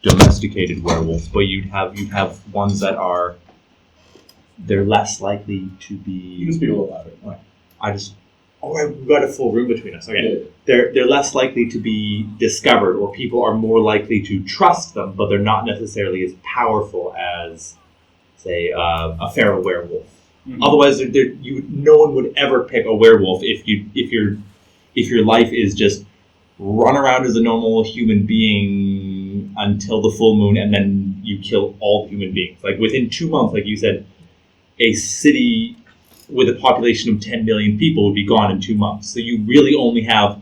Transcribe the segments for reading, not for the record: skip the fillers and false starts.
domesticated werewolves, but you'd have ones that they're less likely to be. You can speak a little louder. We've got a full room between us. Okay, Yeah. they're less likely to be discovered, or people are more likely to trust them, but they're not necessarily as powerful as, say, a feral werewolf. Mm-hmm. Otherwise, no one would ever pick a werewolf if your life is just run around as a normal human being until the full moon, and then you kill all human beings. Like within 2 months, like you said, a city with a population of 10 million people would be gone in 2 months. So you really only have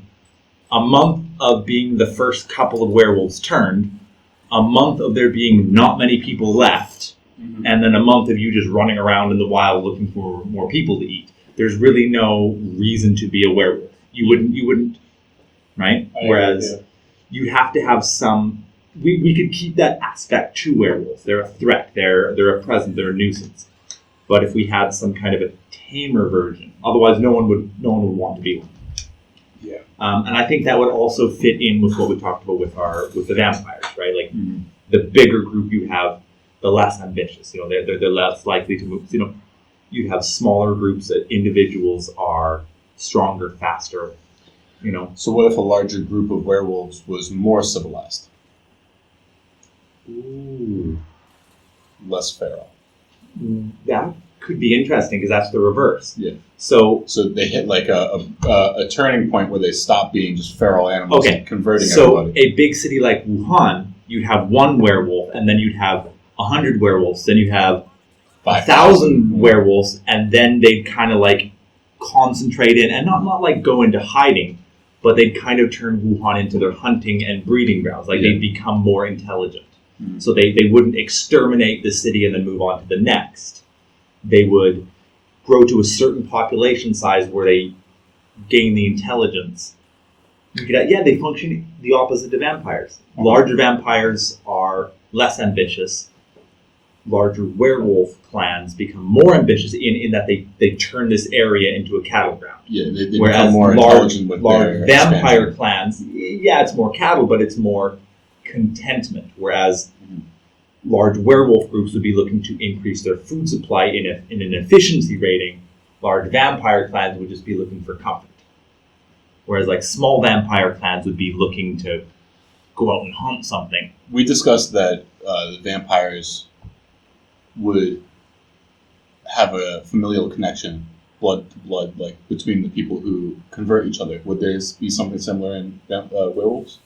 a month of being the first couple of werewolves turned, a month of there being not many people left, and then a month of you just running around in the wild looking for more people to eat. There's really no reason to be a werewolf. You wouldn't, right? Whereas you'd have to have some. We could keep that aspect to werewolves. They're a threat. They're a presence. They're a nuisance. But if we had some kind of a tamer version, otherwise no one would want to be one. Yeah. And I think that would also fit in with what we talked about with the vampires, right? Like the bigger group you have, the less ambitious. They're less likely to move. You'd have smaller groups that individuals are stronger, faster. So what if a larger group of werewolves was more civilized? Ooh. Less feral. That could be interesting because that's the reverse. Yeah. So they hit like a turning point where they stop being just feral animals and converting everybody. So a big city like Wuhan, you'd have one werewolf, and then you'd have 100 werewolves. Then you have 1,000 werewolves, and then they'd kind of like concentrate in, and not like go into hiding, but they'd kind of turn Wuhan into their hunting and breeding grounds. Like they'd become more intelligent. So they wouldn't exterminate the city and then move on to the next. They would grow to a certain population size where they gain the intelligence. They function the opposite to vampires. Larger vampires are less ambitious. Larger werewolf clans become more ambitious in that they turn this area into a cattle ground. Yeah, they become more intelligent with large vampire clans, it's more cattle, but it's more contentment, whereas large werewolf groups would be looking to increase their food supply in an efficiency rating. Large vampire clans would just be looking for comfort, whereas like small vampire clans would be looking to go out and hunt something. We discussed that the vampires would have a familial connection, blood to blood, like between the people who convert each other. Would there be something similar in werewolves?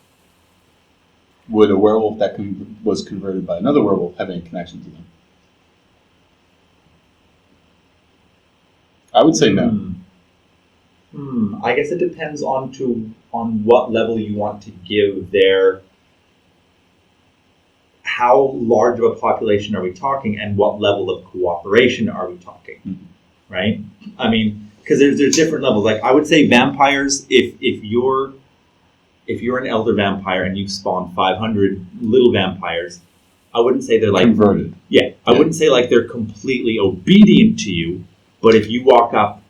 Would a werewolf that was converted by another werewolf have any connection to them? I would say no. I guess it depends on what level you want to give their. How large of a population are we talking, and what level of cooperation are we talking? Right? I mean, because there's different levels. Like I would say, vampires. If you're an elder vampire and you've spawned 500 little vampires, I wouldn't say they're like converted. I wouldn't say like they're completely obedient to you. But if you walk up,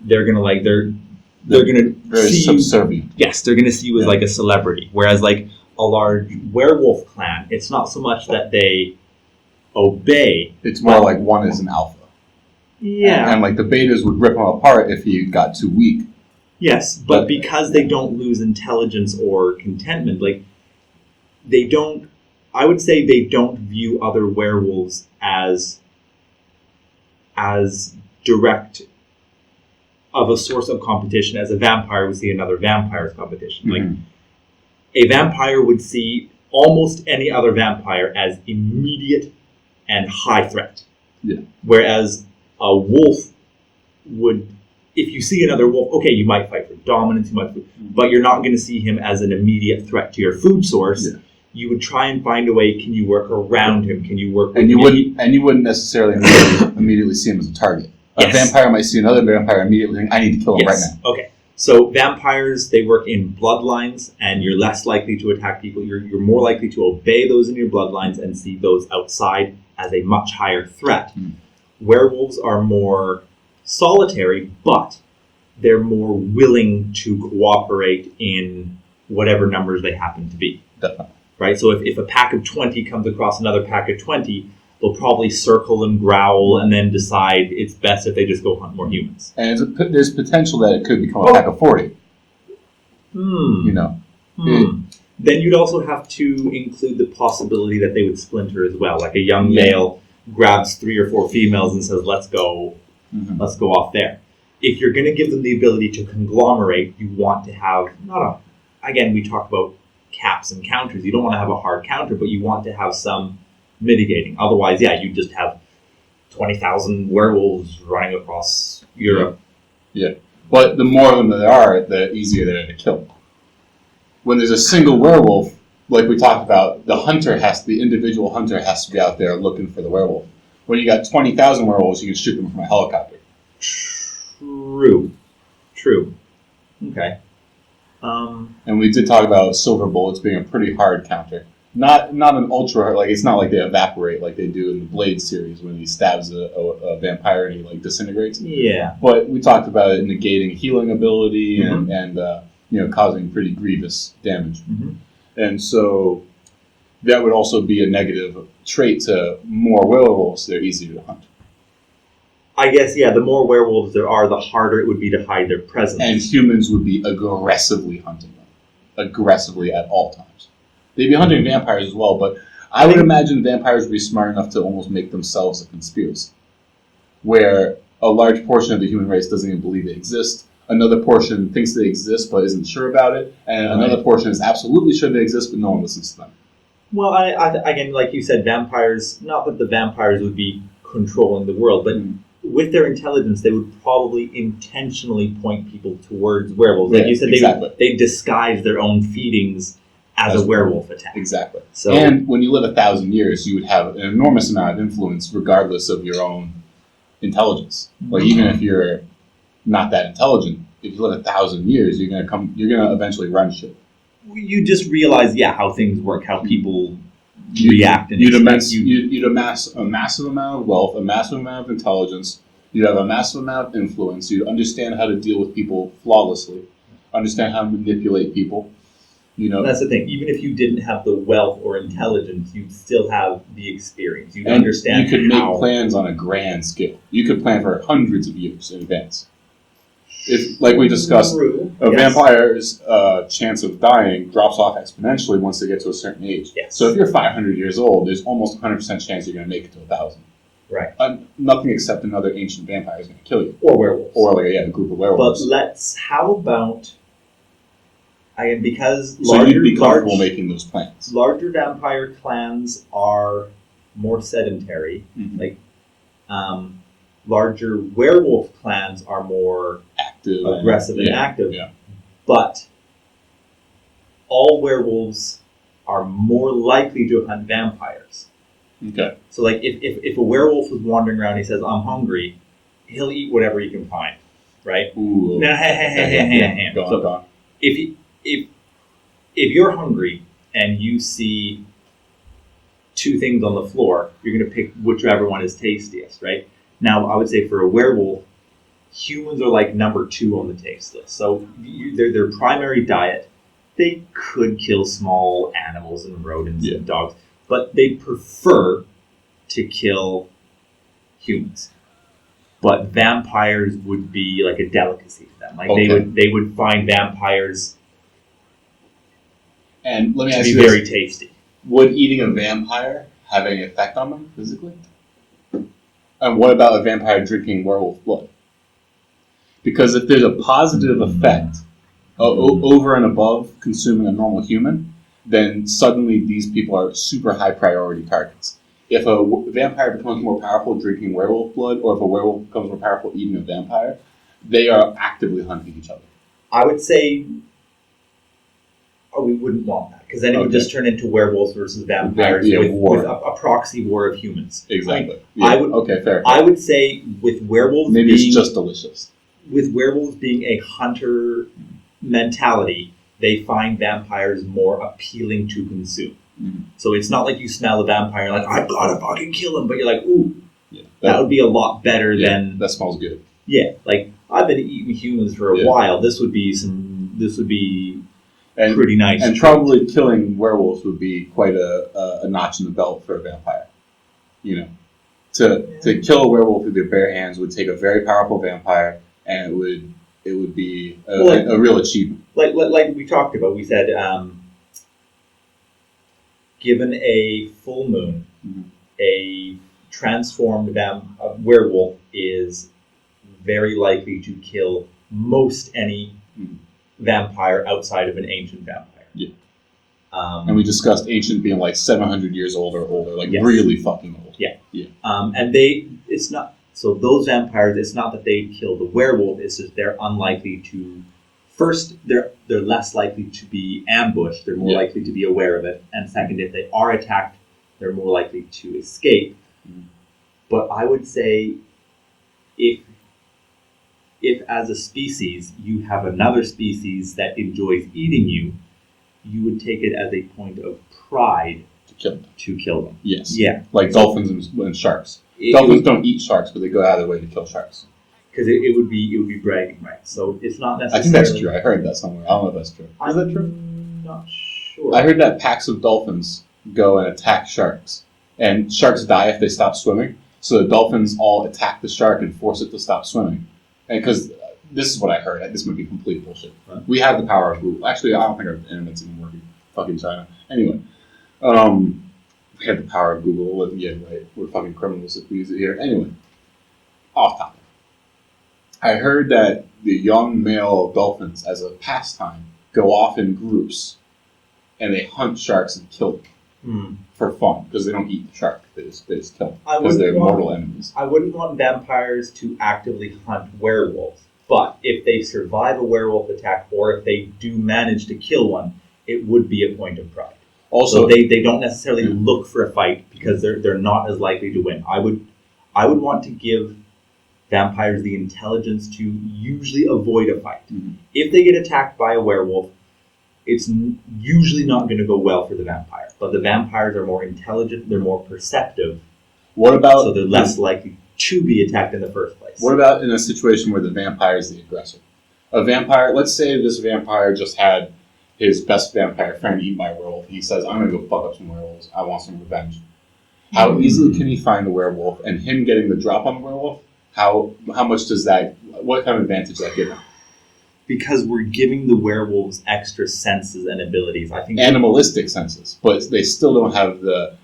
they're gonna see subservient. You. Yes, they're gonna see you as like a celebrity. Whereas like a large werewolf clan, it's not so much that they obey. It's more like one is an alpha. Yeah. And like the betas would rip him apart if he got too weak. Yes, but because they don't lose intelligence or contentment, like I would say they don't view other werewolves as direct of a source of competition as a vampire would see another vampire's competition. Like a vampire would see almost any other vampire as immediate and high threat. Yeah. Whereas a wolf would, if you see another wolf, okay, you might fight for dominance, but you're not going to see him as an immediate threat to your food source. Yeah. You would try and find a way. Can you work around him? Can you work? And you wouldn't necessarily immediately see him as a target. A vampire might see another vampire immediately think, I need to kill him right now. Okay. So vampires, they work in bloodlines, and you're less likely to attack people. You're more likely to obey those in your bloodlines and see those outside as a much higher threat. Werewolves are more solitary, but they're more willing to cooperate in whatever numbers they happen to be. Definitely. right? So if a pack of 20 comes across another pack of 20, they'll probably circle and growl and then decide it's best if they just go hunt more humans. And there's potential that it could become a pack of 40. You know. Then you'd also have to include the possibility that they would splinter as well. Like a young male grabs 3 or 4 females and says, let's go off there. If you're going to give them the ability to conglomerate, you want to have, again, we talk about caps and counters. You don't want to have a hard counter, but you want to have some mitigating. Otherwise, you just have 20,000 werewolves running across Europe. Yeah. But the more of them there are, the easier they are to kill. When there's a single werewolf, like we talked about, the individual hunter has to be out there looking for the werewolf. When you got 20,000 werewolves, you can shoot them from a helicopter. True. Okay. And we did talk about silver bullets being a pretty hard counter. Not an ultra, like it's not like they evaporate like they do in the Blade series when he stabs a vampire and he like disintegrates. Yeah. But we talked about it negating healing ability and causing pretty grievous damage. And so that would also be a negative trait to more werewolves. They're easier to hunt. I guess, the more werewolves there are, the harder it would be to hide their presence. And humans would be aggressively hunting them. Aggressively at all times. They'd be hunting vampires as well, but I would imagine vampires would be smart enough to almost make themselves a conspiracy. Where a large portion of the human race doesn't even believe they exist. Another portion thinks they exist but isn't sure about it. And another portion is absolutely sure they exist, but no one listens to them. Well, again, like you said, vampires, not that the vampires would be controlling the world, but with their intelligence, they would probably intentionally point people towards werewolves. Like you said, they disguise their own feedings as a werewolf attack. Exactly. So, and when you live 1,000 years, you would have an enormous amount of influence regardless of your own intelligence. Like even if you're not that intelligent, if you live 1,000 years, you're gonna eventually run shit. You just realize, how things work, how people react. And you'd amass a massive amount of wealth, a massive amount of intelligence. You'd have a massive amount of influence. You'd understand how to deal with people flawlessly, understand how to manipulate people. That's the thing. Even if you didn't have the wealth or intelligence, you'd still have the experience. You'd understand. You could make plans on a grand scale. You could plan for hundreds of years in advance. If, like we discussed, vampire's chance of dying drops off exponentially once they get to a certain age. Yes. So if you're 500 years old, there's almost 100% chance you're going to make it to 1,000. Right. Nothing except another ancient vampire is going to kill you. Or werewolves. Or a group of werewolves. But how about, again, because so you'd be comfortable making those plans. Larger vampire clans are more sedentary. Larger werewolf clans are more active, aggressive and active. Yeah. But all werewolves are more likely to hunt vampires. Okay. So like if a werewolf is wandering around and he says, I'm hungry, he'll eat whatever he can find. Right? Ooh. Now, Go on. If you're hungry and you see 2 things on the floor, you're going to pick whichever one is tastiest, right? Now, I would say for a werewolf, humans are like number 2 on the taste list. So their primary diet, they could kill small animals and rodents and dogs, but they prefer to kill humans. But vampires would be like a delicacy to them. Like they would find vampires and let me ask to you be this. very tasty. Would eating a vampire have any effect on them physically? And what about a vampire drinking werewolf blood? Because if there's a positive effect over and above consuming a normal human, then suddenly these people are super high priority targets. If a vampire becomes more powerful drinking werewolf blood, or if a werewolf becomes more powerful eating a vampire, they are actively hunting each other. I would say we wouldn't want that, because then it would just turn into werewolves versus vampires with a proxy war of humans. Exactly. Fair. I would say with werewolves it's just delicious. With werewolves being a hunter mentality, they find vampires more appealing to consume. Mm-hmm. So it's not like you smell a vampire and you're like, I've got to fucking kill him, but you're like, ooh, that would be a lot better than... That smells good. Yeah, like, I've been eating humans for a while. This would be pretty nice. And probably killing werewolves would be quite a notch in the belt for a vampire. You know, to kill a werewolf with your bare hands would take a very powerful vampire, and it would be a real achievement. Like we talked about, we said, given a full moon, a transformed werewolf is very likely to kill most any vampire outside of an ancient vampire. Yeah. And we discussed ancient being like 700 years old or older, like really fucking old. Yeah. Yeah. And it's not, so those vampires, it's not that they kill the werewolf, it's just they're unlikely to, first, they're less likely to be ambushed, they're more likely to be aware of it, and second, if they are attacked, they're more likely to escape. But I would say if as a species you have another species that enjoys eating you, you would take it as a point of pride to kill them. Yes. Yeah. Like dolphins and sharks. Dolphins don't eat sharks, but they go out of their way to kill sharks. Because it would be bragging rights. So it's not necessarily. I think that's true. I heard that somewhere. I don't know if that's true. Is that true? I'm not sure. I heard that packs of dolphins go and attack sharks, and sharks die if they stop swimming. So the dolphins all attack the shark and force it to stop swimming. And because this is what I heard. This might be complete bullshit. Huh? We have the power of Google. Actually, I don't think our internet's even working. Fucking China. Anyway, we have the power of Google. Yeah, right. We're fucking criminals if we use it here. Anyway, off topic. I heard that the young male dolphins, as a pastime, go off in groups and they hunt sharks and kill them for fun because they don't eat the shark. They just kill them because they're mortal enemies. I wouldn't want vampires to actively hunt werewolves, but if they survive a werewolf attack or if they do manage to kill one, it would be a point of pride. Also, so they don't necessarily look for a fight because they're not as likely to win. I would want to give vampires the intelligence to usually avoid a fight. If they get attacked by a werewolf, it's usually not going to go well for the vampire. But the vampires are more intelligent, they're more perceptive. What about? So they're less likely to be attacked in the first place. What about in a situation where the vampire is the aggressor? A vampire, let's say this vampire just had his best vampire friend eaten by a werewolf. He says, I'm going to go fuck up some werewolves. I want some revenge. How easily can he find a werewolf? And him getting the drop on the werewolf, how much does that, what kind of advantage does that give him? Because we're giving the werewolves extra senses and abilities. I think animalistic senses, but they still don't have the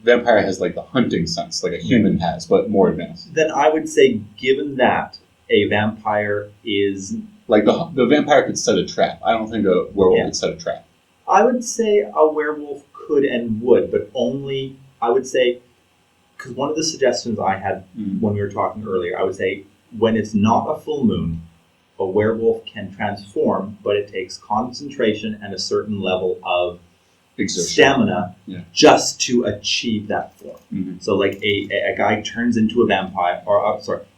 vampire has like the hunting sense, like a human has, but more advanced. Then I would say, given that a vampire is like the vampire could set a trap. I don't think a werewolf could set a trap. I would say a werewolf could and would, but only I would say because one of the suggestions I had when we were talking earlier, I would say when it's not a full moon, a werewolf can transform, but it takes concentration and a certain level of stamina just to achieve that form. So like a guy turns into a vampire,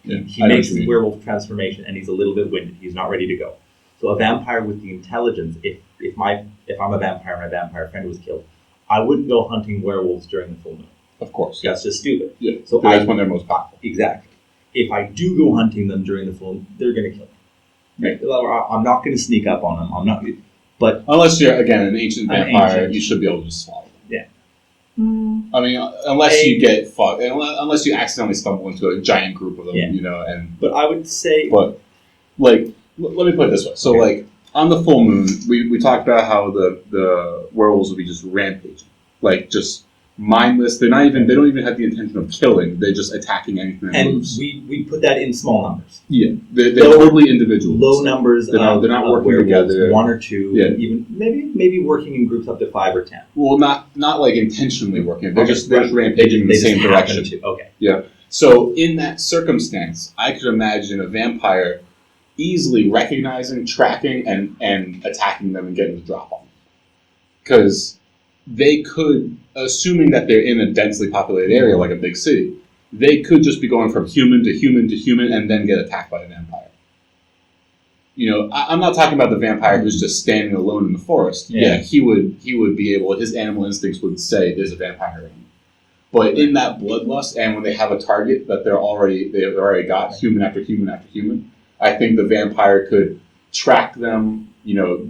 he makes his werewolf transformation and he's a little bit winded. He's not ready to go. So a vampire with the intelligence, if I'm a vampire and my vampire friend was killed, I wouldn't go hunting werewolves during the full moon. Of course. That's just stupid. Yeah. So that's when they're most powerful. Exactly. If I do go hunting them during the full moon, they're going to kill me. Right. I'm not going to sneak up on them. I'm not. But unless you're again an ancient vampire, you should be able to just swallow them. Yeah. I mean, unless you get fucked, unless you accidentally stumble into a giant group of them, And but I would say, but like, let me put it this way. So like on the full moon, we talked about how the werewolves would be just rampaging, like just mindless. They don't even have the intention of killing. They're just attacking anything that moves. And we put that in small numbers. Yeah, they're totally individuals. Low numbers. They're not working together. One or two. Yeah. Even maybe working in groups up to 5 or 10. Well, not like intentionally working. They're just rampaging in the same direction. Okay. Yeah. So in that circumstance, I could imagine a vampire easily recognizing, tracking, and attacking them and getting the drop on them. Because they could, assuming that they're in a densely populated area like a big city, they could just be going from human to human to human and then get attacked by a vampire. I'm not talking about the vampire who's just standing alone in the forest. Yeah, he would be able, his animal instincts would say there's a vampire in him. But in that bloodlust, and when they have a target that they've already got, human after human after human, I think the vampire could track them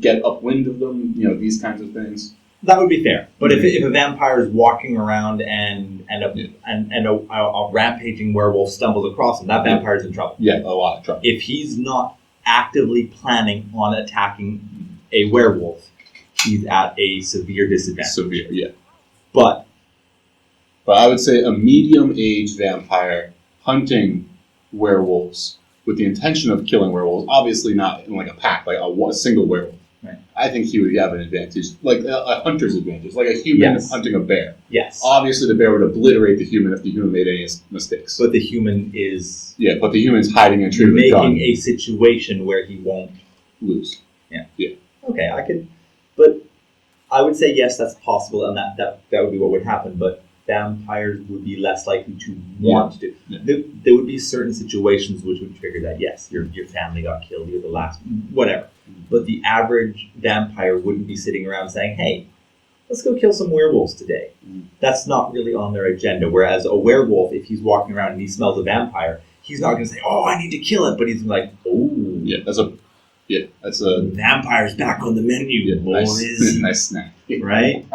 get upwind of them, these kinds of things. That would be fair. But if a vampire is walking around and a rampaging werewolf stumbles across him, that vampire is in trouble. Yeah, a lot of trouble. If he's not actively planning on attacking a werewolf, he's at a severe disadvantage. Severe, yeah. But I would say a medium-aged vampire hunting werewolves with the intention of killing werewolves, obviously not in like a pack, like a single werewolf. Right. I think he would have an advantage, like a hunter's advantage, like a human hunting a bear. Yes. Obviously, the bear would obliterate the human if the human made any mistakes. But the human is... Yeah, but the human's hiding in a tree with a gun. Making a situation where he won't... lose. Yeah. Okay, But I would say yes, that's possible, and that would be what would happen, but vampires would be less likely to want to. Yeah. There would be certain situations which would trigger that. Yes, your family got killed, you're the last... whatever. But the average vampire wouldn't be sitting around saying, hey, let's go kill some werewolves today. That's not really on their agenda. Whereas a werewolf, if he's walking around and he smells a vampire, he's not going to say, oh, I need to kill it. But he's like, oh. Yeah, that's a... Vampire's back on the menu, boys. Nice snack. Right?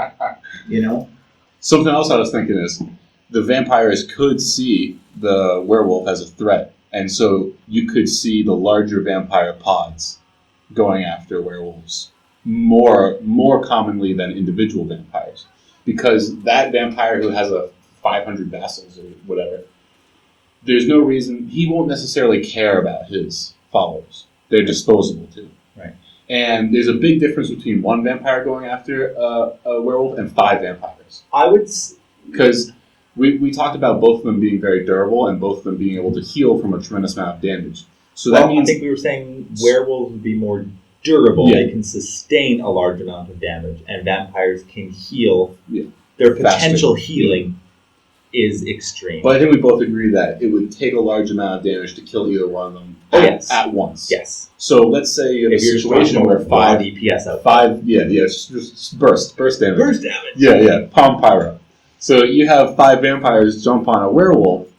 Something else I was thinking is the vampires could see the werewolf as a threat. And so you could see the larger vampire pods going after werewolves more commonly than individual vampires, because that vampire who has 500 vassals or whatever, there's no reason he won't necessarily care about his followers. They're disposable too. Right. And there's a big difference between one vampire going after a werewolf and 5 vampires. Because we talked about both of them being very durable and both of them being able to heal from a tremendous amount of damage. So that means... I think we were saying werewolves would be more durable. Yeah. They can sustain a large amount of damage, and vampires can heal. Yeah. Their potential healing is extreme. But I think we both agree that it would take a large amount of damage to kill either one of them at once. Yes. So let's say you have a situation where 5 DPS out. 5, just burst damage. Burst damage. Yeah, palm pyro. So you have 5 vampires jump on a werewolf.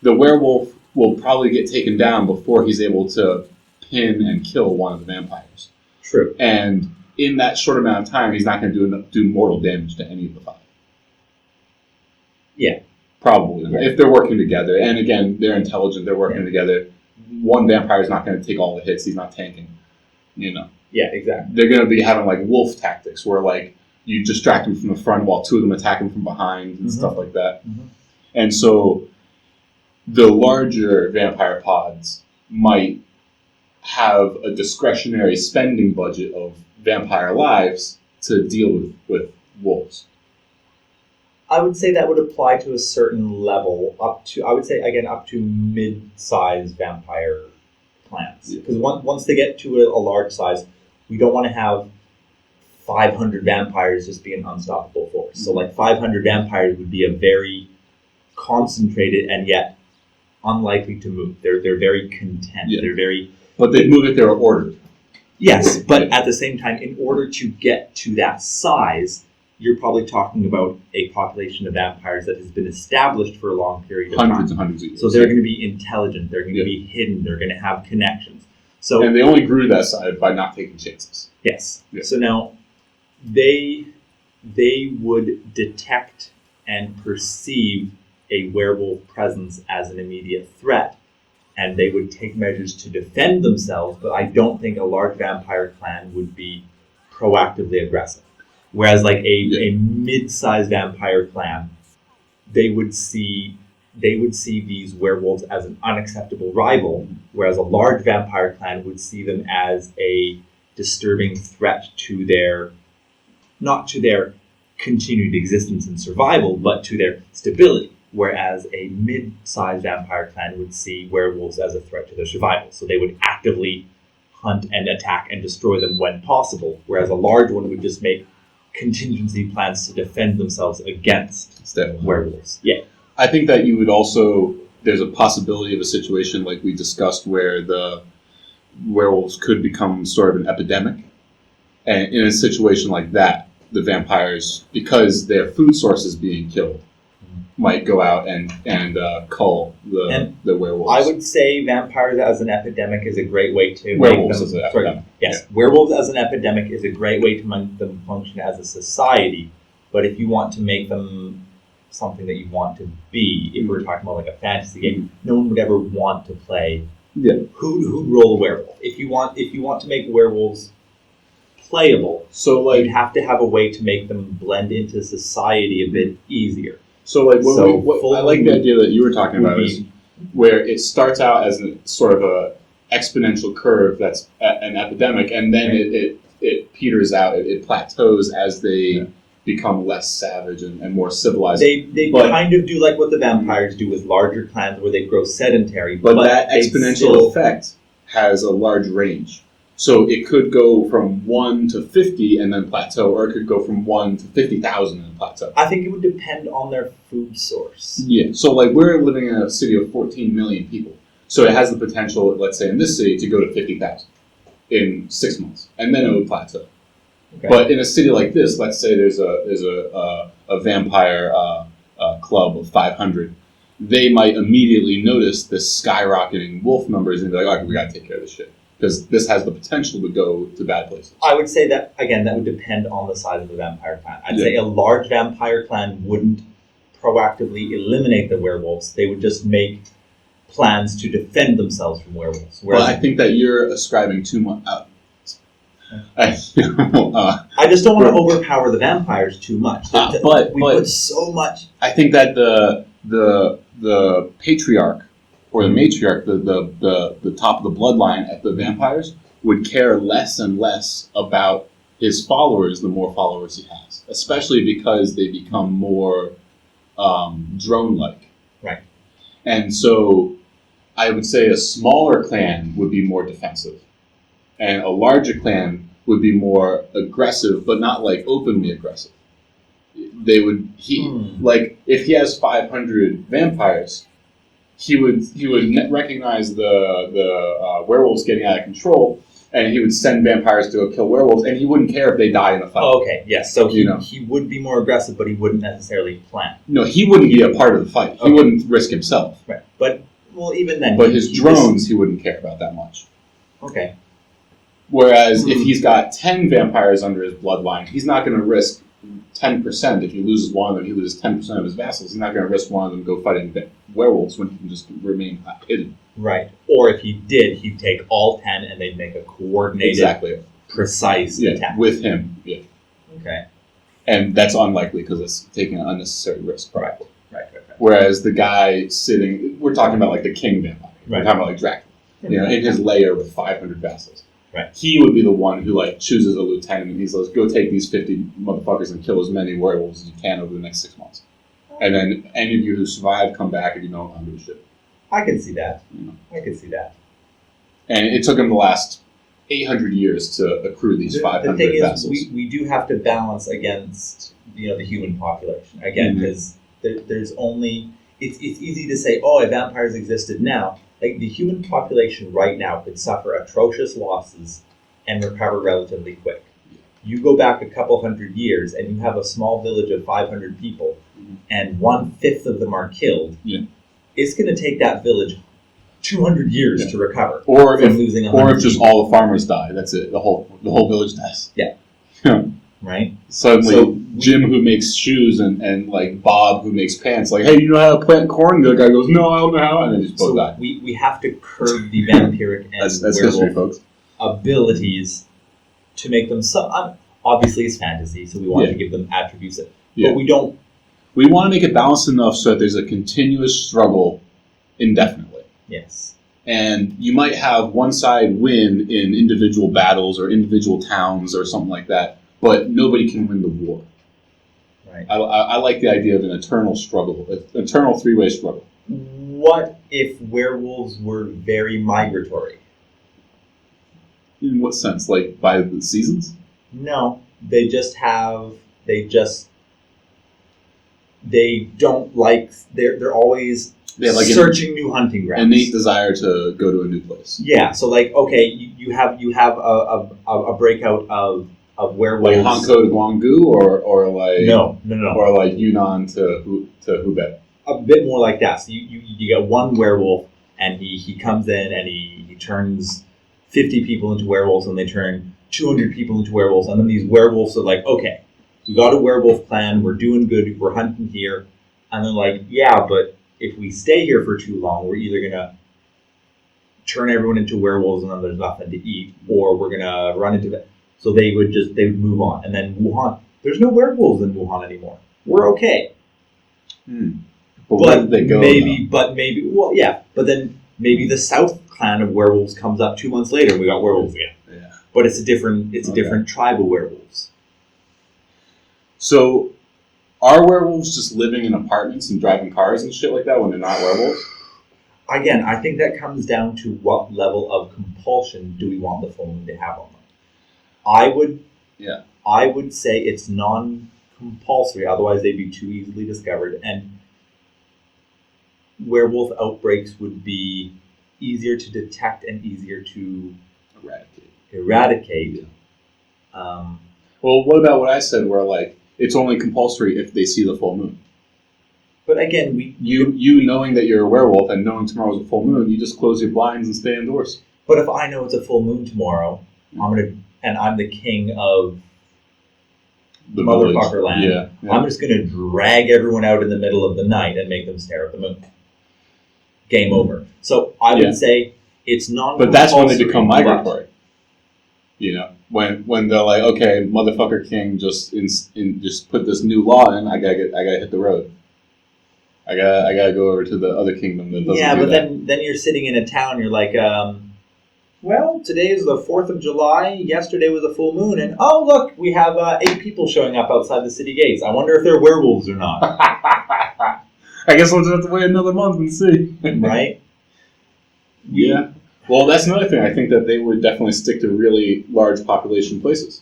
The werewolf will probably get taken down before he's able to pin and kill one of the vampires. True. And in that short amount of time, he's not going to do mortal damage to any of the 5. Yeah. Probably. Yeah. If they're working together. And again, they're intelligent, they're working together. One vampire is not going to take all the hits, he's not tanking. Yeah, exactly. They're going to be having like wolf tactics where like you distract them from the front while 2 of them attack them from behind and stuff like that. Mm-hmm. And so the larger vampire pods might have a discretionary spending budget of vampire lives to deal with wolves. I would say that would apply to a certain level, up to mid-sized vampire clans. Because once they get to a large size, we don't want to have 500 vampires just be an unstoppable force. So like 500 vampires would be a very concentrated and yet unlikely to move. They're very content. Yeah. They're very... But they move if they're ordered. Yes, but at the same time, in order to get to that size, you're probably talking about a population of vampires that has been established for a long period of time. Hundreds and hundreds of years. So they're going to be intelligent. They're going to be hidden. They're going to have connections. So, and they only grew to that size by not taking chances. Yes. Yeah. So now they would detect and perceive a werewolf presence as an immediate threat, and they would take measures to defend themselves, but I don't think a large vampire clan would be proactively aggressive. Whereas like a mid-sized vampire clan, they would see these werewolves as an unacceptable rival, whereas a large vampire clan would see them as a disturbing threat to not to their continued existence and survival, but to their stability. Whereas a mid-sized vampire clan would see werewolves as a threat to their survival. So they would actively hunt and attack and destroy them when possible, whereas a large one would just make contingency plans to defend themselves against werewolves. Yeah. I think that you would also, there's a possibility of a situation like we discussed where the werewolves could become sort of an epidemic. And in a situation like that, the vampires, because their food source is being killed, might go out and cull the werewolves. I would say vampires as an epidemic is a great way to werewolves make as them, an epidemic. Yes, werewolves as an epidemic is a great way to make them function as a society. But if you want to make them something that you want to be, if we're talking about like a fantasy game, no one would ever want to play. Yeah. Who'd roll a werewolf? If you want to make werewolves playable, so like you'd have to have a way to make them blend into society a bit easier. So like I like the idea that you were talking about is where it starts out as a sort of a exponential curve that's an epidemic, and then it peters out, it plateaus as they become less savage and more civilized. They kind of do like what the vampires do with larger clans where they grow sedentary. But that exponential effect has a large range. So it could go from 1 to 50 and then plateau, or it could go from 1 to 50,000 and plateau. I think it would depend on their food source. Yeah. So like we're living in a city of 14 million people. So it has the potential, let's say in this city, to go to 50,000 in 6 months. And then it would plateau. Okay. But in a city like this, let's say there's a vampire club of 500. They might immediately notice the skyrocketing wolf numbers and be like, "Okay, we got to take care of this shit," because this has the potential to go to bad places. I would say that, again, that would depend on the size of the vampire clan. I'd say a large vampire clan wouldn't proactively eliminate the werewolves. They would just make plans to defend themselves from werewolves. Well, I think that you're ascribing too much. I just don't want to overpower the vampires too much. But we put so much. I think that the patriarch or the matriarch, the top of the bloodline at the vampires, would care less and less about his followers the more followers he has, especially because they become more drone-like. Right. And so I would say a smaller clan would be more defensive, and a larger clan would be more aggressive, but not like openly aggressive. They would like if he has 500 vampires, he would recognize the werewolves getting out of control, and he would send vampires to go kill werewolves, and he wouldn't care if they die in a fight. Oh, okay, yes. So he would be more aggressive, but he wouldn't necessarily plan. No, he wouldn't be a part of the fight. He wouldn't risk himself. Right, but even then. But his drones, he wouldn't care about that much. Okay. Whereas if he's got 10 vampires under his bloodline, he's not going to risk 10%. If he loses one of them, he loses 10% of his vassals. He's not going to risk one of them go fighting werewolves when he can just remain hidden. Right. Or if he did, he'd take all 10 and they'd make a coordinated, precise attack. With him, yeah. Okay. And that's unlikely because it's taking an unnecessary risk. Right. Whereas the guy sitting, we're talking about like the king vampire. We're talking about like Dracula. You know, in his lair with 500 vassals. Right. He would be the one who like chooses a lieutenant and he's like, go take these 50 motherfuckers and kill as many werewolves as you can over the next 6 months. And then any of you who survive come back and you know I'm doing shit. I can see that. I can see that. And it took him the last 800 years to accrue these 500 The thing vassals. is, we do have to balance against the human population again, because there's only it's easy to say, oh, if vampires existed now. Like the human population right now could suffer atrocious losses and recover relatively quick. You go back a couple hundred years and you have a small village of 500 people and 1/5 of them are killed. Yeah. It's going to take that village 200 years to recover. Or from losing 100 or if just all the farmers die, that's it. The whole village dies. Yeah. Right? Suddenly, Jim who makes shoes and like Bob who makes pants, like, hey, you know how to plant corn? The guy goes, no, I don't know how, and then just both die. We have to curb the vampiric and that's history, folks. Abilities to make them obviously it's fantasy, so we want to give them attributes, but we don't. We want to make it balanced enough so that there's a continuous struggle indefinitely. Yes. And you might have one side win in individual battles or individual towns or something like that, but nobody can win the war. Right. I like the idea of an eternal struggle, an eternal three-way struggle. What if werewolves were very migratory? In what sense? Like by the seasons? No, they don't like. They're always searching new hunting grounds. Innate desire to go to a new place. Yeah. So like, okay, you have a breakout of werewolves. Like Hanko to Guanggu, or like No. or like Yunnan to Hubei. A bit more like that. So you get one werewolf, and he comes in and he turns 50 people into werewolves, and they turn 200 people into werewolves, and then these werewolves are like, okay, we got a werewolf clan, we're doing good, we're hunting here, and they're like, yeah, but if we stay here for too long, we're either gonna turn everyone into werewolves and then there's nothing to eat, or we're gonna run into that. So they would move on, and then Wuhan, there's no werewolves in Wuhan anymore. We're okay. But where did they go? But then maybe the South clan of werewolves comes up 2 months later and we got werewolves again. Yeah. But it's a different tribe of werewolves. So are werewolves just living in apartments and driving cars and shit like that when they're not werewolves? Again, I think that comes down to what level of compulsion do we want the full moon to have on them. I would say it's non-compulsory, otherwise they'd be too easily discovered, and werewolf outbreaks would be easier to detect and easier to eradicate. Well, what about what I said where, like, it's only compulsory if they see the full moon? But again, you knowing that you're a werewolf and knowing tomorrow's a full moon, you just close your blinds and stay indoors. But if I know it's a full moon tomorrow, I'm the king of the motherfucker land. Yeah. I'm just gonna drag everyone out in the middle of the night and make them stare at the moon. Game over. So I would say it's non. But that's when they become migratory. You know, when they're like, okay, motherfucker king just put this new law in. I gotta hit the road. I gotta go over to the other kingdom that doesn't do that. then you're sitting in a town. You're like, well, today is the 4th of July. Yesterday was a full moon, and oh look, we have 8 people showing up outside the city gates. I wonder if they're werewolves or not. I guess we'll just have to wait another month and see. Right? Yeah. Well, that's another thing. I think that they would definitely stick to really large population places.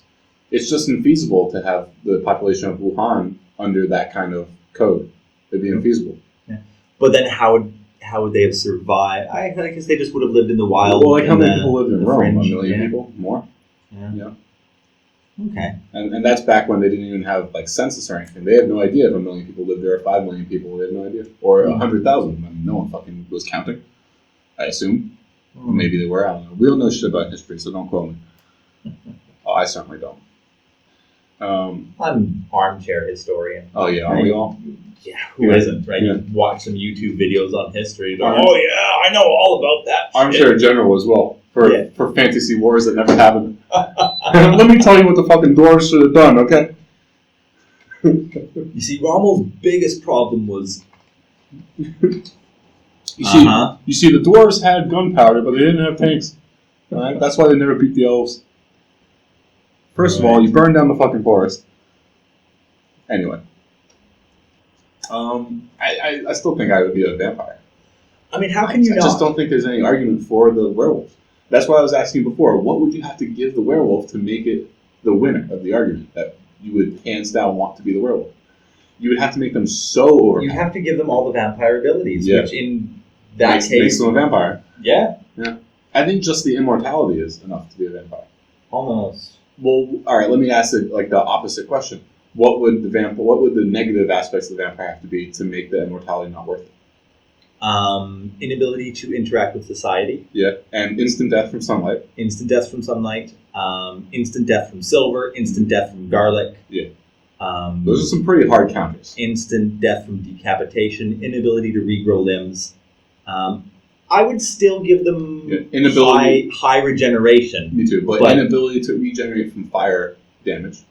It's just infeasible to have the population of Wuhan under that kind of code. It'd be infeasible. Yeah. But then how would they have survived? I guess they just would have lived in the wild. Well, like how many people lived in Rome? Fringe, 1 million people? More? Yeah. Okay. And that's back when they didn't even have like census or anything. They had no idea if 1 million people lived there or 5 million people. They had no idea. Or 100,000. I mean, no one fucking was counting, I assume. Or maybe they were. I don't know. We don't know shit about history, so don't quote me. Oh, I certainly don't. I'm an armchair historian. Oh, yeah. Are we all? Yeah, who isn't, right? Yeah. You watch some YouTube videos on history. Oh, yeah, I know all about that Armchair general as well, for fantasy wars that never happened. Let me tell you what the fucking dwarves should have done, okay? You see, Rommel's biggest problem was... You see, the dwarves had gunpowder, but they didn't have tanks. Right? That's why they never beat the elves. First of all, you burn down the fucking forest. Anyway. I still think I would be a vampire. I mean, how can you not? I just don't think there's any argument for the werewolf. That's why I was asking before. What would you have to give the werewolf to make it the winner of the argument that you would hands down want to be the werewolf? You would have to make them so overpowered. You have to give them all the vampire abilities, which in that case makes them a vampire. Yeah. I think just the immortality is enough to be a vampire. Almost. Well, all right. Let me ask it like the opposite question. What would the negative aspects of the vampire have to be to make the immortality not worth it? Inability to interact with society. Yeah, and instant death from sunlight. Instant death from sunlight. Instant death from silver. Instant death from garlic. Yeah. Those are some pretty hard counters. Instant death from decapitation. Inability to regrow limbs. I would still give them high regeneration. Me too, but inability to regenerate from fire damage.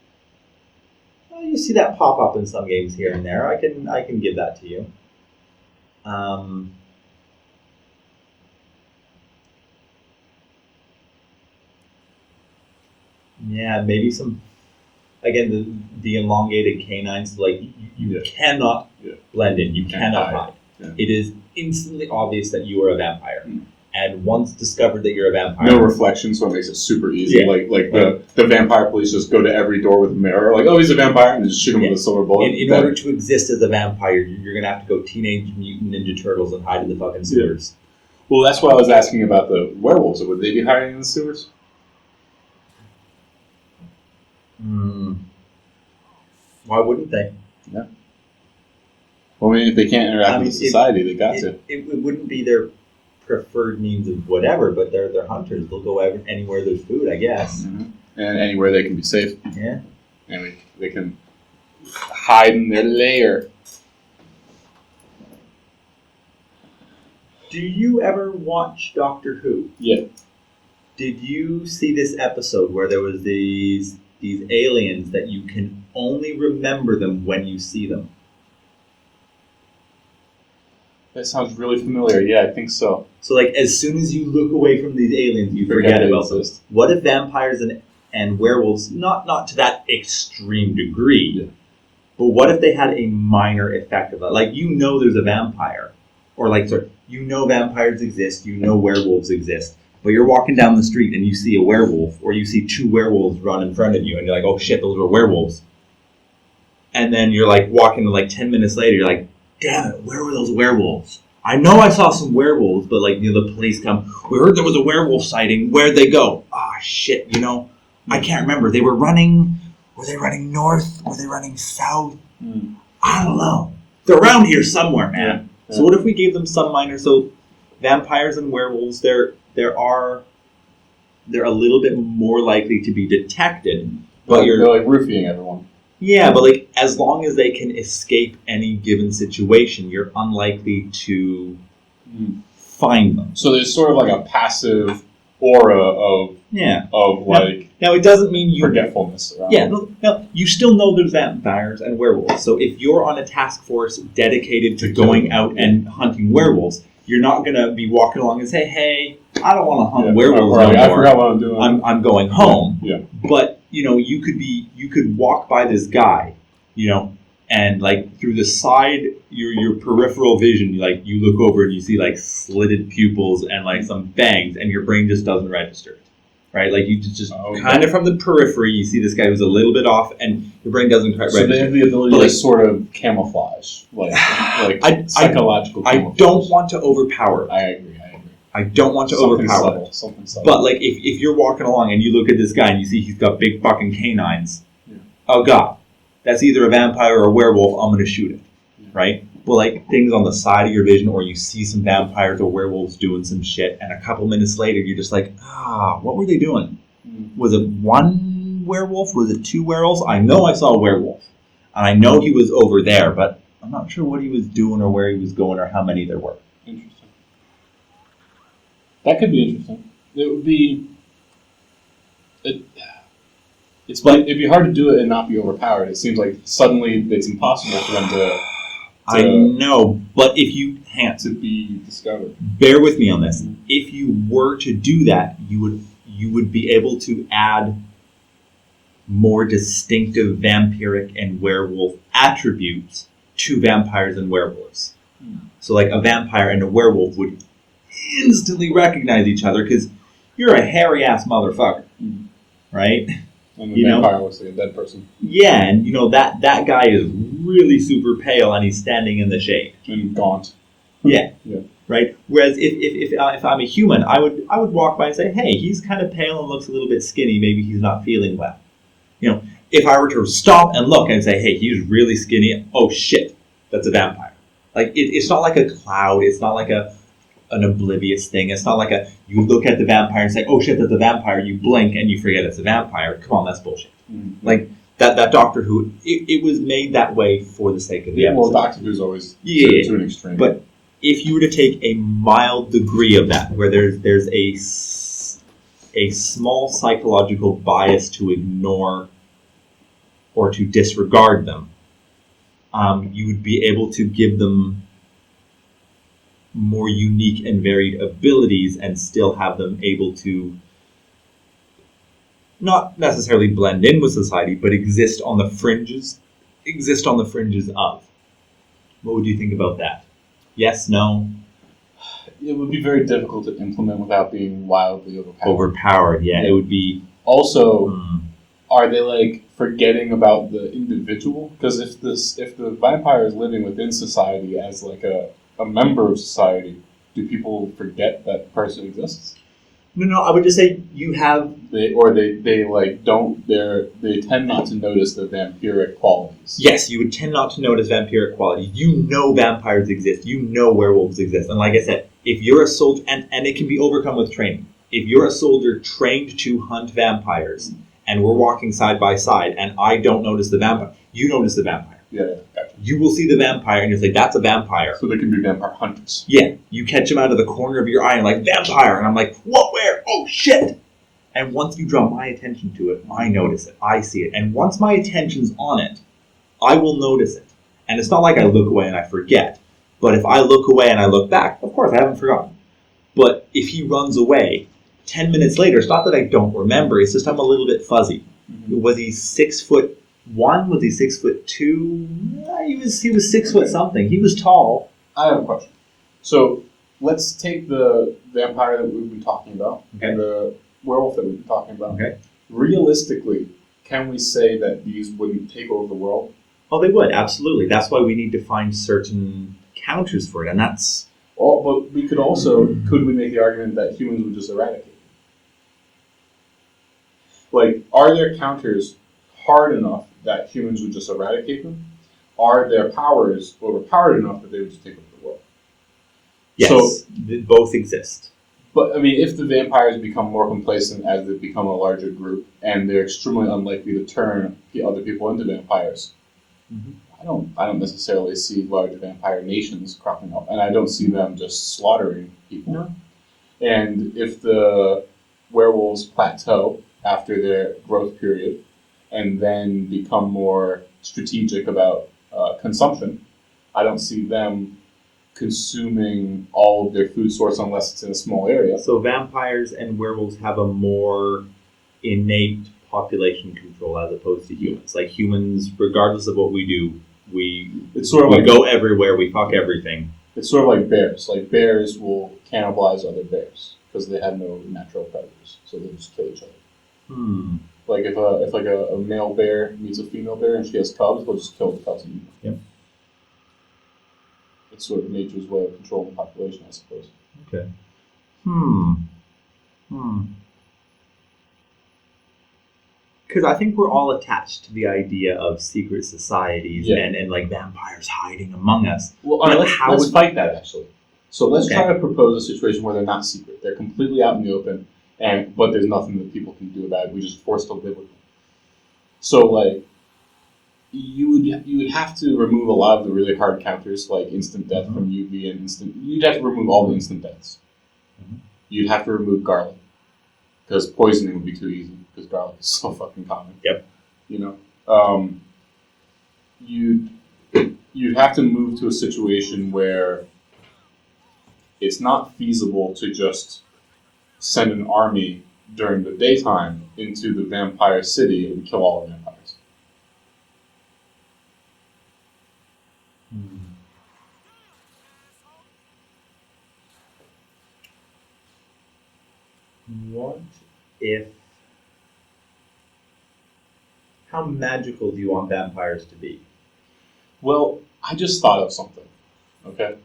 Well, you see that pop up in some games here and there. I can give that to you. Yeah, maybe some. Again, the elongated canines, like you cannot blend in. You cannot hide. Yeah. It is instantly obvious that you are a vampire. And once discovered that you're a vampire... No reflection, so it makes it super easy. Yeah. Like the vampire police just go to every door with a mirror, like, oh, he's a vampire, and just shoot him with a silver bullet. In order to exist as a vampire, you're going to have to go Teenage Mutant Ninja Turtles and hide in the fucking sewers. Yeah. Well, that's why I was asking about the werewolves. Would they be hiding in the sewers? Why wouldn't they? Yeah. Well, I mean, if they can't interact with society, they got to. It wouldn't be their preferred means of whatever, but they're hunters. They'll go anywhere there's food, I guess. Mm-hmm. And anywhere they can be safe. Yeah. And they can hide in their lair. Do you ever watch Doctor Who? Yeah. Did you see this episode where there was these aliens that you can only remember them when you see them? That sounds really familiar. Yeah, I think so. So, like, as soon as you look away from these aliens, you forget about them. What if vampires and werewolves, not to that extreme degree, but what if they had a minor effect of that? Like, you know there's a vampire. Or, like, you know vampires exist, you know werewolves exist, but you're walking down the street and you see a werewolf, or you see two werewolves run in front of you, and you're like, oh shit, those were werewolves. And then you're, like, walking, like, 10 minutes later, you're like, damn it, where were those werewolves? I know I saw some werewolves, but, like, the police come, we heard there was a werewolf sighting, where'd they go? Ah, shit, I can't remember. Were they running north? Were they running south? I don't know. They're around here somewhere, man. Yeah. So what if we gave them some minor, so vampires and werewolves, they're a little bit more likely to be detected. But they're like roofing everyone. Yeah, but like as long as they can escape any given situation, you're unlikely to find them. So there's sort of like a passive aura of like now it doesn't mean you forgetfulness around. Yeah, no, you still know there's vampires and werewolves. So if you're on a task force dedicated to going out and hunting werewolves, you're not gonna be walking along and say, "Hey, I don't want to hunt werewolves anymore. I forgot what I'm doing. I'm going home." Yeah. But you could walk by this guy, and like through the side, your peripheral vision, like you look over and you see like slitted pupils and like some fangs, and your brain just doesn't register it, right? Like you just kind of from the periphery, you see this guy who's a little bit off, and your brain doesn't quite register. So they have the ability to sort of camouflage, like psychological. I don't want to overpower. I agree. I don't want to overpower. Something subtle. But like if you're walking along and you look at this guy and you see he's got big fucking canines, oh god, that's either a vampire or a werewolf. I'm going to shoot it, right? But like things on the side of your vision, or you see some vampires or werewolves doing some shit, and a couple minutes later you're just like, what were they doing? Was it one werewolf? Was it two werewolves? I know I saw a werewolf, and I know he was over there, but I'm not sure what he was doing or where he was going or how many there were. Interesting. That could be interesting. It would be. It'd be hard to do it and not be overpowered. It seems like suddenly it's impossible for them to I know, but if you to be discovered. Bear with me on this. Mm-hmm. If you were to do that, you would be able to add more distinctive vampiric and werewolf attributes to vampires and werewolves. So like a vampire and a werewolf would instantly recognize each other because you're a hairy ass motherfucker, right? And the vampire looks like a dead person. Yeah, and that guy is really super pale and he's standing in the shade and gaunt. Yeah. Right. Whereas if I'm a human, I would walk by and say, hey, he's kind of pale and looks a little bit skinny. Maybe he's not feeling well. If I were to stop and look and say, hey, he's really skinny. Oh shit, that's a vampire. Like it's not like a cloud. It's not like an oblivious thing. It's not like you look at the vampire and say, oh shit, that's a vampire. You blink and you forget it's a vampire. Come on, that's bullshit. Mm-hmm. Like that Doctor Who, it was made that way for the sake of the episode. Well, Doctor Who's always to an extreme. But if you were to take a mild degree of that, where there's a small psychological bias to ignore or to disregard them, you would be able to give them more unique and varied abilities and still have them able to not necessarily blend in with society, but exist on the fringes of. What would you think about that? Yes, no? It would be very difficult to implement without being wildly overpowered. Overpowered, yeah. It would be... Also, are they like forgetting about the individual? Because if the vampire is living within society as like a member of society, do people forget that person exists? No, I would just say you have... They tend not to notice the vampiric qualities. Yes, you would tend not to notice vampiric qualities. You know vampires exist. You know werewolves exist. And like I said, if you're a soldier, and it can be overcome with training. If you're a soldier trained to hunt vampires, and we're walking side by side, and I don't notice the vampire, you notice the vampire. Yeah, gotcha. You will see the vampire, and you'll say, that's a vampire. So they can be vampire hunters. Yeah, you catch him out of the corner of your eye, and like, vampire! And I'm like, what, where? Oh, shit! And once you draw my attention to it, I notice it. I see it. And once my attention's on it, I will notice it. And it's not like I look away and I forget. But if I look away and I look back, of course, I haven't forgotten. But if he runs away, 10 minutes later, it's not that I don't remember. It's just I'm a little bit fuzzy. Mm-hmm. Was he 6'1"? Was he 6'2"? He was 6 foot something. He was tall. I have a question. So let's take the vampire that we've been talking about, okay, and the werewolf that we've been talking about. Okay. Realistically, can we say that these wouldn't take over the world? Oh, they would, absolutely. That's why we need to find certain counters for it, and that's... Oh, but we could also, could we make the argument that humans would just eradicate them? Like, are there counters hard enough that humans would just eradicate them? Are their powers overpowered enough that they would just take over the world? Yes, so, both exist. But, I mean, if the vampires become more complacent as they become a larger group, and they're extremely unlikely to turn other people into vampires, mm-hmm, I don't necessarily see large vampire nations cropping up, and I don't see them just slaughtering people. No. And if the werewolves plateau after their growth period, and then become more strategic about consumption, I don't see them consuming all of their food source unless it's in a small area. So vampires and werewolves have a more innate population control as opposed to humans. Like humans, regardless of what we do, we go everywhere, we fuck everything. It's sort of like bears. Like bears will cannibalize other bears because they have no natural predators, so they just kill each other. Like if a male bear meets a female bear and she has cubs, they'll just kill the cubs and eat them. Yep. It's sort of nature's way of controlling the population, I suppose. Okay. Because I think we're all attached to the idea of secret societies and like vampires hiding among us. Well, all right, let's fight that, actually. So let's try to propose a situation where they're not secret. They're completely out in the open, but there's nothing that people can do about it. We just force to live with them. So, like, you would have to remove a lot of the really hard counters, like instant death from UV and instant... You'd have to remove all the instant deaths. Mm-hmm. You'd have to remove garlic, because poisoning would be too easy, because garlic is so fucking common. Yep. You know? You'd have to move to a situation where it's not feasible to just send an army during the daytime into the vampire city and kill all the vampires. What if... How magical do you want vampires to be? Well, I just thought of something, okay?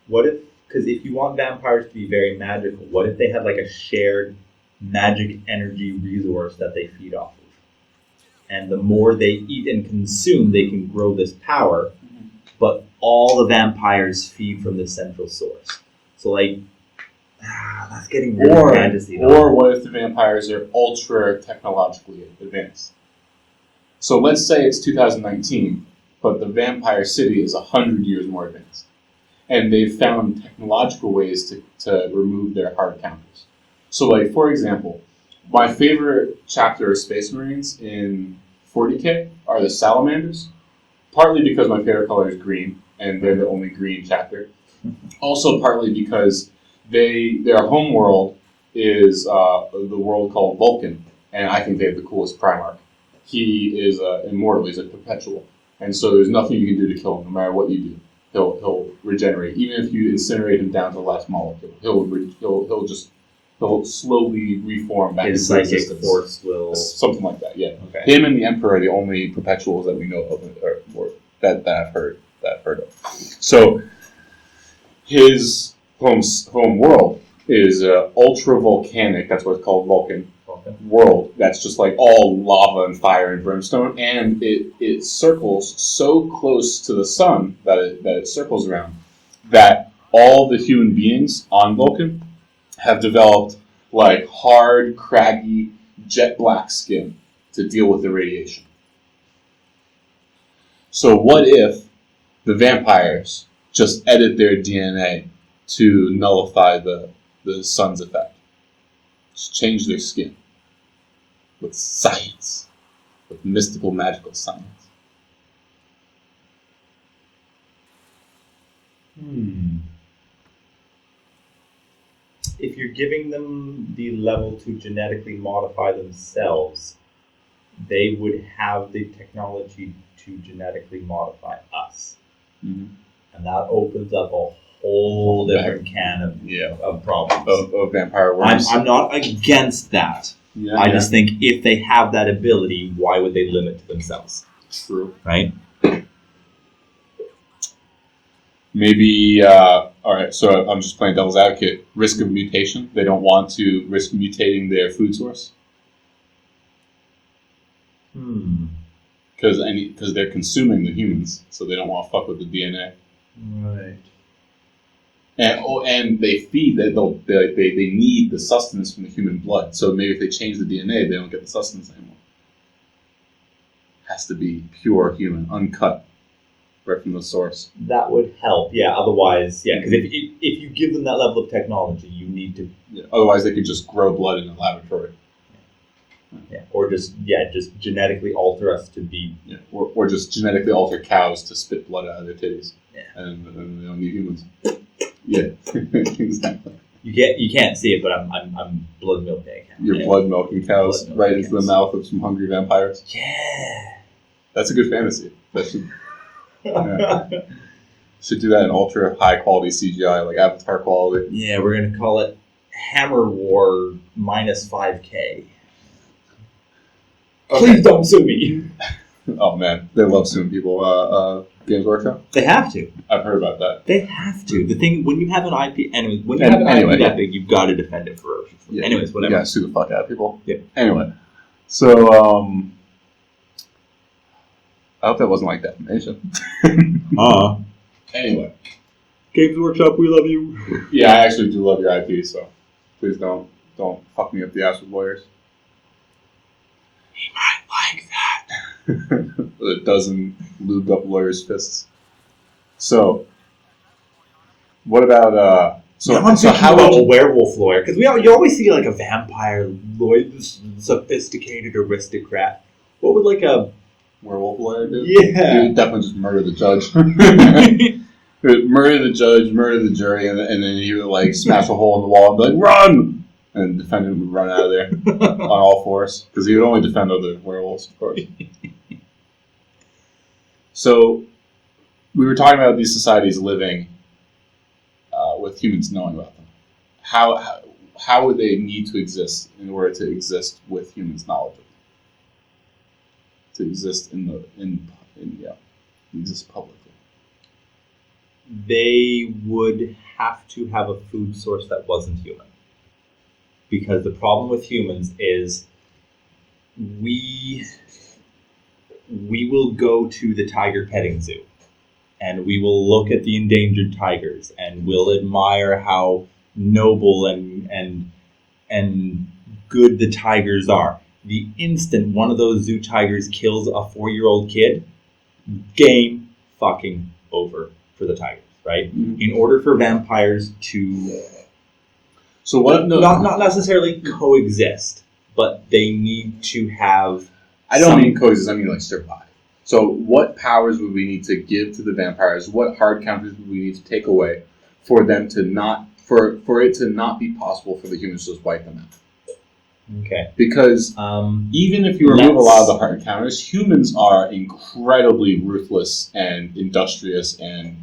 What if... Because if you want vampires to be very magical, what if they have like a shared magic energy resource that they feed off of? And the more they eat and consume, they can grow this power, but all the vampires feed from this central source. So like, that's getting really fantasy. Or what if the vampires are ultra technologically advanced? So let's say it's 2019, but the vampire city is 100 years more advanced. And they've found technological ways to remove their hard counters. So, like, for example, my favorite chapter of Space Marines in 40K are the Salamanders, partly because my favorite color is green, and they're the only green chapter. Also, partly because their home world is the world called Vulcan, and I think they have the coolest Primarch. He is immortal, he's a perpetual, and so there's nothing you can do to kill him, no matter what you do. He'll regenerate. Even if you incinerate him down to the last molecule, he'll slowly reform back into existence. His psychic force will... Something like that, yeah. Okay. Him and the Emperor are the only perpetuals that we know of, or that I've heard of. So, his home world is ultra volcanic. That's what it's called, Vulcan. Okay. World that's just like all lava and fire and brimstone, and it circles so close to the sun that it circles around that all the human beings on Vulcan have developed like hard, craggy, jet black skin to deal with the radiation. So what if the vampires just edit their DNA to nullify the sun's effect? Just change their skin. With science. With mystical, magical science. If you're giving them the level to genetically modify themselves, they would have the technology to genetically modify us. Mm-hmm. And that opens up a whole different can of problems. Of vampire worms. I'm not against that. Yeah, I just think if they have that ability, why would they limit to themselves? True. Right? Maybe, alright, so I'm just playing devil's advocate. Risk of mutation. They don't want to risk mutating their food source. Because they're consuming the humans, so they don't want to fuck with the DNA. Right. And they feed, they need the sustenance from the human blood. So maybe if they change the DNA, they don't get the sustenance anymore. Has to be pure human, uncut, right from the source. That would help, yeah. Otherwise, yeah, because if you give them that level of technology, you need to... Yeah. Otherwise, they could just grow blood in a laboratory. Yeah, or just genetically alter us to be... Yeah. Or just genetically alter cows to spit blood out of their titties. Yeah. And they don't need humans. Yeah, exactly. You can't see it, but I'm blood milking. You're blood milking cows right into the mouth of some hungry vampires. Yeah, that's a good fantasy. That should should do that in ultra high quality CGI, like Avatar quality. Yeah, we're gonna call it Hammer War -5K. Okay. Please don't sue me. Oh man, they love suing people. Games Workshop? They have to. I've heard about that. They have to. The thing, when you have an IP, anyways, when you have an IP that big, you've got to defend it ferociously. Yeah, anyways, whatever. You gotta sue the fuck out of people. Yeah. Anyway, so I hope that wasn't like defamation. Anyway, Games Workshop, we love you. Yeah, I actually do love your IP, so please don't fuck me up the ass with lawyers. He might like that. With a dozen lubed up lawyers' fists. So, what about how about a werewolf lawyer? Because you always see like a vampire lawyer, this sophisticated aristocrat. What would like a werewolf lawyer do? Yeah, he would definitely just murder the judge. Murder the judge, murder the jury, and then he would like smash a hole in the wall and be like, "Run!" And the defendant would run out of there on all fours because he would only defend other werewolves, of course. So, we were talking about these societies living with humans knowing about them. How would they need to exist in order to exist with humans' knowledge of them? To exist exist publicly. They would have to have a food source that wasn't human. Because the problem with humans is we will go to the tiger petting zoo and we will look at the endangered tigers and we'll admire how noble and good the tigers are. The instant one of those zoo tigers kills a 4-year-old kid, game fucking over for the tigers, right? Mm-hmm. In order for vampires to not necessarily coexist, but they need to have. I don't mean coexist. I mean like survive. So, what powers would we need to give to the vampires? What hard counters would we need to take away for them to not for it to not be possible for the humans to just wipe them out? Okay. Because even if you remove a lot of the hard counters, humans are incredibly ruthless and industrious and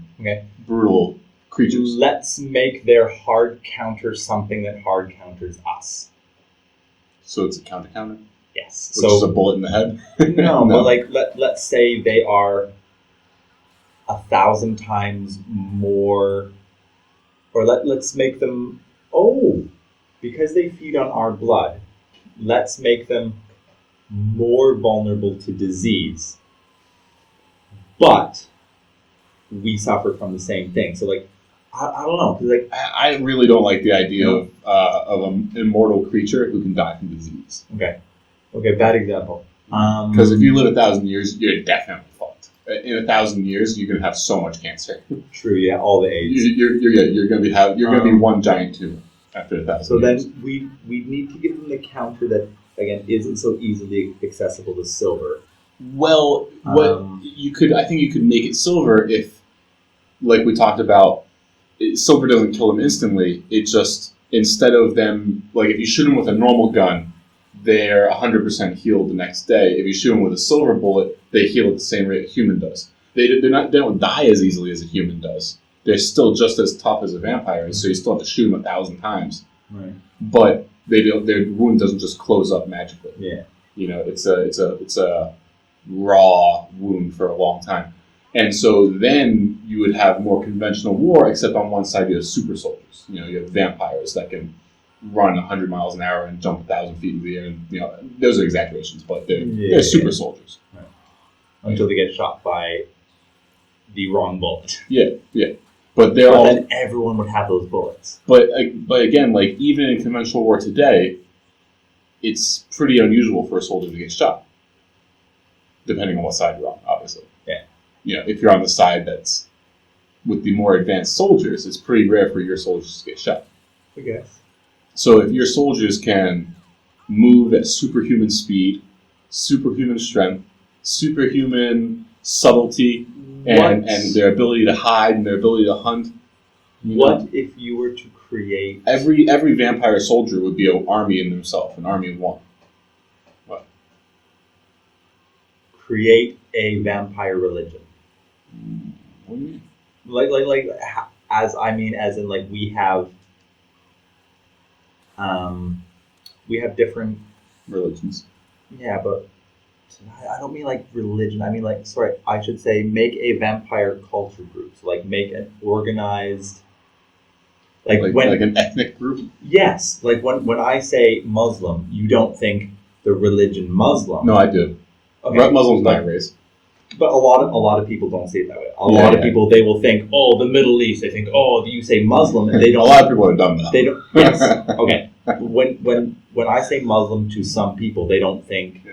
brutal creatures. Let's make their hard counter something that hard counters us. So it's a counter? Yes. Which is a bullet in the head? No, but like let's say they are 1,000 times more, or let's make them oh, because they feed on our blood, let's make them more vulnerable to disease. But we suffer from the same thing. So, like, I don't know. 'Cause, like, I really don't like the idea of an immortal creature who can die from disease. okay, bad example. Because if you live 1,000 years, you're definitely fucked. In 1,000 years, you're gonna have so much cancer. True, yeah, all the AIDS. You're gonna be one giant tumor after 1,000. So years. then we need to give them the counter that, again, isn't so easily accessible to silver. Well, I think you could make it silver if, like we talked about, silver doesn't kill them instantly. It just, instead of them, like if you shoot them with a normal gun, they're 100% healed the next day. If you shoot them with a silver bullet, they heal at the same rate a human does. They don't die as easily as a human does. They're still just as tough as a vampire is, so you still have to shoot them 1,000 times. Right. But their wound doesn't just close up magically. Yeah. You know, it's a raw wound for a long time. And so then you would have more conventional war, except on one side you have super soldiers. You know, you have vampires that can run 100 miles an hour and jump 1,000 feet in the air. And, you know, those are exaggerations, but they're super soldiers. Right. Until they get shot by the wrong bullet. Yeah. But then everyone would have those bullets. But again, like even in conventional war today, it's pretty unusual for a soldier to get shot, depending on what side you're on, obviously. Yeah. You know, if you're on the side that's with the more advanced soldiers, it's pretty rare for your soldiers to get shot. I guess. So if your soldiers can move at superhuman speed, superhuman strength, superhuman subtlety, and their ability to hide and their ability to hunt. What if you were to create... Every vampire soldier would be an army in themselves, an army of one. What? Create a vampire religion. What do you mean? As in, like, we have different religions. Yeah, but I don't mean like religion. I mean I should say make a vampire culture group. So like make an organized, like an ethnic group. Yes, like when I say Muslim, you don't think the religion Muslim. No, I do. Okay, Muslim's not a race. But a lot of people don't see it that way. A lot of people, they will think, oh, the Middle East. They think, oh, you say Muslim, and they don't. A lot of people are dumb though. They don't. Yes. Okay. When I say Muslim to some people, they don't think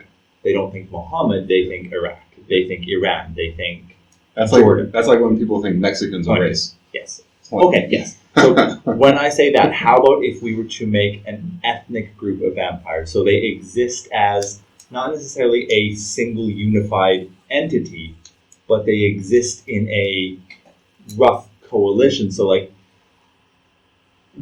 Muhammad. They think Iraq. They think Iran. They think Jordan. That's like when people think Mexicans are race. Yes. Okay. Yes. So when I say that, how about if we were to make an ethnic group of vampires, so they exist as not necessarily a single unified entity, but they exist in a rough coalition. So, like,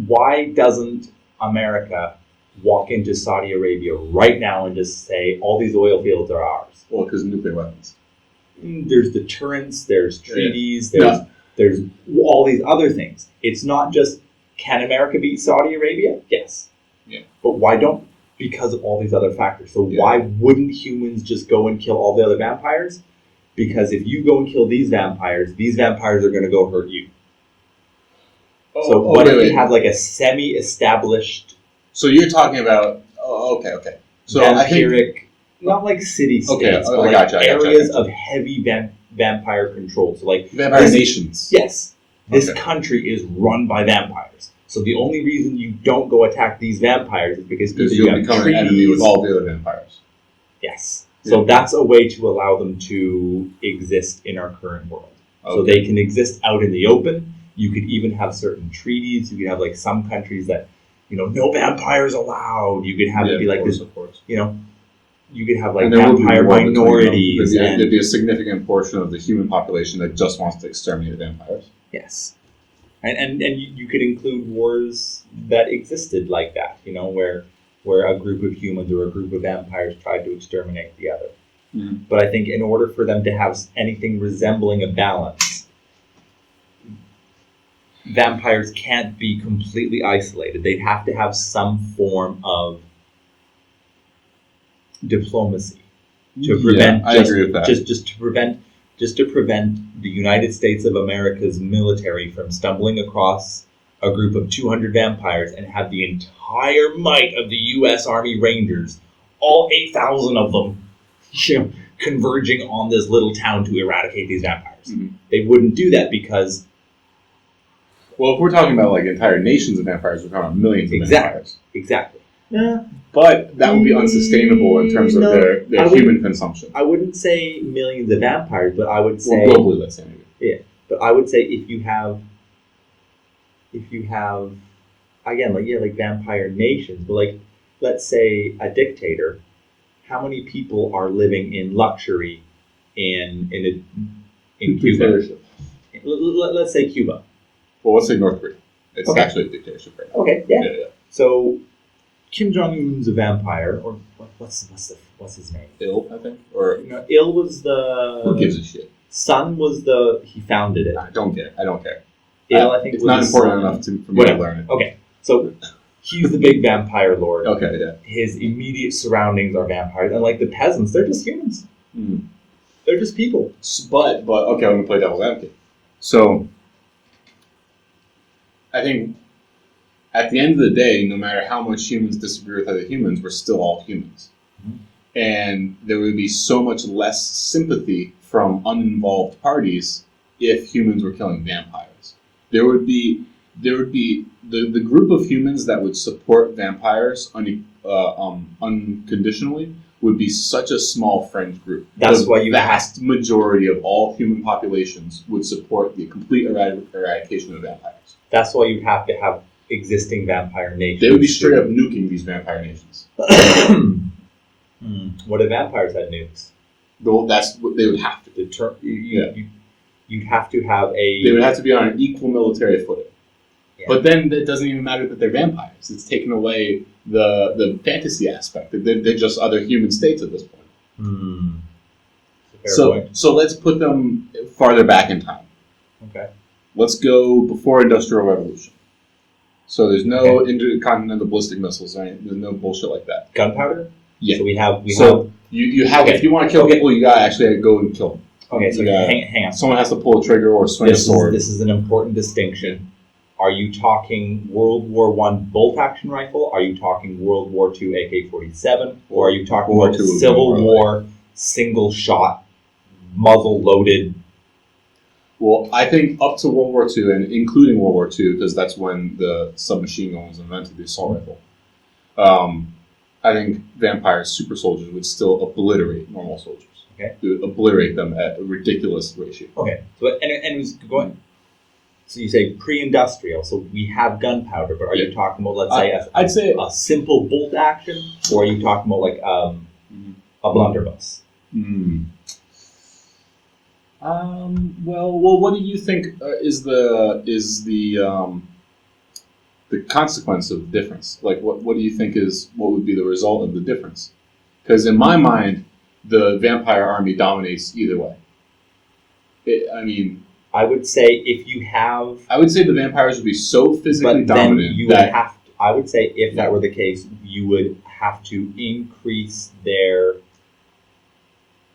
why doesn't America walk into Saudi Arabia right now and just say, all these oil fields are ours? Well, because nuclear weapons. There's deterrence, there's treaties, there's all these other things. It's not just, can America beat Saudi Arabia? Yes. Yeah. But why don't? Because of all these other factors. So why wouldn't humans just go and kill all the other vampires? Because if you go and kill these vampires are going to go hurt you. What if we have like a semi-established... So you're talking about... okay. So vampiric, not like city-states, but like areas of heavy vampire control. So like... Vampire nations. Yes. This country is run by vampires. So the only reason you don't go attack these vampires is because you'll become an enemy with all the other vampires. Yes. So that's a way to allow them to exist in our current world. Okay. So they can exist out in the open. You could even have certain treaties. You could have like some countries that, no vampires allowed. You could have it be like this, of course. You could have like vampire minorities. There'd be a significant portion of the human population that just wants to exterminate vampires. Yes. And you could include wars that existed like that, where a group of humans or a group of vampires tried to exterminate the other. Mm-hmm. But I think in order for them to have anything resembling a balance, vampires can't be completely isolated. They'd have to have some form of diplomacy to prevent. I agree with that. Just to prevent the United States of America's military from stumbling across a group of 200 vampires and have the entire might of the U.S. Army Rangers, all 8,000 of them, converging on this little town to eradicate these vampires. Mm-hmm. They wouldn't do that because... Well, if we're talking about like entire nations of vampires, we're talking about millions of vampires. Exactly. Yeah. But that would be unsustainable in terms of their human consumption. I wouldn't say millions of vampires, but I would say... Well, globally, let's say. Maybe. Yeah. But I would say if you have, again, like vampire nations, but like, let's say a dictator, how many people are living in luxury in Cuba? Let's say Cuba. Well, let's say North Korea. It's actually a dictatorship right now. Okay, yeah. Yeah. So Kim Jong-un's a vampire, or what's his name? Il, I think, or Il was the... Who gives a shit? Sun was he founded it. I don't care. Il, I think, it's not important enough for me to learn it. Okay, so he's the big vampire lord. Okay, yeah. His immediate surroundings are vampires, and like the peasants, they're just humans. Mm. They're just people. But okay, I'm gonna play devil's advocate. So I think at the end of the day, no matter how much humans disagree with other humans, we're still all humans. Mm-hmm. And there would be so much less sympathy from uninvolved parties if humans were killing vampires. There would be the group of humans that would support vampires unconditionally would be such a small fringe group. That's why you vast majority of all human populations would support the complete eradication of vampires. That's why you'd have to have existing vampire nations. They would be straight up nuking these vampire nations. What if vampires had nukes? Well, that's what they would have to. You'd have to have a... They would have to be on an equal military footing. Yeah. But then it doesn't even matter that they're vampires. It's taken away the fantasy aspect. They're just other human states at this point. So let's put them farther back in time. Okay. Let's go before Industrial Revolution. So there's no intercontinental ballistic missiles, right? There's no bullshit like that. Gunpowder? Yeah. So you have if you want to kill people, you gotta actually go and kill them. Okay, so hang on. Someone has to pull a trigger or swing a sword. This is an important distinction. Are you talking World War I bolt-action rifle? Are you talking World War II AK-47? Or are you talking about Civil War single-shot, muzzle-loaded? Well, I think up to World War II, and including World War II, because that's when the submachine gun was invented, the assault rifle. I think vampire super soldiers would still obliterate normal soldiers. Okay. They would obliterate them at a ridiculous ratio. Okay. So and it was going. So you say pre-industrial. So we have gunpowder, but are you talking about, let's say, I'd say a simple bolt action, or are you talking about like a blunderbuss? Well, what do you think is the consequence of the difference? Like, what do you think what would be the result of the difference? Because in my mind, the vampire army dominates either way. I would say if you have... I would say the vampires would be so physically dominant that... I would say if that were the case, you would have to increase their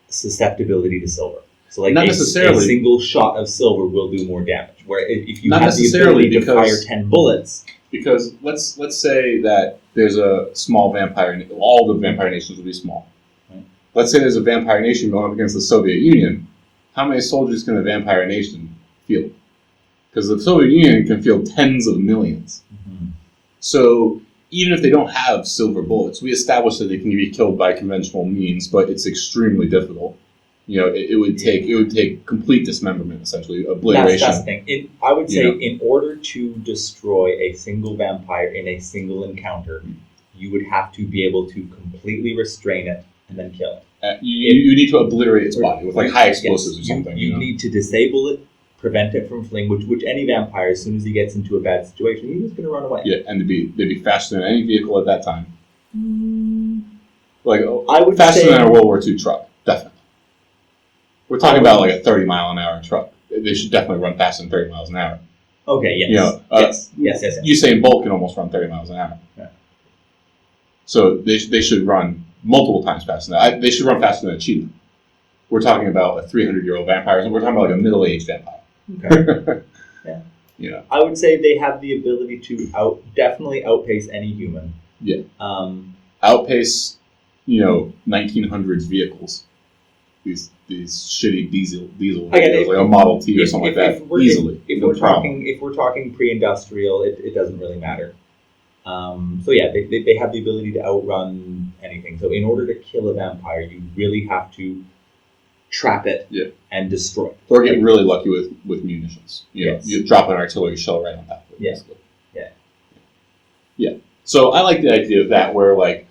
susceptibility to silver. So like not necessarily. A single shot of silver will do more damage. Where if you not have the ability to fire 10 bullets... Because let's say that there's a small vampire... All the vampire nations would be small. Right? Let's say there's a vampire nation going up against the Soviet Union. How many soldiers can a vampire nation field? Because the Soviet Union can field tens of millions. Mm-hmm. So even if they don't have silver bullets, we established that they can be killed by conventional means, but it's extremely difficult. You know, it would take complete dismemberment, essentially, obliteration. That's the thing. I would say in order to destroy a single vampire in a single encounter, you would have to be able to completely restrain it and then kill it. You need to obliterate its body with like high explosives or something. You need to disable it, prevent it from fleeing, which any vampire, as soon as he gets into a bad situation, he's just going to run away. Yeah, and they'd be faster than any vehicle at that time. Like I would faster say, than a World War II truck, definitely. We're talking about like a 30-mile-an-hour truck. They should definitely run faster than 30 miles an hour. Okay, yes. You know, yes. Usain Bolt can almost run 30 miles an hour. Yeah. So they should run multiple times faster than that. They should run faster than a cheetah. We're talking about a 300-year-old vampire, and we're talking about like a middle-aged vampire. Okay. Yeah. You know, I would say they have the ability to definitely outpace any human. Yeah. Outpace, 1900s vehicles. These shitty diesel Again, vehicles, like a Model T or something like that, easily. If we're talking pre-industrial, it doesn't really matter. So yeah, they have the ability to outrun anything. So in order to kill a vampire, you really have to trap it and destroy it. Or get really lucky with munitions. You drop an artillery shell right on top of it. Basically. Yeah. So I like the idea of that, where like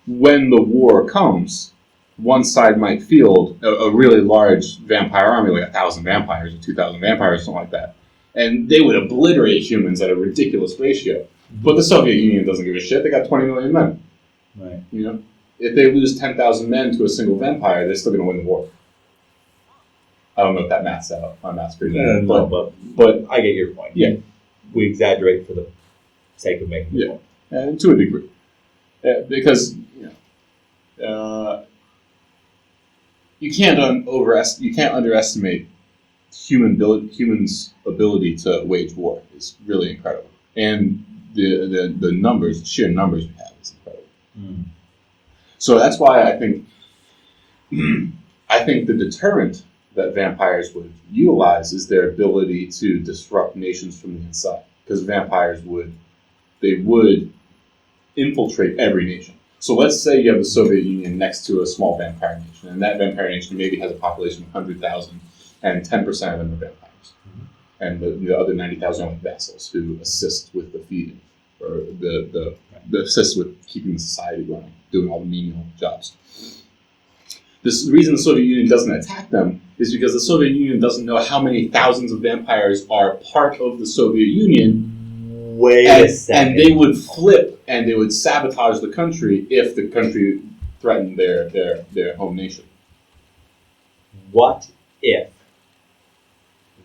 when the war comes, one side might field a really large vampire army, like 1,000 vampires or 2,000 vampires, something like that, and they would obliterate humans at a ridiculous ratio. But the Soviet Union doesn't give a shit. They got 20 million men. Right. If they lose 10,000 men to a single vampire, they're still going to win the war. I don't know if that maths out. My math's pretty bad. But I get your point. Yeah. We exaggerate for the sake of making the point. And to a degree. Because, you can't underestimate humans' ability to wage war. It's really incredible. And the numbers, sheer numbers we have is incredible. So that's why I think the deterrent that vampires would utilize is their ability to disrupt nations from the inside. Because vampires would infiltrate every nation. So let's say you have the Soviet Union next to a small vampire nation, and that vampire nation maybe has a population of 100,000, and 10% of them are vampires. And the other 90,000 are like vassals who assist with the feeding, or the assist with keeping the society running, doing all the menial jobs. The reason the Soviet Union doesn't attack them is because the Soviet Union doesn't know how many thousands of vampires are part of the Soviet Union. Wait a second. And they would flip and they would sabotage the country if the country threatened their home nation. What if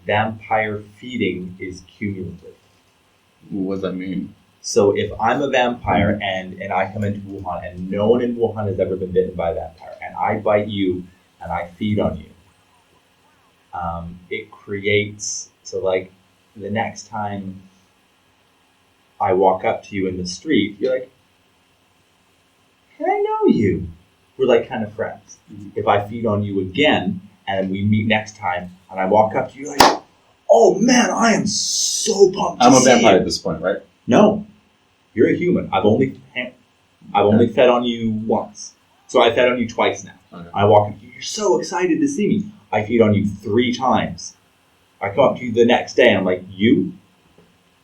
vampire feeding is cumulative? What does that mean? So if I'm a vampire and I come into Wuhan and no one in Wuhan has ever been bitten by a vampire, and I bite you and I feed on you, it creates, so like the next time I walk up to you in the street, you're like, hey, I know you. We're like kind of friends. If I feed on you again and we meet next time and I walk up to you, you're like, oh man, I am so pumped. I'm a vampire at this point, right? No, you're a human. I've only fed on you once. So I fed on you twice now. Okay. I walk up to you, you're so excited to see me. I feed on you 3 times. I come up to you the next day and I'm like, you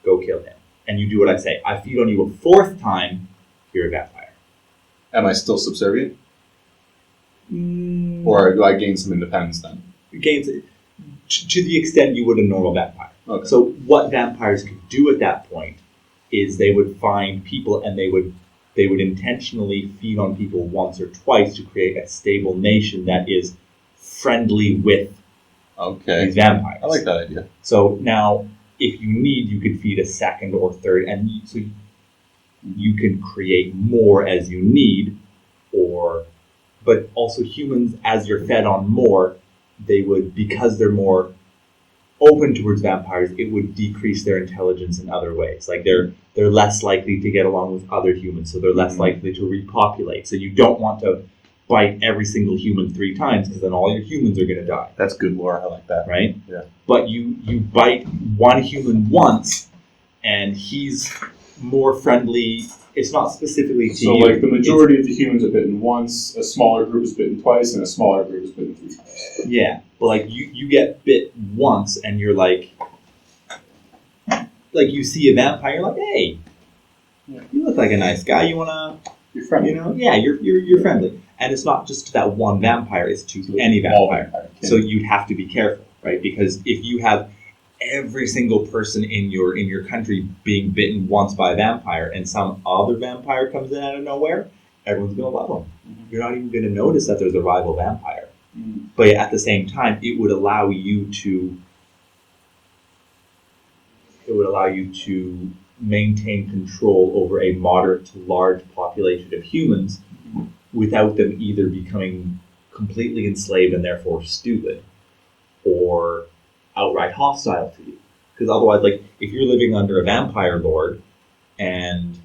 go kill him. And you do what I say. I feed on you a 4th time, you're a vampire. Am I still subservient? Or do I gain some independence then? Gains to the extent you would a normal vampire. Okay. So what vampires could do at that point is they would find people and they would intentionally feed on people once or twice to create a stable nation that is friendly with these vampires. I like that idea. So now, if you need, you could feed a 2nd or 3rd, and so you can create more as you need, but also humans, as you're fed on more, they would, because they're more open towards vampires, it would decrease their intelligence in other ways. Like they're less likely to get along with other humans, so they're less likely to repopulate. So you don't want to bite every single human 3 times, because then all your humans are going to die. That's good lore. I like that. Right? Yeah. But you bite one human once, and he's more friendly. It's not specifically to you. So, like, the majority of the humans are bitten once, a smaller group is bitten twice, and a smaller group is bitten 3 times. Yeah. But, like, you get bit once, and you're like you see a vampire, you're like, hey, you look like a nice guy. You want to... You're friendly. Yeah, you're friendly. And it's not just to that one vampire, it's to any vampire. So you'd have to be careful, right? Because if you have every single person in your country being bitten once by a vampire and some other vampire comes in out of nowhere, everyone's going to love them. You're not even going to notice that there's a rival vampire. But at the same time, it would allow you to maintain control over a moderate to large population of humans without them either becoming completely enslaved and therefore stupid or outright hostile to you. Because otherwise, like, if you're living under a vampire lord and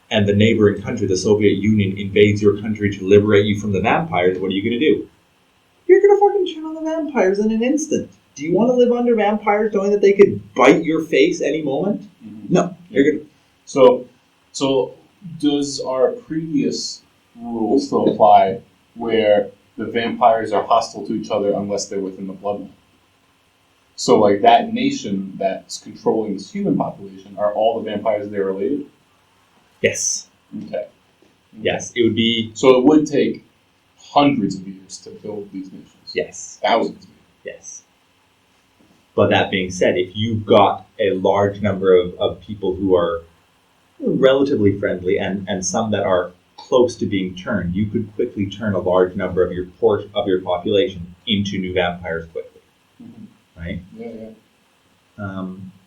the neighboring country, the Soviet Union, invades your country to liberate you from the vampires, what are you going to do? You're going to fucking turn on the vampires in an instant. Do you want to live under vampires knowing that they could bite your face any moment? Mm-hmm. No. You're going to... So does our previous rule still apply where the vampires are hostile to each other unless they're within the bloodline? So, like, that nation that's controlling this human population, are all the vampires there related? Yes. Okay. Yes. It would be... So it would take hundreds of years to build these nations. Yes. Thousands of years. Yes. But that being said, if you've got a large number of people who are relatively friendly and some that are close to being turned, you could quickly turn a large number of your population into new vampires quickly. Mm-hmm. Right? Yeah.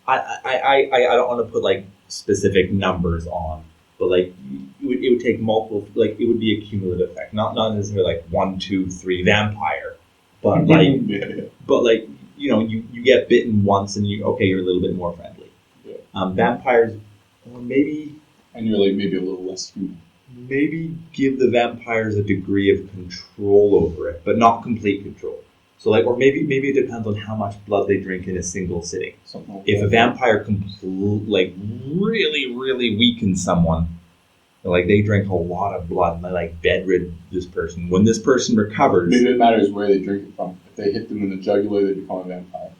I don't want to put like specific numbers on, but like it would take multiple, like it would be a cumulative effect, not necessarily like 1, 2, 3 vampire, but like but like you get bitten once and you're a little bit more friendly. Yeah. Vampires, or maybe, and you're like maybe a little less human. Maybe give the vampires a degree of control over it, but not complete control. So like, or maybe it depends on how much blood they drink in a single sitting. Something like if that. a vampire really, really weakens someone, like they drink a lot of blood and they like bedrid this person. When this person recovers, maybe it matters where they drink it from. If they hit them in the jugular, they become a vampire.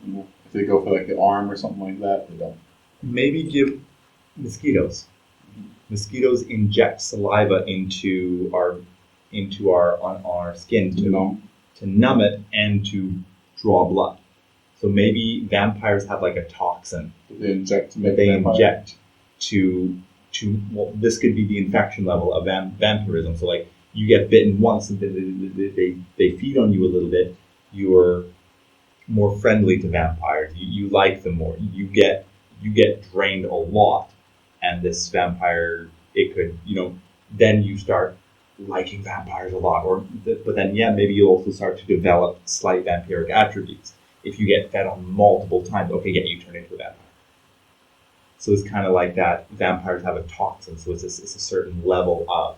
If they go for like the arm or something like that, they don't. Maybe give mosquitoes. Mm-hmm. Mosquitoes inject saliva into our skin to numb it and to draw blood. So maybe vampires have like a toxin that they inject to well, this could be the infection level of vampirism. So like you get bitten once and they feed on you a little bit, you're more friendly to vampires. You like them more. You get drained a lot, and this vampire, it could, then you start liking vampires a lot, but then maybe you'll also start to develop slight vampiric attributes. If you get fed on multiple times, you turn into a vampire. So it's kind of like that. Vampires have a toxin, so it's a certain level of.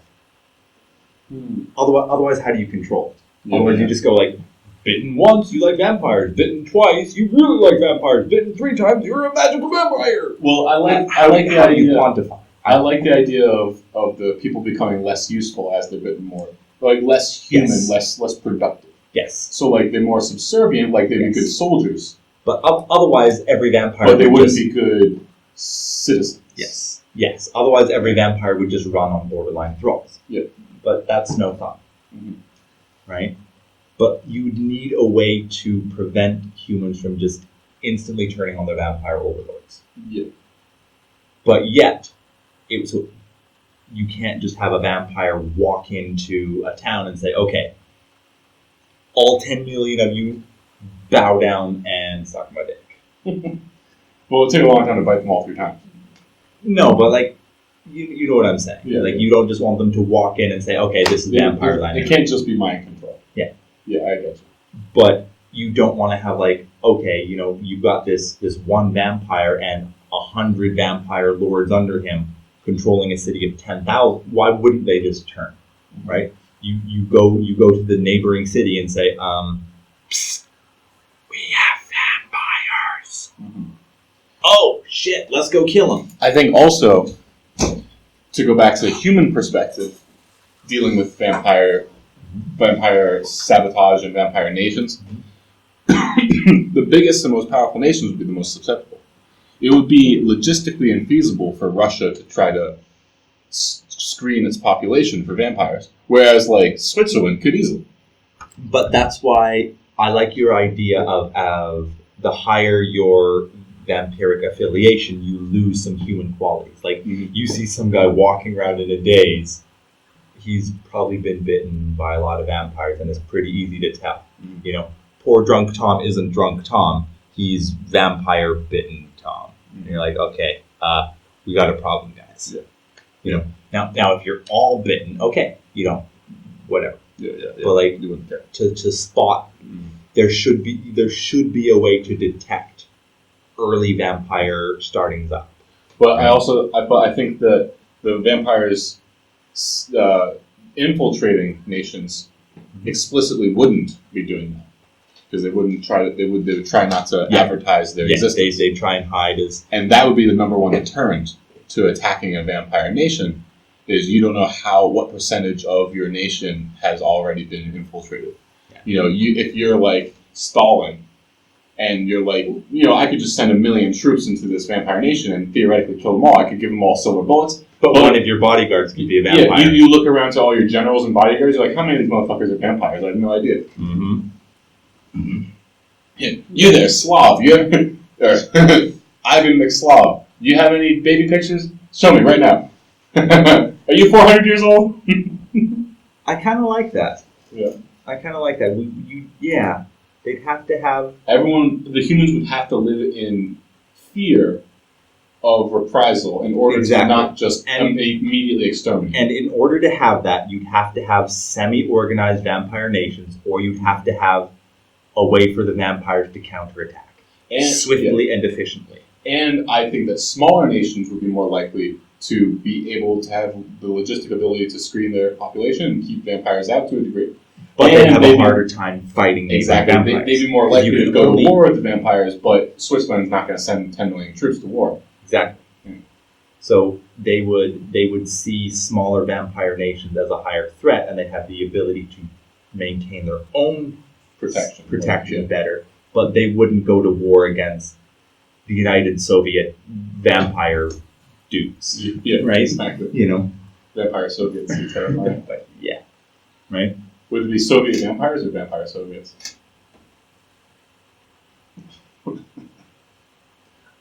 Otherwise, how do you control it? Otherwise, you just go like, bitten once, you like vampires. Bitten twice, you really like vampires. Bitten 3 times, you're a magical vampire. Well, I like the idea. You quantify? I like the idea of the people becoming less useful as they're bitten more, like less human, less productive. Yes. So like they're more subservient, like they'd be good soldiers. But otherwise, every vampire. But they wouldn't be good citizens. Yes. Yes. Otherwise, every vampire would just run on borderline thralls. Yeah. But that's no fun. Mm-hmm. Right? But you need a way to prevent humans from just instantly turning on their vampire overlords. Yeah. But yet, you can't just have a vampire walk into a town and say, okay, all 10 million of you bow down and suck my dick. Well, it'll take a long time to bite them all 3 times. No, but like, you know what I'm saying. Yeah, you don't just want them to walk in and say, okay, this is vampire land. It can't just be mind control. Yeah. Yeah, I get you. But you don't want to have like, okay, you've got this one vampire and 100 vampire lords under him controlling a city of 10,000. Why wouldn't they just turn, right? You go to the neighboring city and say, Psst, we have vampires. Mm-hmm. Oh shit, let's go kill them. I think also, to go back to the human perspective, dealing with vampire sabotage and vampire nations, the biggest and most powerful nations would be the most susceptible. It would be logistically infeasible for Russia to try to screen its population for vampires, whereas like Switzerland could easily. But that's why I like your idea of the higher your vampiric affiliation, you lose some human qualities. Like you see some guy walking around in a daze, he's probably been bitten by a lot of vampires, and it's pretty easy to tell. Poor drunk Tom isn't drunk Tom, he's vampire bitten Tom. And you're like, okay, we got a problem, guys. Yeah. Now if you're all bitten, okay, whatever. Yeah. But like you wouldn't care. to spot there should be a way to detect early vampire startings up. But I think that the vampires infiltrating nations explicitly wouldn't be doing that because they would try not to advertise their existence. They try and hide and that would be the number one deterrent to attacking a vampire nation. Is you don't know what percentage of your nation has already been infiltrated. Yeah. If you're like Stalin, and you're like, I could just send 1 million troops into this vampire nation and theoretically kill them all. I could give them all silver bullets. But one of your bodyguards could be a vampire. Yeah, you look around to all your generals and bodyguards. You're like, how many of these motherfuckers are vampires? I have no idea. Mm-hmm. Mm-hmm. Yeah, you there, Slav? You have Ivan McSlav. Do you have any baby pictures? Show me right now. Are you 400 years old? I kind of like that. Yeah. I kind of like that. They'd have to have... the humans would have to live in fear of reprisal in order to not just immediately exterminate. And in order to have that, you'd have to have semi-organized vampire nations, or you'd have to have a way for the vampires to counterattack swiftly and efficiently. And I think that smaller nations would be more likely to be able to have the logistic ability to screen their population and keep vampires out to a degree. But they'd have a harder time fighting vampires. They'd be more likely to go to war with the vampires, but Switzerland's not going to send 10 million troops to war. Exactly. Mm. So they would see smaller vampire nations as a higher threat, and they'd have the ability to maintain their own protection better. But they wouldn't go to war against the United Soviet vampire dudes. Yeah, right? Exactly. Vampire Soviets are terrifying. Yeah. Right? Would it be Soviet vampires or vampire Soviets?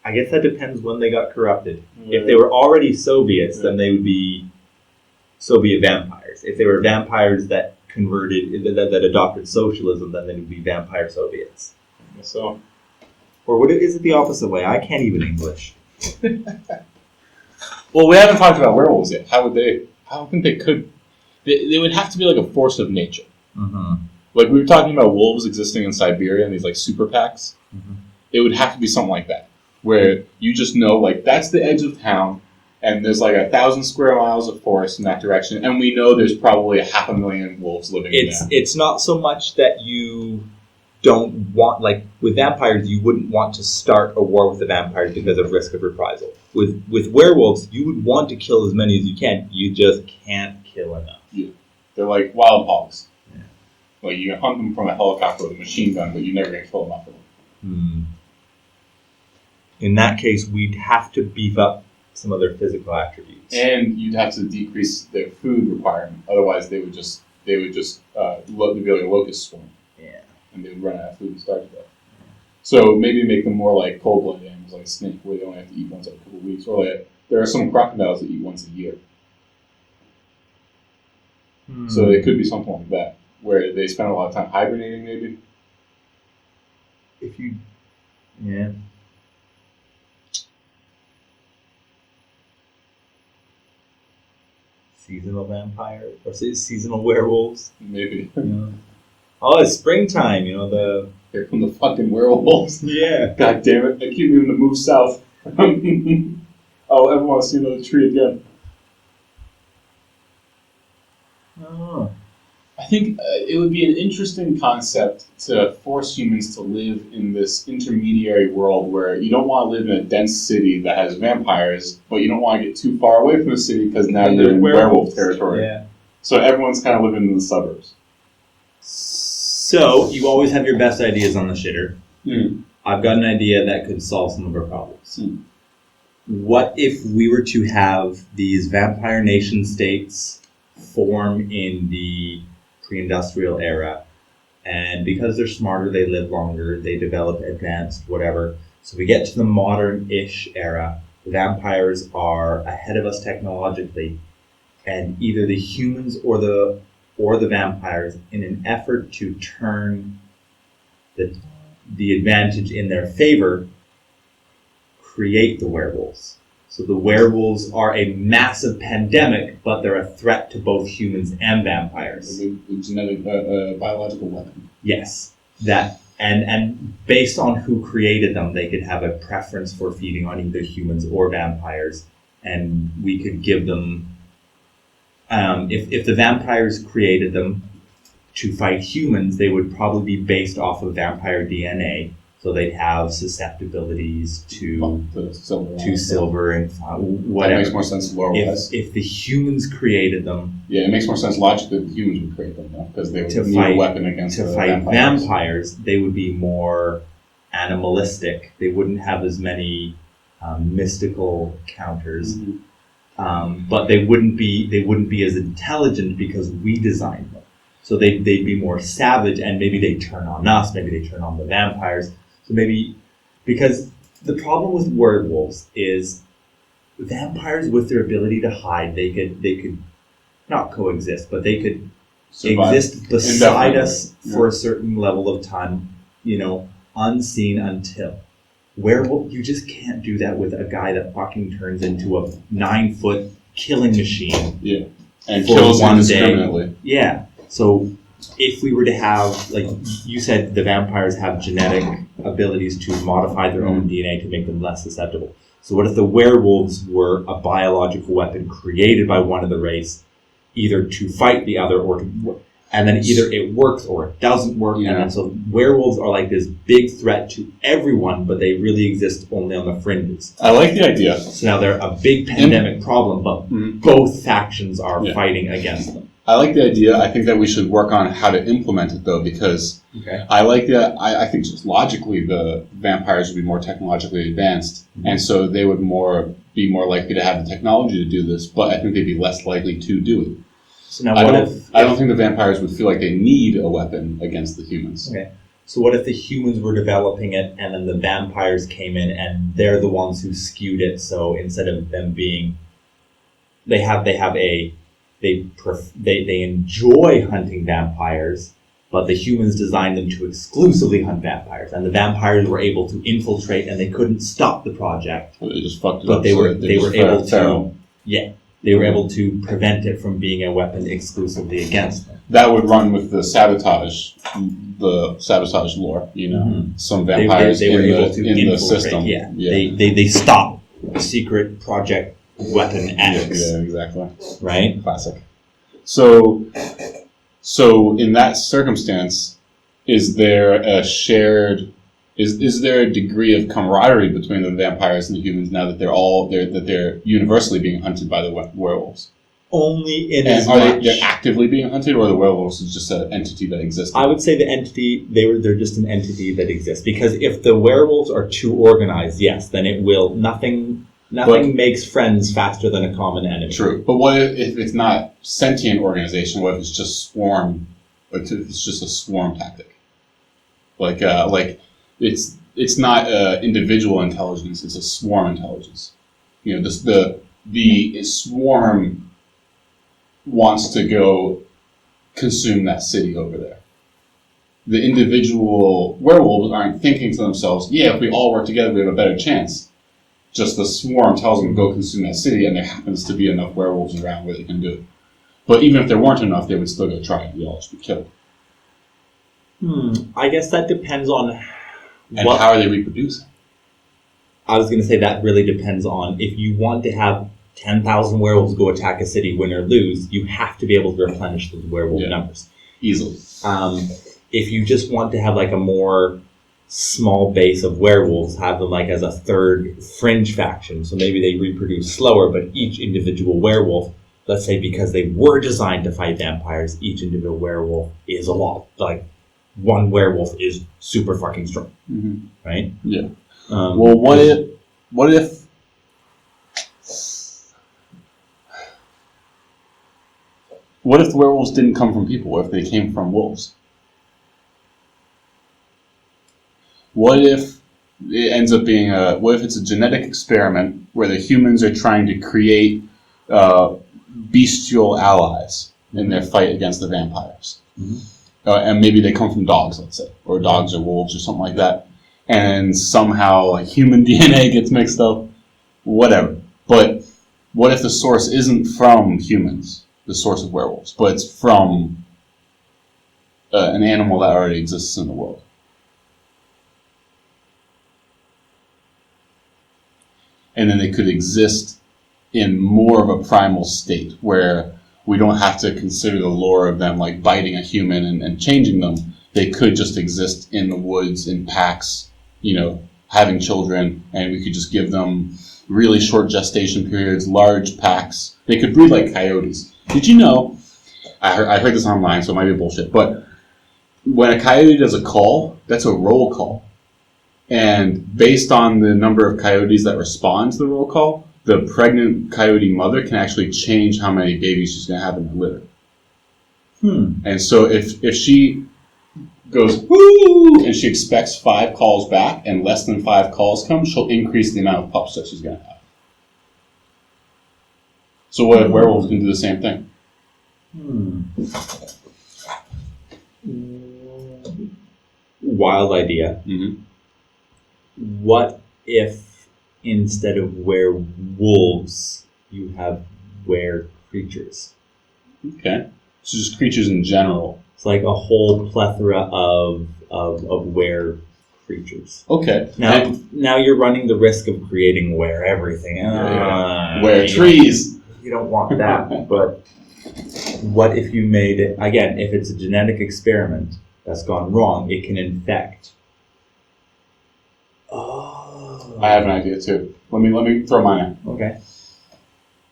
I guess that depends when they got corrupted. Yeah. If they were already Soviets, then they would be Soviet vampires. If they were vampires that converted, that adopted socialism, then they would be vampire Soviets. I guess so. Or is it the opposite way? I can't even English. Well, we haven't talked about werewolves yet. How do think they could... They would have to be like a force of nature. Mm-hmm. Like we were talking about wolves existing in Siberia and these like super packs. Mm-hmm. It would have to be something like that, where you just know like that's the edge of town, and there's like 1,000 square miles of forest in that direction, and we know there's probably 500,000 wolves living in there. It's not so much that you don't want, like with vampires, you wouldn't want to start a war with the vampires because of risk of reprisal. With werewolves, you would want to kill as many as you can. You just can't kill enough. Yeah. They're like wild hogs. Yeah. Like you can hunt them from a helicopter with a machine gun, but you're never going to kill enough of them. Hmm. In that case, we'd have to beef up some of their physical attributes, and you'd have to decrease their food requirement. Otherwise, they would just be like a locust swarm. Yeah. And they would run out of food and starve to death. Yeah. So maybe make them more like cold-blooded animals, like a snake, where they only have to eat once every couple of weeks. Or like there are some crocodiles that eat once a year. So it could be something like that, where they spend a lot of time hibernating, maybe. Yeah. Seasonal vampires or seasonal werewolves. Maybe. Oh, it's springtime. Here come the fucking werewolves. Yeah. God damn it! I keep moving to move south. I'll ever want to see another tree again. Oh. I think it would be an interesting concept to force humans to live in this intermediary world where you don't want to live in a dense city that has vampires, but you don't want to get too far away from the city because now you're in werewolf territory. Yeah. So everyone's kind of living in the suburbs. So you always have your best ideas on the shitter. Mm. I've got an idea that could solve some of our problems. Mm. What if we were to have these vampire nation states form in the pre-industrial era, and because they're smarter, they live longer, they develop advanced whatever. So we get to the modern-ish era, the vampires are ahead of us technologically, and either the humans or the vampires, in an effort to turn the advantage in their favor, create the werewolves. So the werewolves are a massive pandemic, but they're a threat to both humans and vampires. A genetic, biological weapon. Yes. that and based on who created them, they could have a preference for feeding on either humans or vampires, and we could give them if the vampires created them to fight humans, they would probably be based off of vampire DNA, so they'd have susceptibilities to silver and whatever. That makes more sense lore-wise. If the humans created them, yeah, it makes more sense logically that the humans would create them, because they would need fight, a weapon against to the fight vampires. They would be more animalistic. They wouldn't have as many mystical counters, but they wouldn't be as intelligent because we designed them. So they'd be more savage, and maybe they turn on us. Maybe they turn on the vampires. So maybe, because the problem with werewolves is vampires, with their ability to hide, they could not coexist, but they could exist beside us for a certain level of time, unseen until. Werewolf, you just can't do that with a guy that fucking turns into a 9-foot killing machine. Yeah, and kills indiscriminately. Yeah. So if we were to have, like you said, the vampires have genetic abilities to modify their own DNA to make them less susceptible. So what if the werewolves were a biological weapon created by one of the race, either to fight the other and then either it works or it doesn't work. Yeah. And then so werewolves are like this big threat to everyone, but they really exist only on the fringes. I like the idea. So now they're a big pandemic problem, but both factions are fighting against them. I like the idea. I think that we should work on how to implement it, though, because I think just logically the vampires would be more technologically advanced, and so they would be more likely to have the technology to do this, but I think they'd be less likely to do it. So now I don't think the vampires would feel like they need a weapon against the humans. Okay. So what if the humans were developing it, and then the vampires came in, and they're the ones who skewed it? So instead of them being, they enjoy hunting vampires, but the humans designed them to exclusively hunt vampires, and the vampires were able to infiltrate, and they couldn't stop the project. Well, they just fucked it but up. They were able to. Yeah. They were able to prevent it from being a weapon exclusively against them. That would run with the sabotage lore, Some vampires they were able to in the infiltrate. system. Yeah. They stopped secret project weapon X. Yeah, exactly. Right? Classic. So in that circumstance, is there a shared... Is there a degree of camaraderie between the vampires and the humans now that they're universally being hunted by the werewolves? Only in and as are much. They're actively being hunted, or the werewolves is just an entity that exists? I would say the entity they're just an entity that exists, because if the werewolves are too organized, yes, then it will nothing makes friends faster than a common enemy. True, but what if it's not sentient organization? What if it's just swarm? It's just a swarm tactic, like. It's not individual intelligence; it's a swarm intelligence. The swarm wants to go consume that city over there. The individual werewolves aren't thinking to themselves, "Yeah, if we all work together, we have a better chance." Just the swarm tells them to go consume that city, and there happens to be enough werewolves around where they can do it. But even if there weren't enough, they would still go try and all just be killed. I guess that depends on. And how are they reproducing? I was going to say that really depends on, if you want to have 10,000 werewolves go attack a city, win or lose, you have to be able to replenish those werewolf numbers. Easily. If you just want to have like a more small base of werewolves, have them like as a third fringe faction, so maybe they reproduce slower, but each individual werewolf, let's say because they were designed to fight vampires, each individual werewolf is a lot. Like, one werewolf is super fucking strong, right? Yeah. Well, what if the werewolves didn't come from people? What if they came from wolves? What if it ends up being what if it's a genetic experiment where the humans are trying to create bestial allies in their fight against the vampires? And maybe they come from dogs, let's say, or dogs or wolves or something like that. And somehow human DNA gets mixed up, whatever. But what if the source isn't from humans, the source of werewolves, but it's from an animal that already exists in the world? and then they could exist in more of a primal state where we don't have to consider the lore of them like biting a human and changing them. They could just exist in the woods, in packs, having children, and we could just give them really short gestation periods, large packs. They could breed like coyotes. Did you know, I heard this online, so it might be bullshit, but when a coyote does a call, that's a roll call. And based on the number of coyotes that respond to the roll call, the pregnant coyote mother can actually change how many babies she's going to have in her litter. And so if she goes, woo, and she expects 5 calls back and less than 5 calls come, she'll increase the amount of pups that she's going to have. So what if werewolves can do the same thing? Wild idea. Mm-hmm. What if instead of werewolves, you have were-creatures? Okay. So just creatures in general. It's like a whole plethora of were-creatures. Okay. Now you're running the risk of creating were-everything. Were-trees. You don't want that, but what if you made it, again, if it's a genetic experiment that's gone wrong, it can infect. I have an idea too. Let me throw mine in. Okay.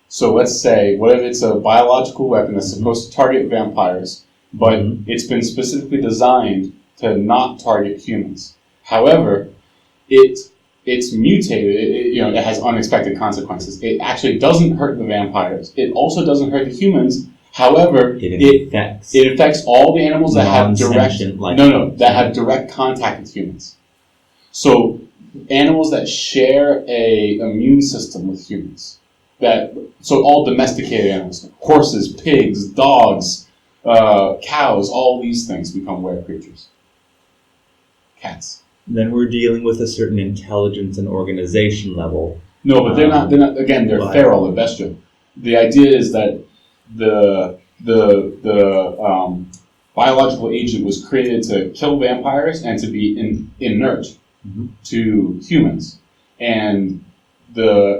So let's say, what if it's a biological weapon that's supposed to target vampires, but it's been specifically designed to not target humans. However, it's mutated. It has unexpected consequences. It actually doesn't hurt the vampires. It also doesn't hurt the humans. However, it affects all the animals that have direct contact with humans. So animals that share a immune system with humans. So all domesticated animals, horses, pigs, dogs, cows, all these things become were-creatures. Cats. Then we're dealing with a certain intelligence and organization level. No, but they're not. Again, they're feral, they're bestial. The idea is that the biological agent was created to kill vampires and to be inert to humans, and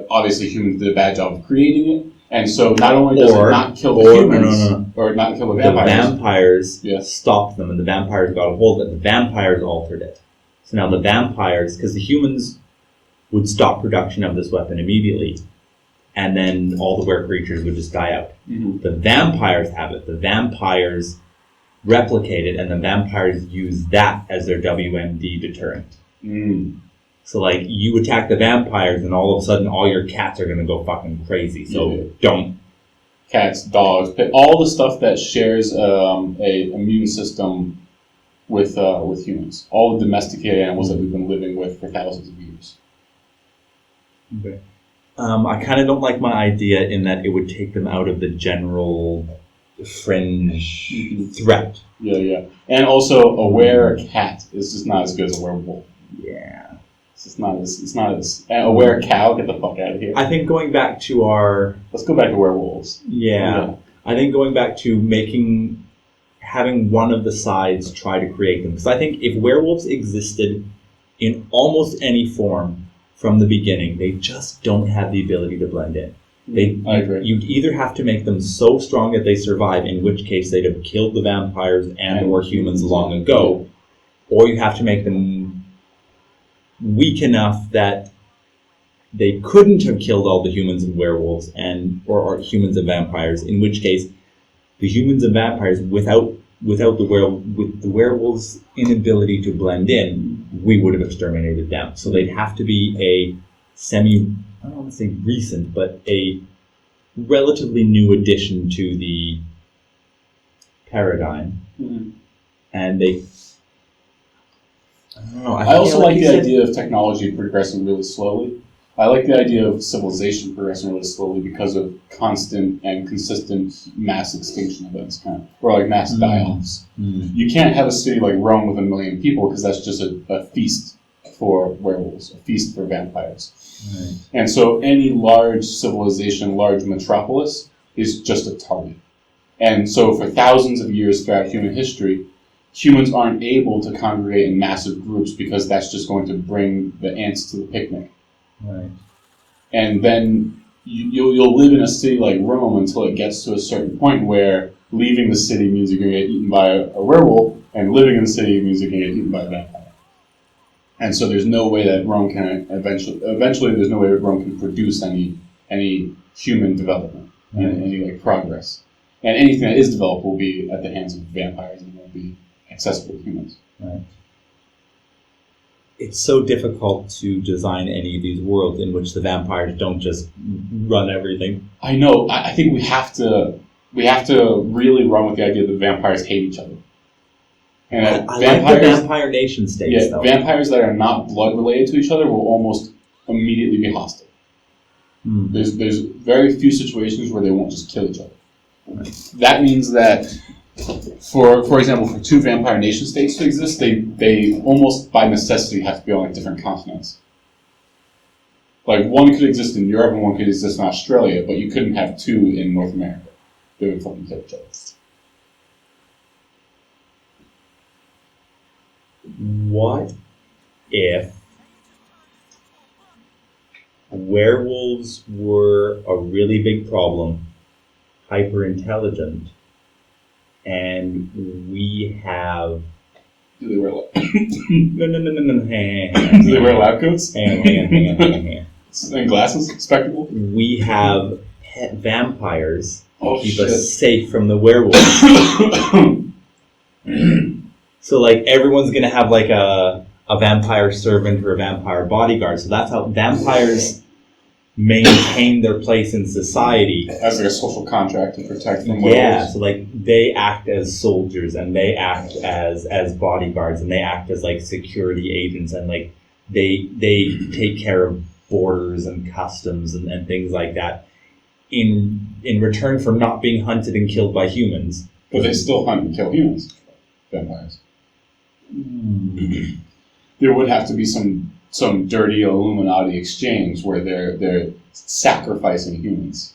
obviously humans did a bad job of creating it, and so not only does it not kill the humans or not kill the vampires, stopped them, and the vampires got a hold of it. The vampires altered it. So now the vampires, because the humans would stop production of this weapon immediately, and then all the were-creatures would just die out. The vampires have it. The vampires replicate it, and the vampires use that as their WMD deterrent. So, like, you attack the vampires, and all of a sudden, all your cats are going to go fucking crazy. So, don't. Cats, dogs, all the stuff that shares a immune system with humans. All the domesticated animals that we've been living with for thousands of years. Okay. I kind of don't like my idea in that it would take them out of the general fringe threat. Yeah. And also, a were-cat is just not as good as a werewolf. Yeah. It's not as a were-cow, get the fuck out of here. I think going back to let's go back to werewolves. Yeah. I think going back to having one of the sides try to create them. Because I think if werewolves existed in almost any form from the beginning, they just don't have the ability to blend in. I agree. You'd either have to make them so strong that they survive, in which case they'd have killed the vampires or humans long ago, or you have to make them weak enough that they couldn't have killed all the humans and werewolves or humans and vampires, in which case the humans and vampires without the werewolves' inability to blend in, we would have exterminated them. So they'd have to be I don't want to say recent, but a relatively new addition to the paradigm. And I don't know. I also like the idea of technology progressing really slowly. I like the idea of civilization progressing really slowly because of constant and consistent mass extinction events, or like mass die-offs. You can't have a city like Rome with 1 million people because that's just a feast for werewolves, a feast for vampires. Right. And so any large civilization, large metropolis is just a target. And so for thousands of years throughout human history, humans aren't able to congregate in massive groups because that's just going to bring the ants to the picnic. Right. and then you'll live in a city like Rome until it gets to a certain point where leaving the city means you're going to get eaten by a werewolf, and living in the city means you're going to get eaten by a vampire. And so there's no way that Rome can eventually there's no way that Rome can produce any human development, any progress. And anything that is developed will be at the hands of vampires and won't be accessible to humans. Right. It's so difficult to design any of these worlds in which the vampires don't just run everything. I know. I think we have to really run with the idea that vampires hate each other. And I like the vampire nation states, though. Vampires that are not blood related to each other will almost immediately be hostile. There's very few situations where they won't just kill each other. Right. That means that, for example, for two vampire nation states to exist, they almost by necessity have to be on different continents. Like, one could exist in Europe and one could exist in Australia, but you couldn't have two in North America. They would fucking kill each other. What if werewolves were a really big problem, hyper intelligent, and we have... Do they wear lab? No. Do they wear lab coats? Hang on. And glasses? Spectacles? We have pet vampires to keep shit. us safe from the werewolves. So, like, everyone's going to have, like, a vampire servant or a vampire bodyguard. So that's how vampires maintain their place in society. As like a social contract to protect from werewolves. Yeah, so, like, they act as soldiers, and they act as bodyguards, and they act as, like, security agents, and, like, they take care of borders and customs and things like that in return for not being hunted and killed by humans. But they still hunt and kill humans. Vampires. There would have to be some dirty Illuminati exchange where they're sacrificing humans.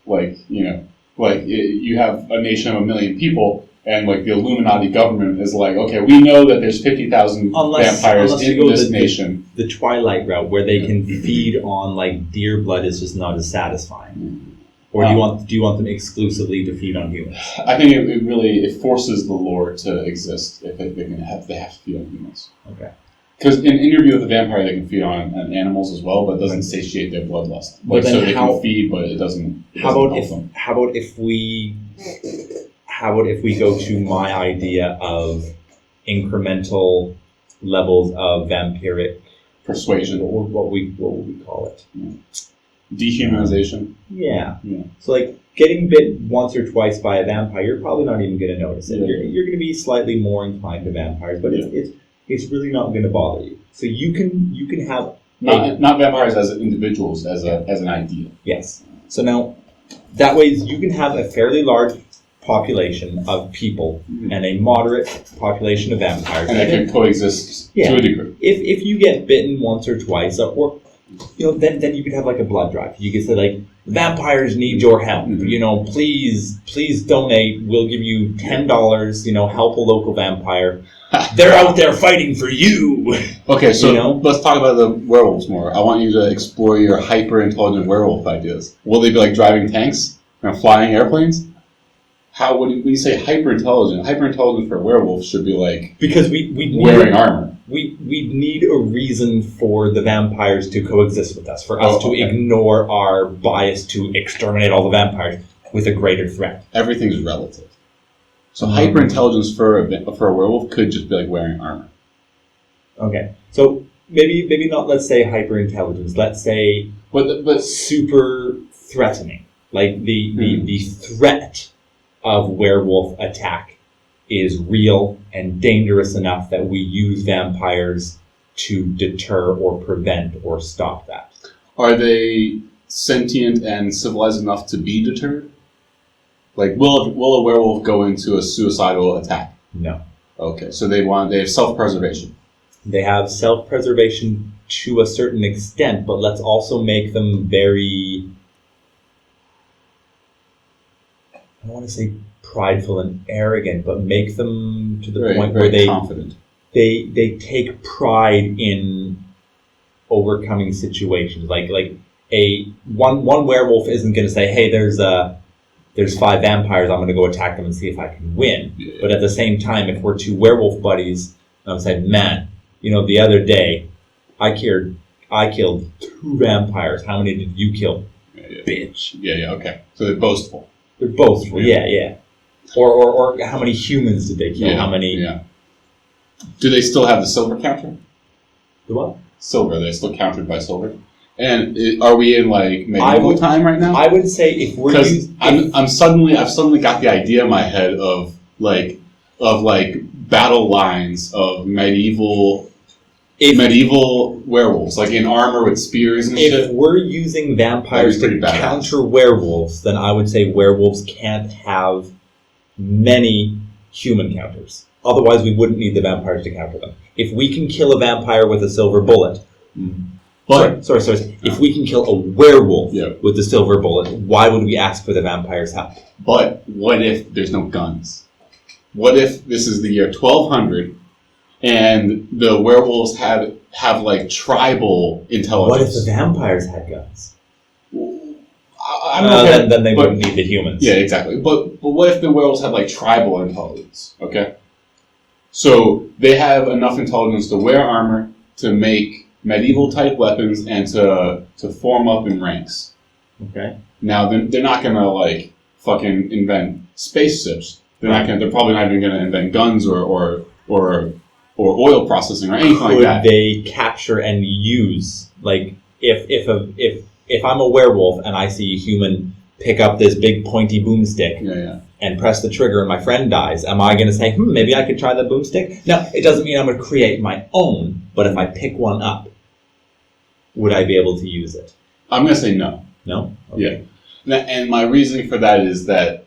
Like, you have a nation of 1 million people, and like the Illuminati government is like, okay, we know that there's 50,000 vampires in this nation. The Twilight route, where they can feed on like deer blood, is just not as satisfying. Or do you want them exclusively to feed on humans? I think it really forces the lore to exist if they have to feed on humans. Okay. Because in Interview with the Vampire, they can feed on animals as well, but it doesn't satiate their bloodlust. Like, so they can feed, but it doesn't. How about if we go to my idea of incremental levels of vampiric persuasion, or what would we call it? Yeah. Dehumanization. Yeah. So, like, getting bit once or twice by a vampire, you're probably not even going to notice it. Yeah. You're going to be slightly more inclined to vampires, but it's really not going to bother you. So you can have not vampires as individuals, as an idea. Yes. So now that way you can have a fairly large population of people and a moderate population of vampires, and they can coexist to a degree. If you get bitten once or twice, or then you could have like a blood drive. You could say like, vampires need your help. Please donate. We'll give you $10. Help a local vampire. They're out there fighting for you. Okay, so let's talk about the werewolves more. I want you to explore your hyper-intelligent werewolf ideas. Will they be like driving tanks and flying airplanes? How would we say hyper-intelligent? Hyper-intelligent for a werewolf should be like because we wearing armor. We need a reason for the vampires to coexist with us, for us to ignore our bias to exterminate all the vampires with a greater threat. Everything's relative. So hyper-intelligence for a werewolf could just be like wearing armor. Okay. So maybe not, let's say hyper-intelligence. Let's say but super threatening. Like the threat of werewolf attack is real and dangerous enough that we use vampires to deter or prevent or stop that. Are they sentient and civilized enough to be deterred? Like, will a werewolf go into a suicidal attack? No. Okay, so they have self-preservation. They have self-preservation to a certain extent, but let's also make them very, I don't want to say prideful and arrogant, but make them to the point where confident. They take pride in overcoming situations. Like one werewolf isn't going to say, hey, there's 5 vampires, I'm going to go attack them and see if I can win. Yeah. But at the same time, if we're 2 werewolf buddies, I'm saying, man, the other day, I killed 2 vampires. How many did you kill? Yeah. Bitch. Yeah, okay. So they're boastful. They're boastful, yeah. Or how many humans did they kill? Yeah. How many? Yeah. Do they still have the silver counter? The what? Silver. They're still countered by silver. And are we in like medieval time right now? I would say if we're because I've suddenly got the idea in my head of battle lines of medieval werewolves, like in armor with spears and shit. If we're using vampires to counter werewolves, then I would say werewolves can't have many human counters. Otherwise, we wouldn't need the vampires to counter them. If we can kill a vampire with a silver bullet. But sorry. If we can kill a werewolf Yeah. with the silver bullet, why would we ask for the vampire's help? But what if there's no guns? What if this is the year 1200 and the werewolves have like tribal intelligence? What if the vampires had guns? I don't know. Then they wouldn't need the humans. Yeah, exactly. But what if the werewolves had like tribal intelligence? Okay, so they have enough intelligence to wear armor, to make medieval type weapons, and to form up in ranks. Okay. Now they're not gonna like fucking invent spaceships. They're probably not even gonna invent guns or oil processing or anything like that. Could they capture and use, like, if I'm a werewolf and I see a human pick up this big pointy boomstick and press the trigger and my friend dies, am I going to say, maybe I could try the boomstick? No, it doesn't mean I'm going to create my own, but if I pick one up, would I be able to use it? I'm going to say no. No? Okay. Yeah. And my reasoning for that is that,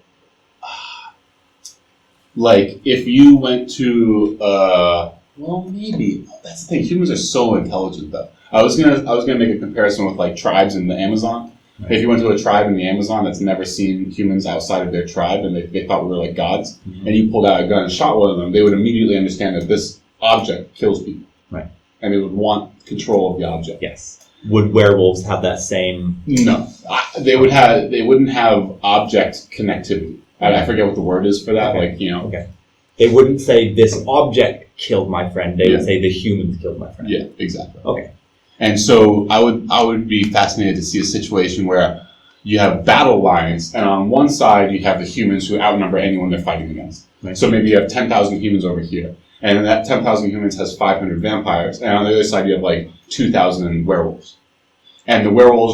like, if you went to, well, maybe. That's the thing. Humans are so intelligent, though. I was gonna make a comparison with like tribes in the Amazon. Right. If you went to a tribe in the Amazon that's never seen humans outside of their tribe and they thought we were like gods, and you pulled out a gun and shot one of them, they would immediately understand that this object kills people. Right. And they would want control of the object. Yes. Would werewolves have that same? No. They wouldn't have object connectivity. I forget what the word is for that. Okay. Like, Okay. They wouldn't say this object killed my friend. They would say the humans killed my friend. Yeah, exactly. Okay. And so I would be fascinated to see a situation where you have battle lines, and on one side you have the humans who outnumber anyone they're fighting against. Right. So maybe you have 10,000 humans over here, and that 10,000 humans has 500 vampires, and on the other side you have like 2,000 werewolves. And the werewolves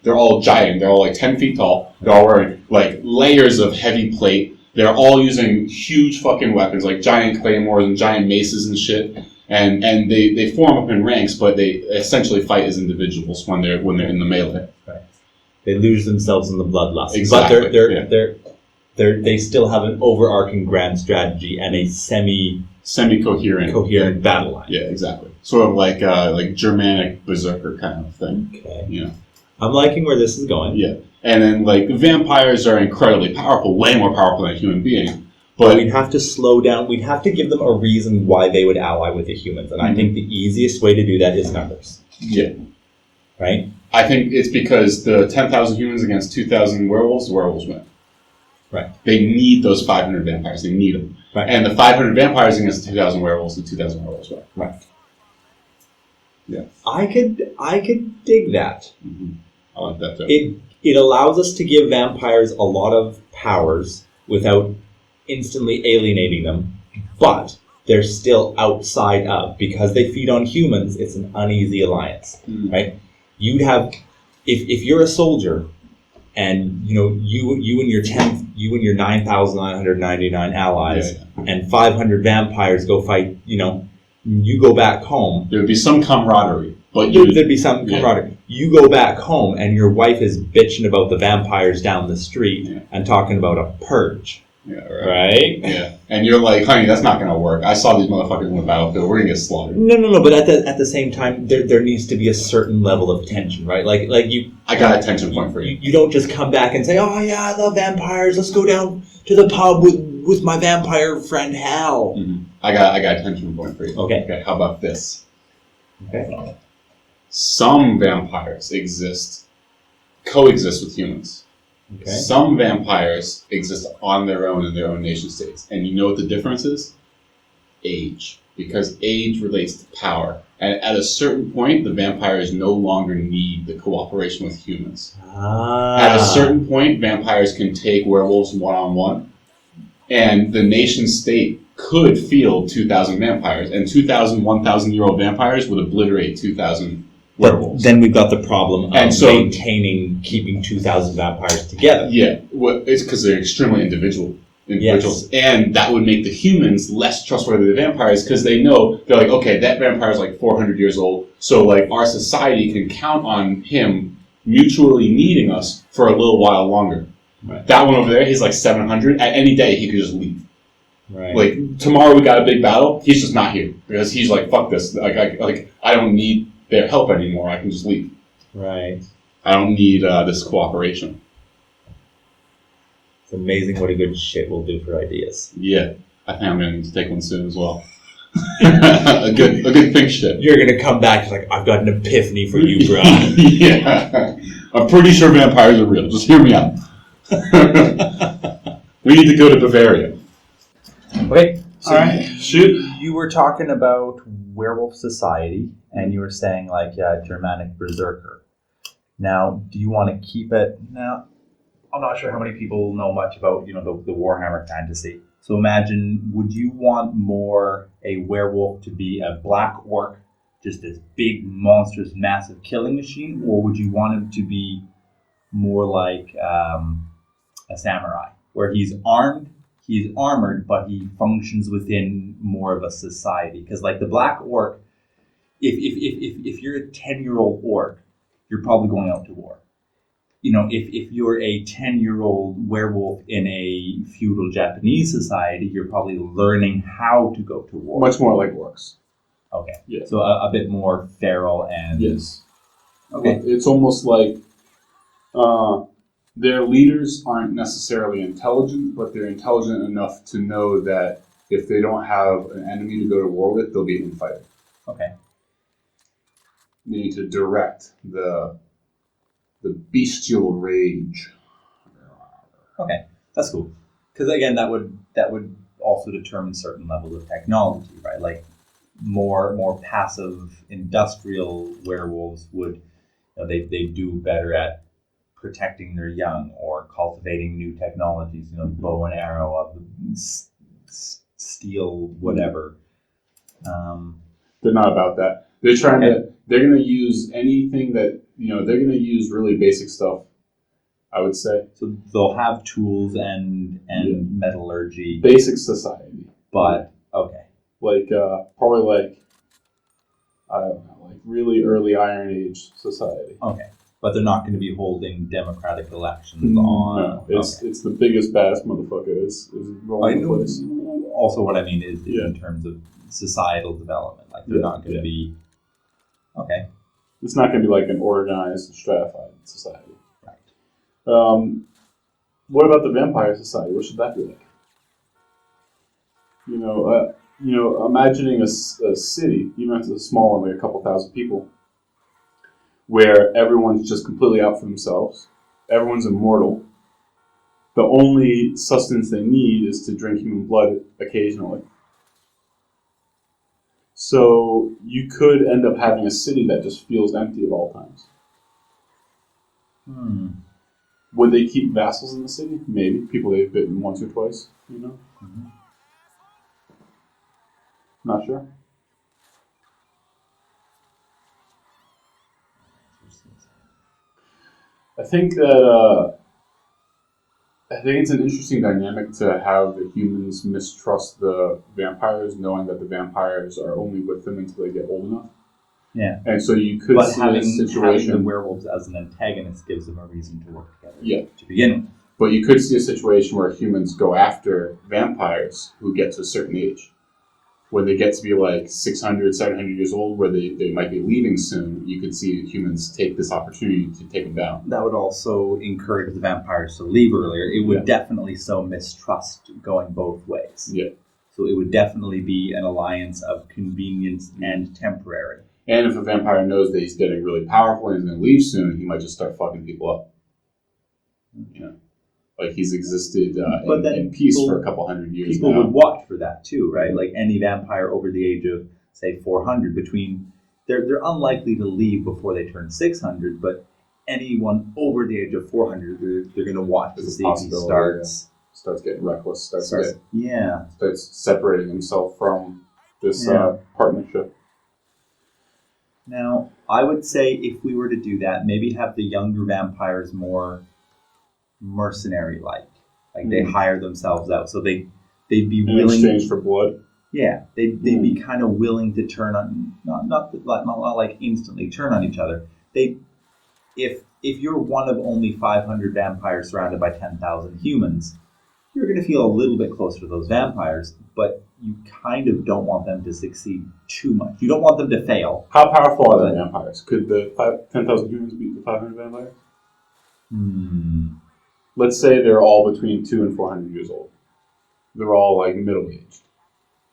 they're all giant, they're all like 10 feet tall, they're all wearing like layers of heavy plate, they're all using huge fucking weapons, like giant claymores and giant maces and shit. And they form up in ranks, but they essentially fight as individuals when they're in the melee. Right. They lose themselves in the bloodlust. Exactly. But they still have an overarching grand strategy and a semi-coherent battle line. Yeah, exactly. Sort of like Germanic berserker kind of thing. Okay. You know. I'm liking where this is going. Yeah. And then like the vampires are incredibly powerful, way more powerful than a human being. But we'd have to slow down. We'd have to give them a reason why they would ally with the humans. And I think the easiest way to do that is numbers. Yeah. Right? I think it's because the 10,000 humans against 2,000 werewolves, the werewolves win. Right. They need those 500 vampires. They need them. Right. And the 500 vampires against the 2,000 werewolves, the 2,000 werewolves win. Right. Yeah. I could dig that. Mm-hmm. I like that too. It allows us to give vampires a lot of powers without instantly alienating them, but they're still outside of, because they feed on humans, it's an uneasy alliance, right? You'd have, if you're a soldier, and you and your 9,999 allies, and 500 vampires go fight, you go back home. There would be some camaraderie, but there'd be some camaraderie. You go back home, and your wife is bitching about the vampires down the street and talking about a purge. Yeah, right? Yeah. And you're like, honey, that's not going to work. I saw these motherfuckers in the battlefield. We're going to get slaughtered. No. But at the same time, there needs to be a certain level of tension, right? Like you. I got a tension point for you. You don't just come back and say, oh, yeah, I love vampires. Let's go down to the pub with my vampire friend Hal. Mm-hmm. I got a tension point for you. Okay. How about this? Okay. Some vampires coexist with humans. Okay. Some vampires exist on their own in their own nation states. And you know what the difference is? Age. Because age relates to power. And at a certain point, the vampires no longer need the cooperation with humans. At a certain point, vampires can take werewolves one-on-one. And the nation state could field 2,000 vampires. And 2,000, 1,000-year-old vampires would obliterate 2,000 werewolves. Then we've got the problem of And so- keeping 2,000 vampires together. Yeah, well, it's because they're extremely individuals. Yes. And that would make the humans less trustworthy of the vampires because they're like, okay, that vampire is like 400 years old, so like our society can count on him mutually needing us for a little while longer. Right. That one over there, he's like 700. At any day, he could just leave. Right. Like tomorrow, we got a big battle. He's just not here because he's like, fuck this. Like I don't need their help anymore. I can just leave. Right. I don't need this cooperation. It's amazing what a good shit will do for ideas. Yeah, I think I'm gonna need to take one soon as well. a good think shit. You're gonna come back like, I've got an epiphany for you, bro. Yeah, I'm pretty sure vampires are real. Just hear me out. We need to go to Bavaria. Okay, so All right. Shoot. You were talking about werewolf society, and you were saying like Germanic berserker. Now, do you want to keep it? Now, I'm not sure how many people know much about the Warhammer fantasy. So imagine, would you want more a werewolf to be a black orc, just this big, monstrous, massive killing machine, or would you want him to be more like a samurai, where he's armored, but he functions within more of a society? Because like the black orc, if you're a 10-year-old orc, you're probably going out to war. If you're a 10-year-old werewolf in a feudal Japanese society, you're probably learning how to go to war. Much more like orcs. Okay. Yeah. So a bit more feral and... Yes. Okay. It's almost like their leaders aren't necessarily intelligent, but they're intelligent enough to know that if they don't have an enemy to go to war with, they'll be infighting. Okay. They need to direct the bestial rage. Okay. That's cool. Because again, that would also determine certain levels of technology, right? Like more passive industrial werewolves would they do better at protecting their young or cultivating new technologies, bow and arrow, of steel, whatever. They're not about that. They're trying to. They're going to use anything that they're going to use really basic stuff. I would say. So they'll have tools and metallurgy. Basic society. But okay. Like probably like I don't know, like really early Iron Age society. Okay. But they're not going to be holding democratic elections on. No, it's the biggest, baddest motherfucker is rolling the place. Also, what I mean is in terms of societal development, like they're not going to be. Okay. It's not going to be like an organized, stratified society. Right. What about the vampire society? What should that be like? Imagining a city, even if it's a small one, like a couple thousand people, where everyone's just completely out for themselves. Everyone's immortal. The only sustenance they need is to drink human blood occasionally. So you could end up having a city that just feels empty at all times. Would they keep vassals in the city? Maybe. People they've bitten once or twice, Mm-hmm. Not sure. I think it's an interesting dynamic to have the humans mistrust the vampires, knowing that the vampires are only with them until they get old enough. Yeah. And so you could see a situation... having the werewolves as an antagonist gives them a reason to work together. Yeah. To begin with. But you could see a situation where humans go after vampires who get to a certain age. When they get to be like 600, 700 years old, where they might be leaving soon, you could see humans take this opportunity to take them down. That would also encourage the vampires to leave earlier. It would definitely sow mistrust going both ways. Yeah. So it would definitely be an alliance of convenience and temporary. And if a vampire knows that he's getting really powerful and he's going to leave soon, he might just start fucking people up. You know, like he's existed in peace for a couple hundred years. People would watch for that too, right? Like any vampire over the age of, say, 400, they're unlikely to leave before they turn 600, but anyone over the age of 400, they're going to watch to see if he starts getting reckless, starts separating himself from this partnership. Now, I would say if we were to do that, maybe have the younger vampires more mercenary-like. Like they hire themselves out, so they'd be willing in exchange for blood. Yeah, they'd be kind of willing to turn on, not like instantly turn on each other. If you're one of only 500 vampires surrounded by 10,000 humans, you're going to feel a little bit closer to those vampires, but you kind of don't want them to succeed too much. You don't want them to fail. How powerful are the vampires? Could the 10,000 humans beat the 500 vampires? Let's say they're all between 200 and 400 years old. They're all like middle-aged.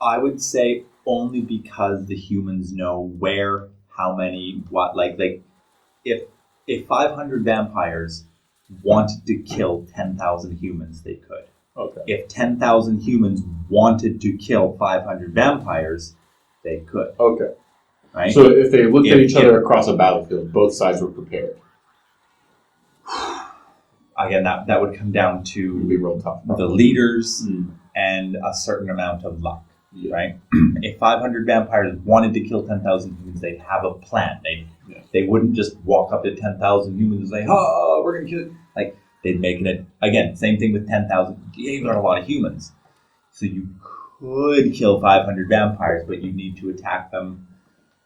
I would say only because the humans know where, how many, what. Like if 500 vampires wanted to kill 10,000 humans, they could. Okay. If 10,000 humans wanted to kill 500 vampires, they could. Okay. Right? So if they looked at each other across a battlefield, both sides were prepared. Again, that would come down to It would be real tough. the leaders and a certain amount of luck. Yeah. Right? If 500 vampires wanted to kill 10,000 humans, they'd have a plan. They wouldn't just walk up to 10,000 humans and say, "Oh, we're gonna kill it." Like they'd make it again. Same thing with 10,000. You've got a lot of humans, so you could kill 500 vampires, but you need to attack them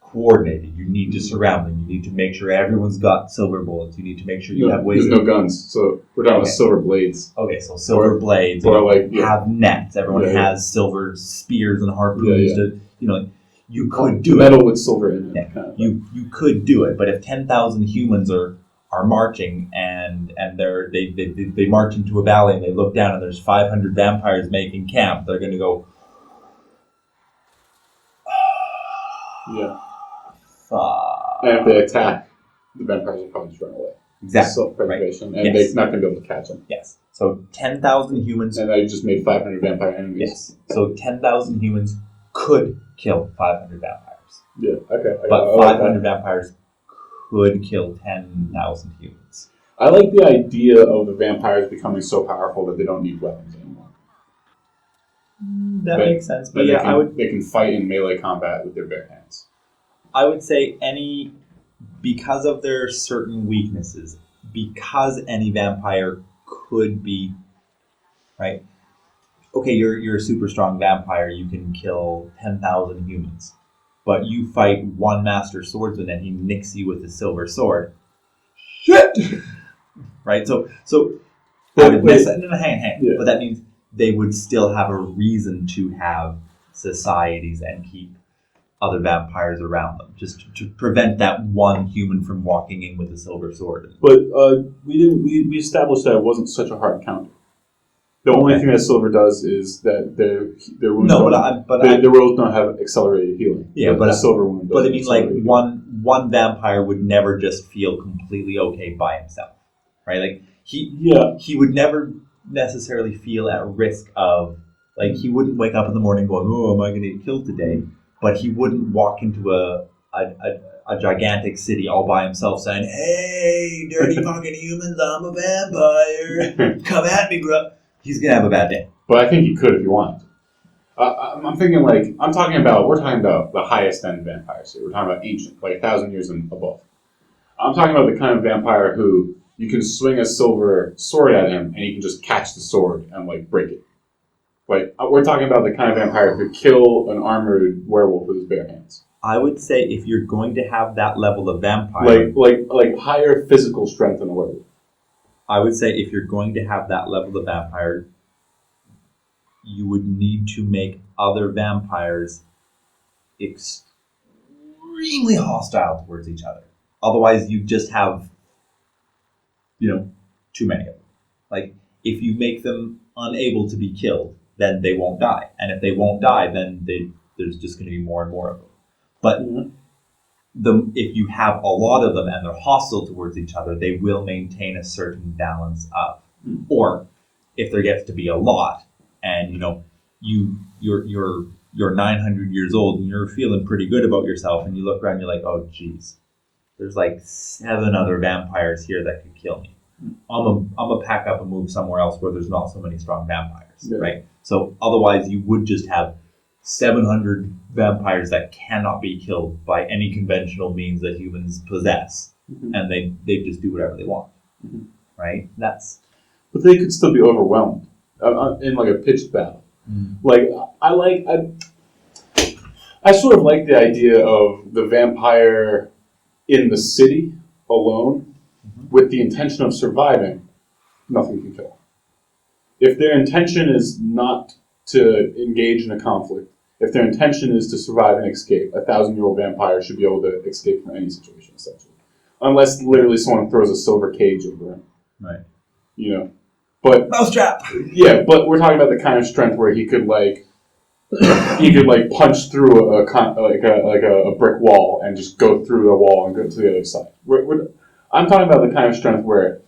coordinated. You need to surround them. You need to make sure everyone's got silver bullets. You need to make sure you have ways. There's no guns, so we're talking about silver blades. Okay, so silver blades. Or have nets. Everyone has silver spears and harpoons. You could do metal with silver in it. Yeah. Kind of You could do it, but if 10,000 humans are marching and they march into a valley and they look down and there's 500 vampires making camp, they're going to go. And if they attack, the vampires will probably just run away. Exactly. Self-preservation, and they're not going to be able to catch them. Yes. So 10,000 humans. And I just made 500 vampire enemies. Yes. So 10,000 humans could kill 500 vampires. Yeah. Okay. But 500 vampires could kill 10,000 humans. I like the idea of the vampires becoming so powerful that they don't need weapons anymore. That makes sense. But they can fight in melee combat with their bare hands. I would say because of their certain weaknesses, because any vampire could be, right? Okay, you're a super strong vampire, you can kill 10,000 humans. But you fight one master swordsman and he nicks you with a silver sword. Shit! Right? So hang on. Yeah. But that means they would still have a reason to have societies and keep other vampires around them, just to prevent that one human from walking in with a silver sword. But we established that it wasn't such a hard encounter. The only thing that silver does is that their wounds their wounds don't have accelerated healing. Yeah, but a silver wound. But I mean, like one vampire would never just feel completely okay by himself, right? Like he would never necessarily feel at risk of, like, he wouldn't wake up in the morning going, "Oh, am I going to get killed today?" But he wouldn't walk into a gigantic city all by himself saying, "Hey, dirty fucking humans, I'm a vampire. Come at me, bro." He's going to have a bad day. But I think he could if he wanted. I'm thinking we're talking about the highest end vampires here. We're talking about ancient, like 1,000 years and above. I'm talking about the kind of vampire who you can swing a silver sword at him and he can just catch the sword and break it. Like, we're talking about the kind of vampire who could kill an armored werewolf with his bare hands. I would say if you're going to have that level of vampire, like higher physical strength than a werewolf. I would say if you're going to have that level of vampire, you would need to make other vampires extremely hostile towards each other. Otherwise, you just have, too many of them. Like, if you make them unable to be killed, then they won't die. And if they won't die, then there's just going to be more and more of them. But if you have a lot of them and they're hostile towards each other, they will maintain a certain balance of. Or if there gets to be a lot, and you're 900 years old and you're feeling pretty good about yourself, and you look around, and you're like, oh geez, there's like 7 other vampires here that could kill me. I'm gonna pack up and move somewhere else where there's not so many strong vampires, right? So otherwise, you would just have 700 vampires that cannot be killed by any conventional means that humans possess, and they just do whatever they want, right? But they could still be overwhelmed in like a pitched battle. Like I sort of like the idea of the vampire in the city alone, with the intention of surviving. Nothing can kill. If their intention is not to engage in a conflict, if their intention is to survive and escape, a 1,000-year-old vampire should be able to escape from any situation, essentially. Unless literally someone throws a silver cage over him. Right. But mousetrap! Yeah, but we're talking about the kind of strength where he could punch through a brick wall and just go through the wall and go to the other side. I'm talking about the kind of strength where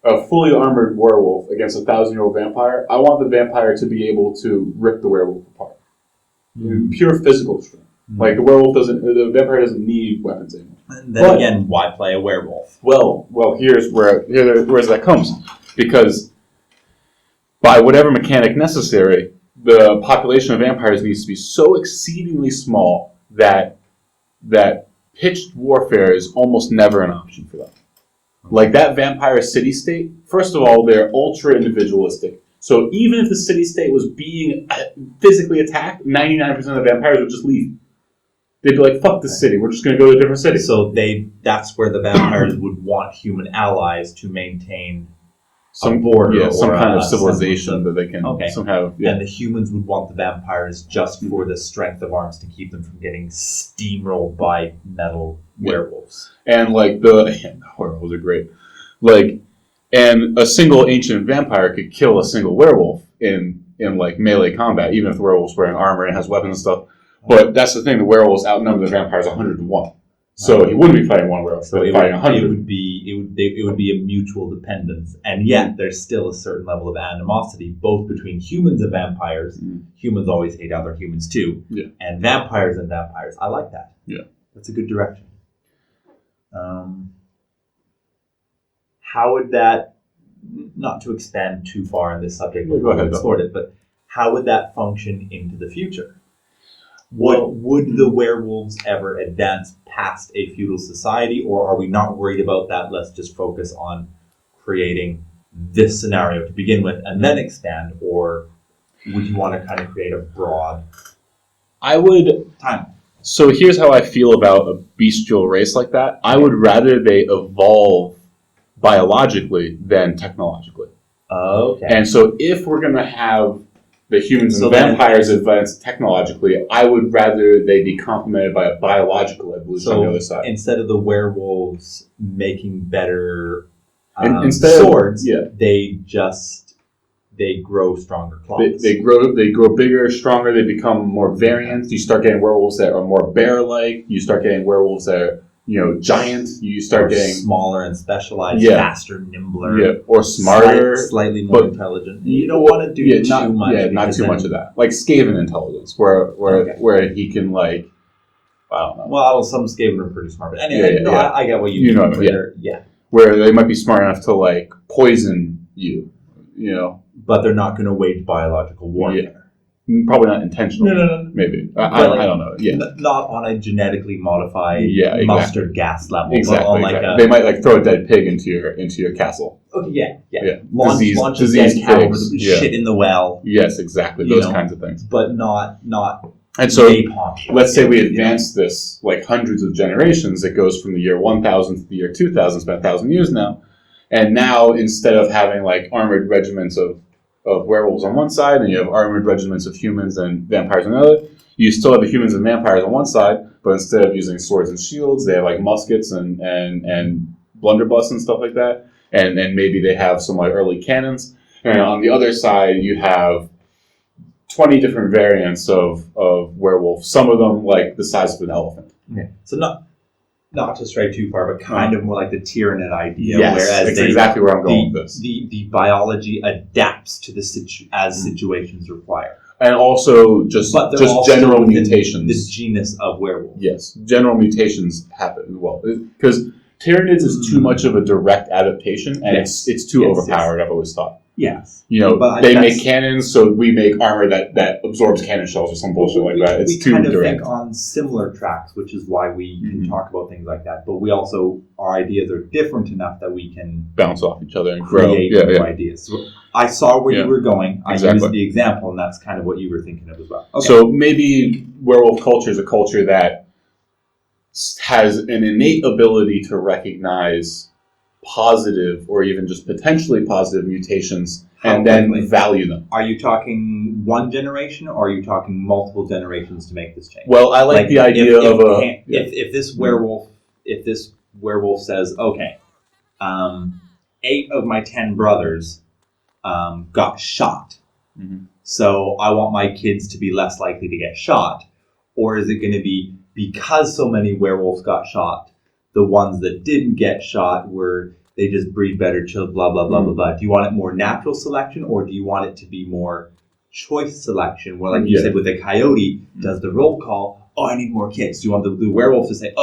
a fully armored werewolf against a 1,000-year-old vampire, I want the vampire to be able to rip the werewolf apart. Pure physical strength. Like the vampire doesn't need weapons anymore. And then again, why play a werewolf? Well, here's where that comes. Because by whatever mechanic necessary, the population of vampires needs to be so exceedingly small that pitched warfare is almost never an option for them. Like that vampire city-state, first of all, they're ultra-individualistic. So even if the city-state was being physically attacked, 99% of the vampires would just leave. They'd be like, fuck this city, we're just going to go to a different city. So that's where the vampires would want human allies to maintain some border, some kind of civilization that they can somehow. Yeah. And the humans would want the vampires just for the strength of arms to keep them from getting steamrolled by metal werewolves. And like the werewolves are great. Like, and a single ancient vampire could kill a single werewolf in like melee combat, even if the werewolf's wearing armor and has weapons and stuff. But that's the thing: the werewolves outnumber the vampires 100 to 1. So he wouldn't be fighting one werewolf. So fighting 100. It would be a mutual dependence, and yet there's still a certain level of animosity, both between humans and vampires. Humans always hate other humans too, and vampires and vampires. I like that. Yeah, that's a good direction. How would that, not to expand too far on this subject before we explore it, but how would that function into the future? Would the werewolves ever advance past a feudal society, or are we not worried about that? Let's just focus on creating this scenario to begin with and then expand, or would you want to kind of create a broad time? So here's how I feel about a bestial race like that. I would rather they evolve biologically than technologically. Okay. And so if we're going to have the humans and the vampires advance technologically, I would rather they be complemented by a biological evolution on the other side. Instead of the werewolves making better swords, they grow stronger claws. They grow bigger, stronger. They become more variant. You start getting werewolves that are more bear-like. You start getting werewolves that are giant. You start getting smaller and specialized, faster, nimbler, or smarter, slightly more intelligent. You don't want to do too much. Yeah, not too much of that. Like Skaven intelligence, where he can I don't know. Well, some Skaven are pretty smart, but anyway, I get what you mean. Where they might be smart enough to poison you, but they're not going to wage biological warfare. Yeah. Probably not intentionally. No. Maybe. I don't know. Yeah. Not on a genetically modified mustard gas level. Exactly. They might throw a dead pig into your castle. Okay, yeah. Launch a dead cow over the shit in the well. Yes, exactly. Those kinds of things. But not. And so, let's say we advance this hundreds of generations. It goes from the year 1000 to the year 2000. It's been 1,000 years now. And now, instead of having armored regiments of werewolves on one side, and you have armored regiments of humans and vampires on the other. You still have the humans and vampires on one side, but instead of using swords and shields, they have muskets and blunderbuss and stuff like that, and maybe they have some early cannons. And on the other side, you have 20 different variants of werewolf. Some of them the size of an elephant. Okay. So not to stray too far, but kind of more like the Tyranid idea. Yes, whereas that's exactly where I'm going with this. The biology adapts to the as situations require. And also just general mutations. The genus of werewolf. Yes, general mutations happen as well. Because Tyranids is too much of a direct adaptation, and it's too overpowered, I've always thought. Yes. They make cannons, so we make armor that absorbs cannon shells or some bullshit like that. It's too direct. We kind of think on similar tracks, which is why we can talk about things like that. But we also, our ideas are different enough that we can bounce off each other and grow. Create new ideas. So I saw where you were going. I used the example, and that's kind of what you were thinking of as well. Okay. So maybe werewolf culture is a culture that has an innate ability to recognize positive or even just potentially positive mutations and then value them. Are you talking one generation or are you talking multiple generations to make this change? Well, I like the idea if this werewolf says, okay, 8 of my 10 brothers got shot, so I want my kids to be less likely to get shot, or is it going to be because so many werewolves got shot, the ones that didn't get shot they just breed better children, blah, blah, blah, blah, blah. Do you want it more natural selection or do you want it to be more choice selection where, like you said, with a coyote, does the roll call, I need more kids. Do you want the werewolf to say,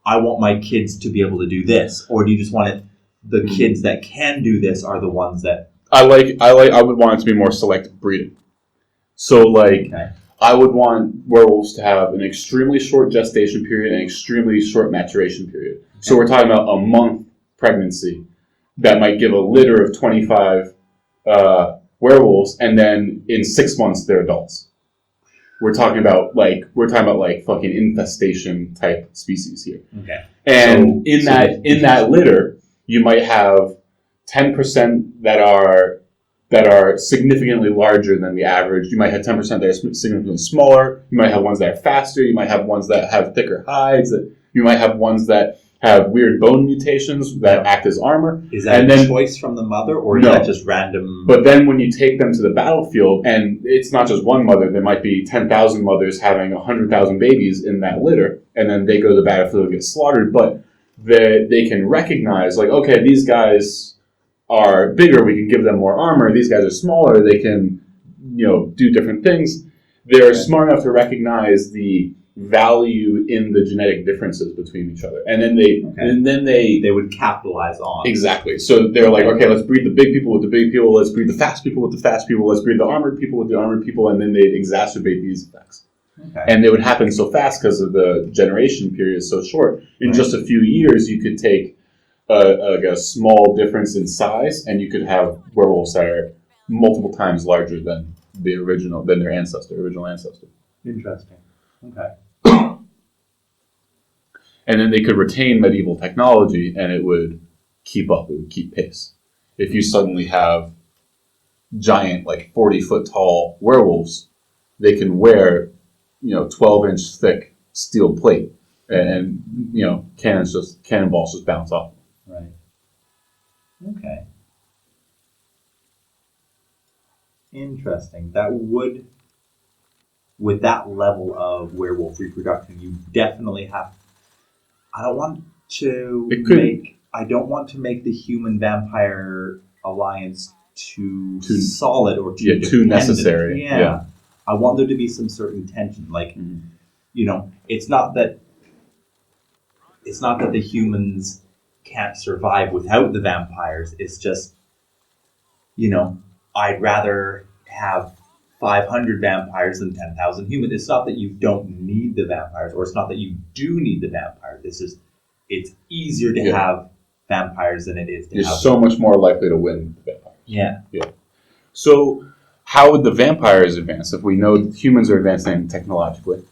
I want my kids to be able to do this? Or do you just want the kids that can do this are the ones that... I would want it to be more selective breeding. So, I would want werewolves to have an extremely short gestation period and an extremely short maturation period. Okay. So we're talking about a month pregnancy that might give a litter of 25 werewolves, and then in 6 months they're adults. We're talking about fucking infestation type species here. Okay. And in that litter, you might have 10% that are significantly larger than the average. You might have 10% that are significantly smaller. You might have ones that are faster. You might have ones that have thicker hides. You might have ones that have weird bone mutations that act as armor. Is that a choice from the mother, or is that just random? But then when you take them to the battlefield, and it's not just one mother, there might be 10,000 mothers having 100,000 babies in that litter, and then they go to the battlefield and get slaughtered, but they can recognize, okay, these guys are bigger, we can give them more armor. These guys are smaller, they can, do different things. They're smart enough to recognize the value in the genetic differences between each other, and then they would capitalize on exactly. So they're like, okay, let's breed the big people with the big people, let's breed the fast people with the fast people, let's breed the armored people with the armored people, and then they'd exacerbate these effects. Okay. And they would happen so fast because of the generation period is so short. In just a few years, you could take a small difference in size, and you could have werewolves that are multiple times larger than their original ancestor. Interesting. Okay. And then they could retain medieval technology, and it would keep up. It would keep pace. If you suddenly have giant, 40-foot tall werewolves, they can wear, 12-inch thick steel plate, and cannonballs just bounce off. Right. Okay. Interesting. That would, with that level of werewolf reproduction, you definitely have. I don't want to make the human vampire alliance too solid or too necessary. Yeah. I want there to be some certain tension. It's not that the humans can't survive without the vampires. It's just, I'd rather have 500 vampires than 10,000 humans. It's not that you don't need the vampires, or it's not that you do need the vampires. It's easier to have vampires than it is to have... You're so much more likely to win with the vampires. Yeah. So how would the vampires advance? If we know humans are advancing technologically,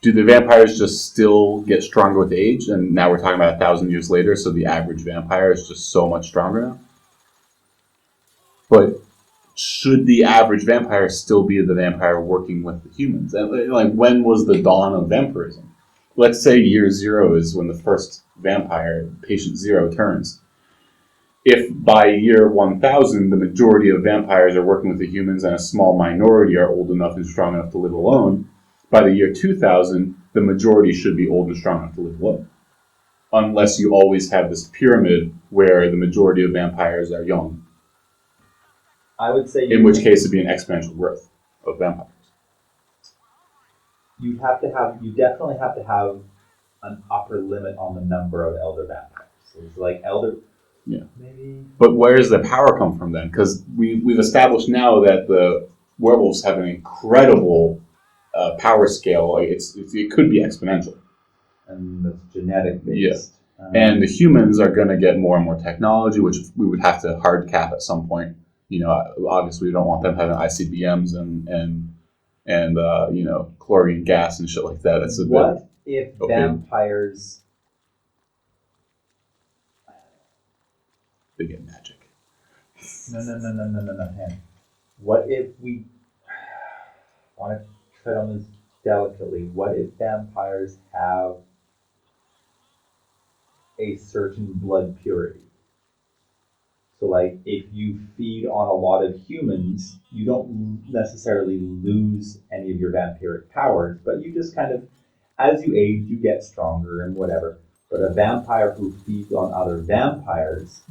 do the vampires just still get stronger with age? And now we're talking about 1,000 years later, so the average vampire is just so much stronger now? But should the average vampire still be the vampire working with the humans? And when was the dawn of vampirism? Let's say year 0 is when the first vampire, patient 0, turns. If by year 1,000 the majority of vampires are working with the humans and a small minority are old enough and strong enough to live alone, by the year 2,000 the majority should be old and strong enough to live alone. unless you always have this pyramid where the majority of vampires are young. I would say In which case it'd be an exponential growth of vampires. you definitely have to have an upper limit on the number of elder vampires. So it's like elder, Yeah. maybe. But where does the power come from then? Because we've established now that the werewolves have an incredible power scale. Like it could be exponential. And that's genetic based. Yeah. And the humans are going to get more and more technology, which we would have to hard cap at some point. Obviously we don't want them having ICBMs and chlorine gas and shit like that. That's a what if okay. vampires? They get magic. No. Hang. What if we want to tread on this delicately? What if vampires have a certain blood purity? So, like, if you feed on a lot of humans, you don't necessarily lose any of your vampiric powers, but you just kind of, as you age, you get stronger and whatever. But a vampire who feeds on other vampires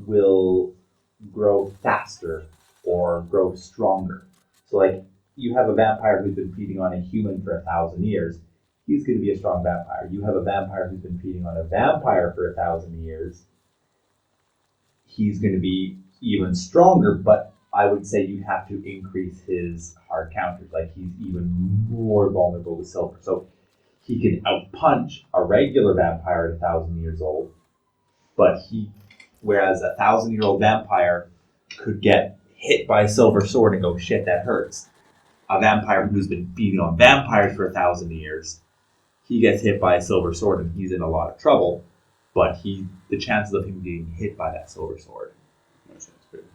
will grow faster or grow stronger. So, like, you have a vampire who's been feeding on a human for 1,000 years, he's going to be a strong vampire. You have a vampire who's been feeding on a vampire for 1,000 years, he's going to be even stronger, but I would say you have to increase his hard counters. Like, he's even more vulnerable to silver. So he can outpunch a regular vampire at 1,000 years old, but whereas a 1,000-year-old vampire could get hit by a silver sword and go, shit, that hurts. A vampire who's been feeding on vampires for 1,000 years, he gets hit by a silver sword and he's in a lot of trouble. But the chances of him getting hit by that silver sword.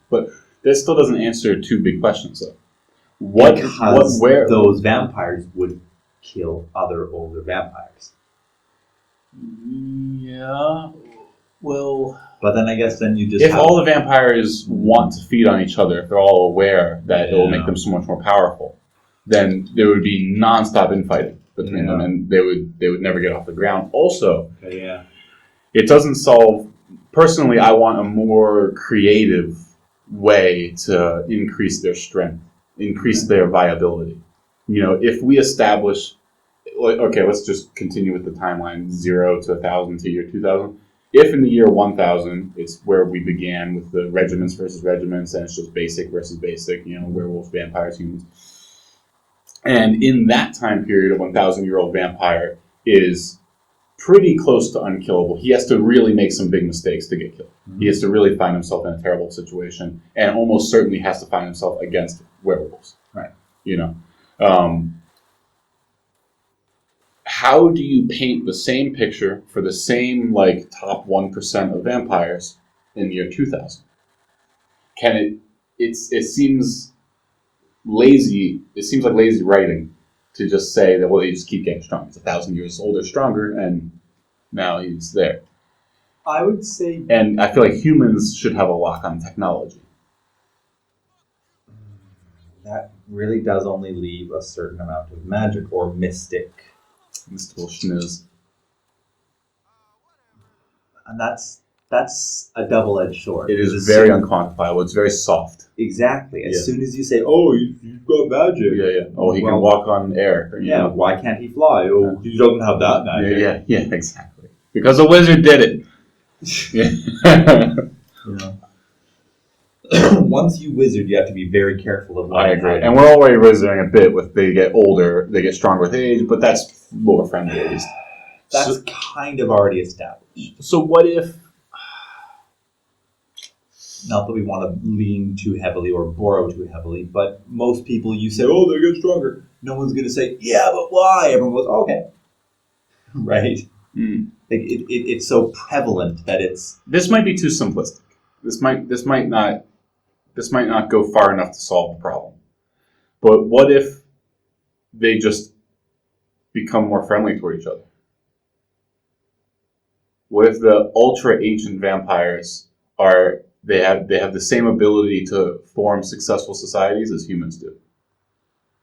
But that still doesn't answer two big questions, though. Where those vampires would kill other older vampires. Yeah. Well. But then I guess you just if all the vampires want to feed on each other, if they're all aware that it will make them so much more powerful, then there would be nonstop infighting between them, and they would never get off the ground. Also. It doesn't solve. Personally, I want a more creative way to increase their strength, increase their viability. If we establish, okay, let's just continue with the timeline 0 to 1,000 to year 2,000. If in the year 1,000, it's where we began with the regiments versus regiments, and it's just basic versus basic, werewolves, vampires, humans. And in that time period, a 1,000-year-old vampire is pretty close to unkillable. He has to really make some big mistakes to get killed. Mm-hmm. He has to really find himself in a terrible situation, and almost certainly has to find himself against werewolves. Right. How do you paint the same picture for the same top 1% of vampires in the year 2000? It seems lazy. It seems like lazy writing to just say that, they just keep getting stronger. He's 1,000 years older, stronger, and now he's there. I would say... And I feel like humans should have a lock on technology. That really does only leave a certain amount of magic or mystical schniz. And that's a double-edged sword. It is very unquantifiable. It's very soft. Exactly. As soon as you say, you've got magic. Yeah. Oh, he can walk on air. Why can't he fly? Oh, he doesn't have that magic. Yeah, exactly. Because a wizard did it. Once you wizard, you have to be very careful of what I agree. And we're already wizarding a bit with they get older, they get stronger with age, but that's lore friendly at least. That's kind of already established. So what if... Not that we want to lean too heavily or borrow too heavily, but most people, you say, they get stronger. No one's going to say, yeah, but why? Everyone goes, okay. Right? Mm. It's so prevalent that it's... This might be too simplistic. This might not go far enough to solve the problem. But what if they just become more friendly toward each other? What if the ultra ancient vampires they have the same ability to form successful societies as humans do,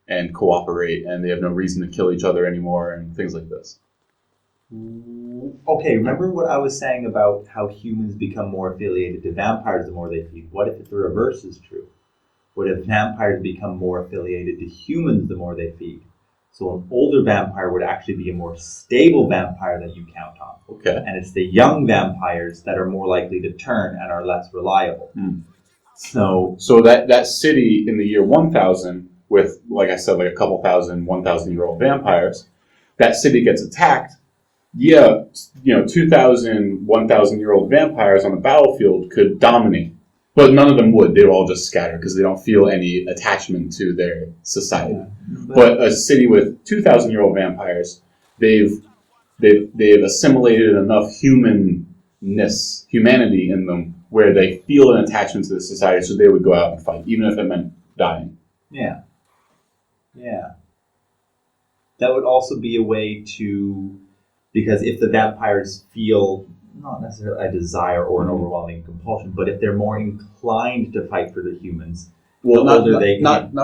and cooperate, and they have no reason to kill each other anymore, and things like this? Okay, remember what I was saying about how humans become more affiliated to vampires the more they feed? What if the reverse is true? What if vampires become more affiliated to humans the more they feed? So an older vampire would actually be a more stable vampire that you count on. Okay. And it's the young vampires that are more likely to turn and are less reliable. So that city in the year 1000 with, like I said, like a couple thousand, 1,000-year-old vampires, that city gets attacked. Yeah, 2,000, 1,000-year-old vampires on the battlefield could dominate, but none of them would. They would all just scatter because they don't feel any attachment to their society. But a city with 2,000-year-old vampires, they've assimilated enough humanity in them where they feel an attachment to the society, so they would go out and fight, even if it meant dying. Yeah. That would also be a way to, because if the vampires feel not necessarily a desire or an overwhelming compulsion, but if they're more inclined to fight for the humans, well, not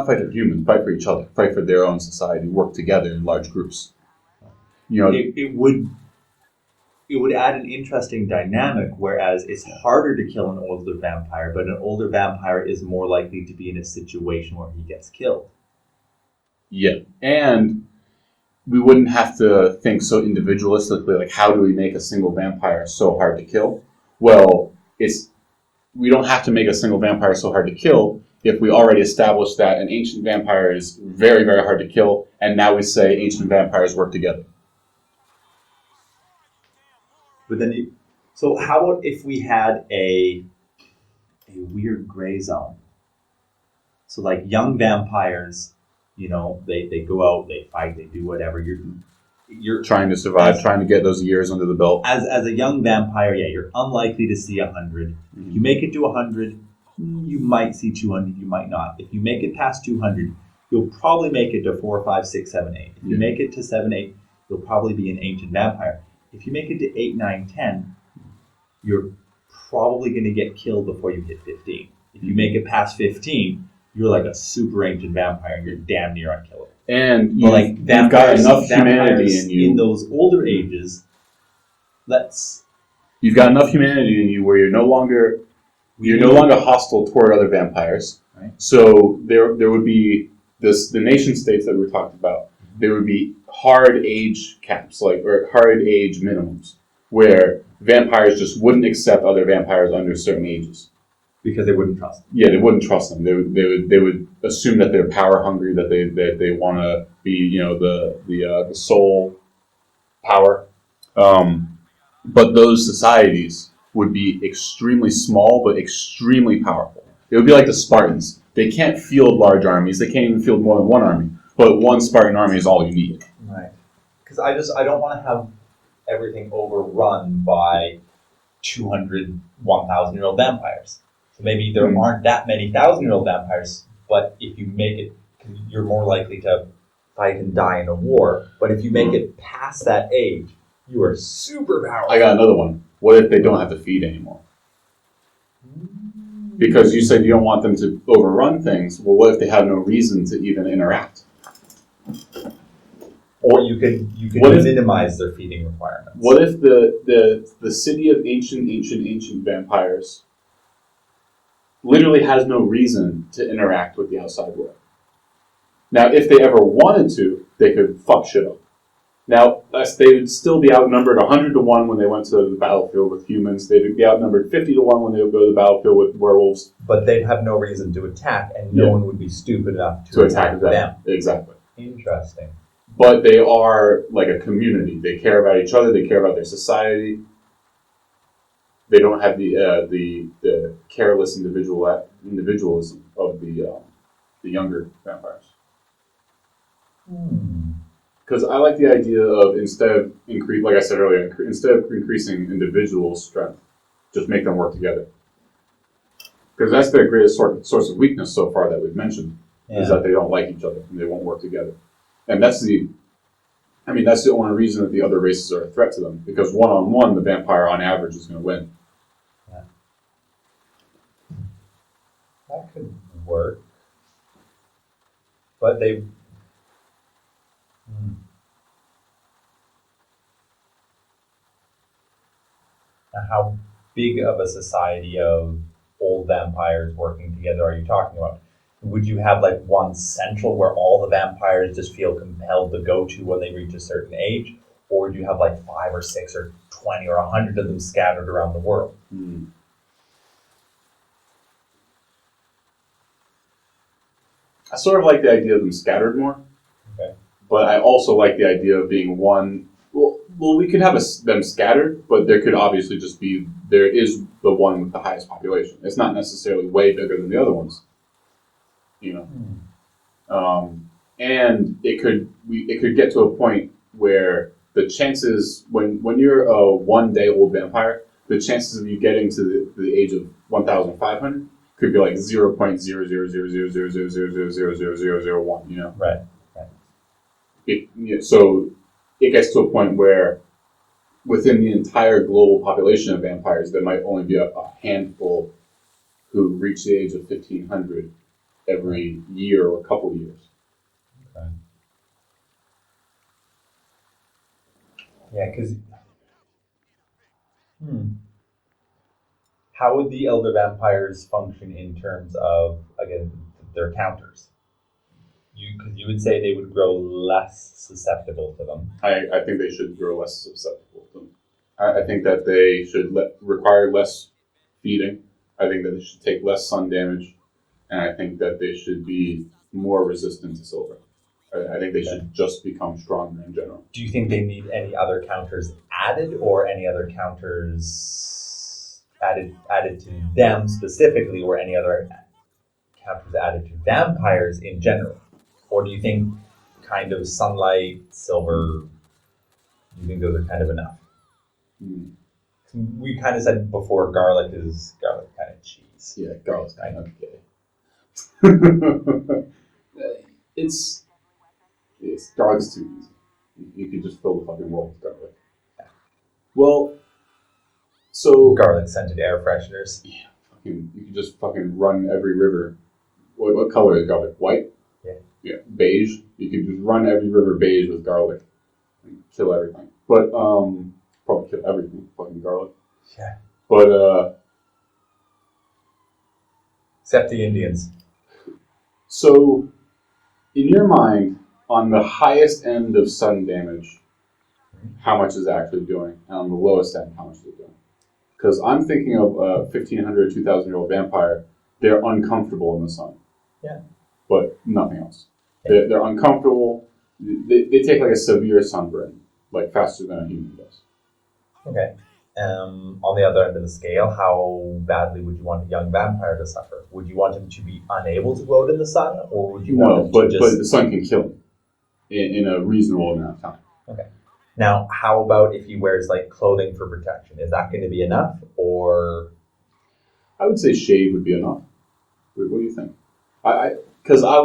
fight for humans, fight for each other, fight for their own society, work together in large groups. It would add an interesting dynamic, whereas it's harder to kill an older vampire, but an older vampire is more likely to be in a situation where he gets killed. Yeah, and we wouldn't have to think so individualistically, like how do we make a single vampire so hard to kill? Well, we don't have to make a single vampire so hard to kill if we already established that an ancient vampire is very, very hard to kill, and now we say ancient vampires work together. But then, so how about if we had a weird gray zone? So like young vampires, they go out, they fight, they do whatever. You're trying to survive, trying to get those years under the belt. As a young vampire, you're unlikely to see 100. If you make it to 100, you might see 200, you might not. If you make it past 200, you'll probably make it to 4, 5, 6, 7, 8. If you make it to 7, 8, you'll probably be an ancient vampire. If you make it to 8, 9, 10, you're probably going to get killed before you hit 15. If you make it past 15, you're like a super ancient vampire and you're damn near unkillable. And you've got enough humanity in you. In those older ages, you've got enough humanity in you where you're no longer hostile toward other vampires. Right. So there would be the nation states that we talked about. There would be hard age caps, or hard age minimums, where vampires just wouldn't accept other vampires under certain ages. Because they wouldn't trust them. Yeah, they wouldn't trust them. They would assume that they're power hungry, that they want to be the sole power. But those societies would be extremely small but extremely powerful. It would be like the Spartans. They can't field large armies. They can't even field more than one army. But one Spartan army is all you need. Right. Because I don't want to have everything overrun by 200, 1,000-year-old vampires. So maybe there aren't that many 1,000-year-old vampires, but if you make it, you're more likely to fight and die in a war. But if you make it past that age, you are super powerful. I got another one. What if they don't have to feed anymore? Because you said you don't want them to overrun things. Well, what if they have no reason to even interact? Or you could minimize their feeding requirements. What if the city of ancient vampires literally has no reason to interact with the outside world? Now, if they ever wanted to, they could fuck shit up. Now, they would still be outnumbered 100 to 1 when they went to the battlefield with humans. They'd be outnumbered 50 to 1 when they would go to the battlefield with werewolves. But they'd have no reason to attack, and no one would be stupid enough to attack them. Exactly. Interesting. But they are like a community. They care about each other. They care about their society. They don't have the careless individualism of the younger vampires. Because I like the idea of instead of increasing individual strength, just make them work together. Because that's their greatest source of weakness so far that we've mentioned, is that they don't like each other and they won't work together. And that's the only reason that the other races are a threat to them. Because one-on-one, the vampire on average is going to win. Yeah. That could work. But they... Now, how big of a society of old vampires working together are you talking about? Would you have like one central where all the vampires just feel compelled to go to when they reach a certain age? Or would you have like 5 or 6 or 20 or 100 of them scattered around the world? I sort of like the idea of them scattered more. Okay. But I also like the idea of being one. Well, we could have them scattered, but there could obviously just be, there is the one with the highest population. It's not necessarily way bigger than the other ones, you know. And it could get to a point where the chances, when you're a 1-day-old vampire, the chances of you getting to the age of 1,500 could be like 0.000000000000001, you know. Right. So it gets to a point where within the entire global population of vampires, there might only be a handful who reach the age of 1,500 every year or a couple of years. Okay. Yeah, because how would the elder vampires function in terms of, again, their counters? Because you would say they would grow less susceptible to them. I think they should grow less susceptible to them. I think that they should require less feeding. I think that they should take less sun damage. And I think that they should be more resistant to silver. I think they should just become stronger in general. Do you think they need any other counters added, or any other counters added to them specifically, or any other counters added to vampires in general? Or do you think kind of sunlight, silver, do you think those are kind of enough? We kind of said before garlic kind of cheese. Yeah, garlic's kind of gay. Garlic's too easy. You could just fill the fucking world with garlic. Well, so garlic scented air fresheners. Yeah, you could just fucking run every river. What color is garlic? White? Yeah, beige. You could just run every river beige with garlic and kill everything. But probably kill everything, fucking garlic. Yeah. But except the Indians. So, in your mind, on the highest end of sun damage, how much is it actually doing? And on the lowest end, how much is it doing? Because I'm thinking of a 1,500 or 2,000-year-old vampire. They're uncomfortable in the sun. Yeah. But nothing else. They're uncomfortable. They take like a severe sunburn, like faster than a human does. Okay. On the other end of the scale, how badly would you want a young vampire to suffer? Would you want him to be unable to go out in the sun, or would you want him to just... but the sun can kill him in a reasonable amount of time. Okay. Now, how about if he wears like clothing for protection? Is that going to be enough, or? I would say shade would be enough. What do you think? Because I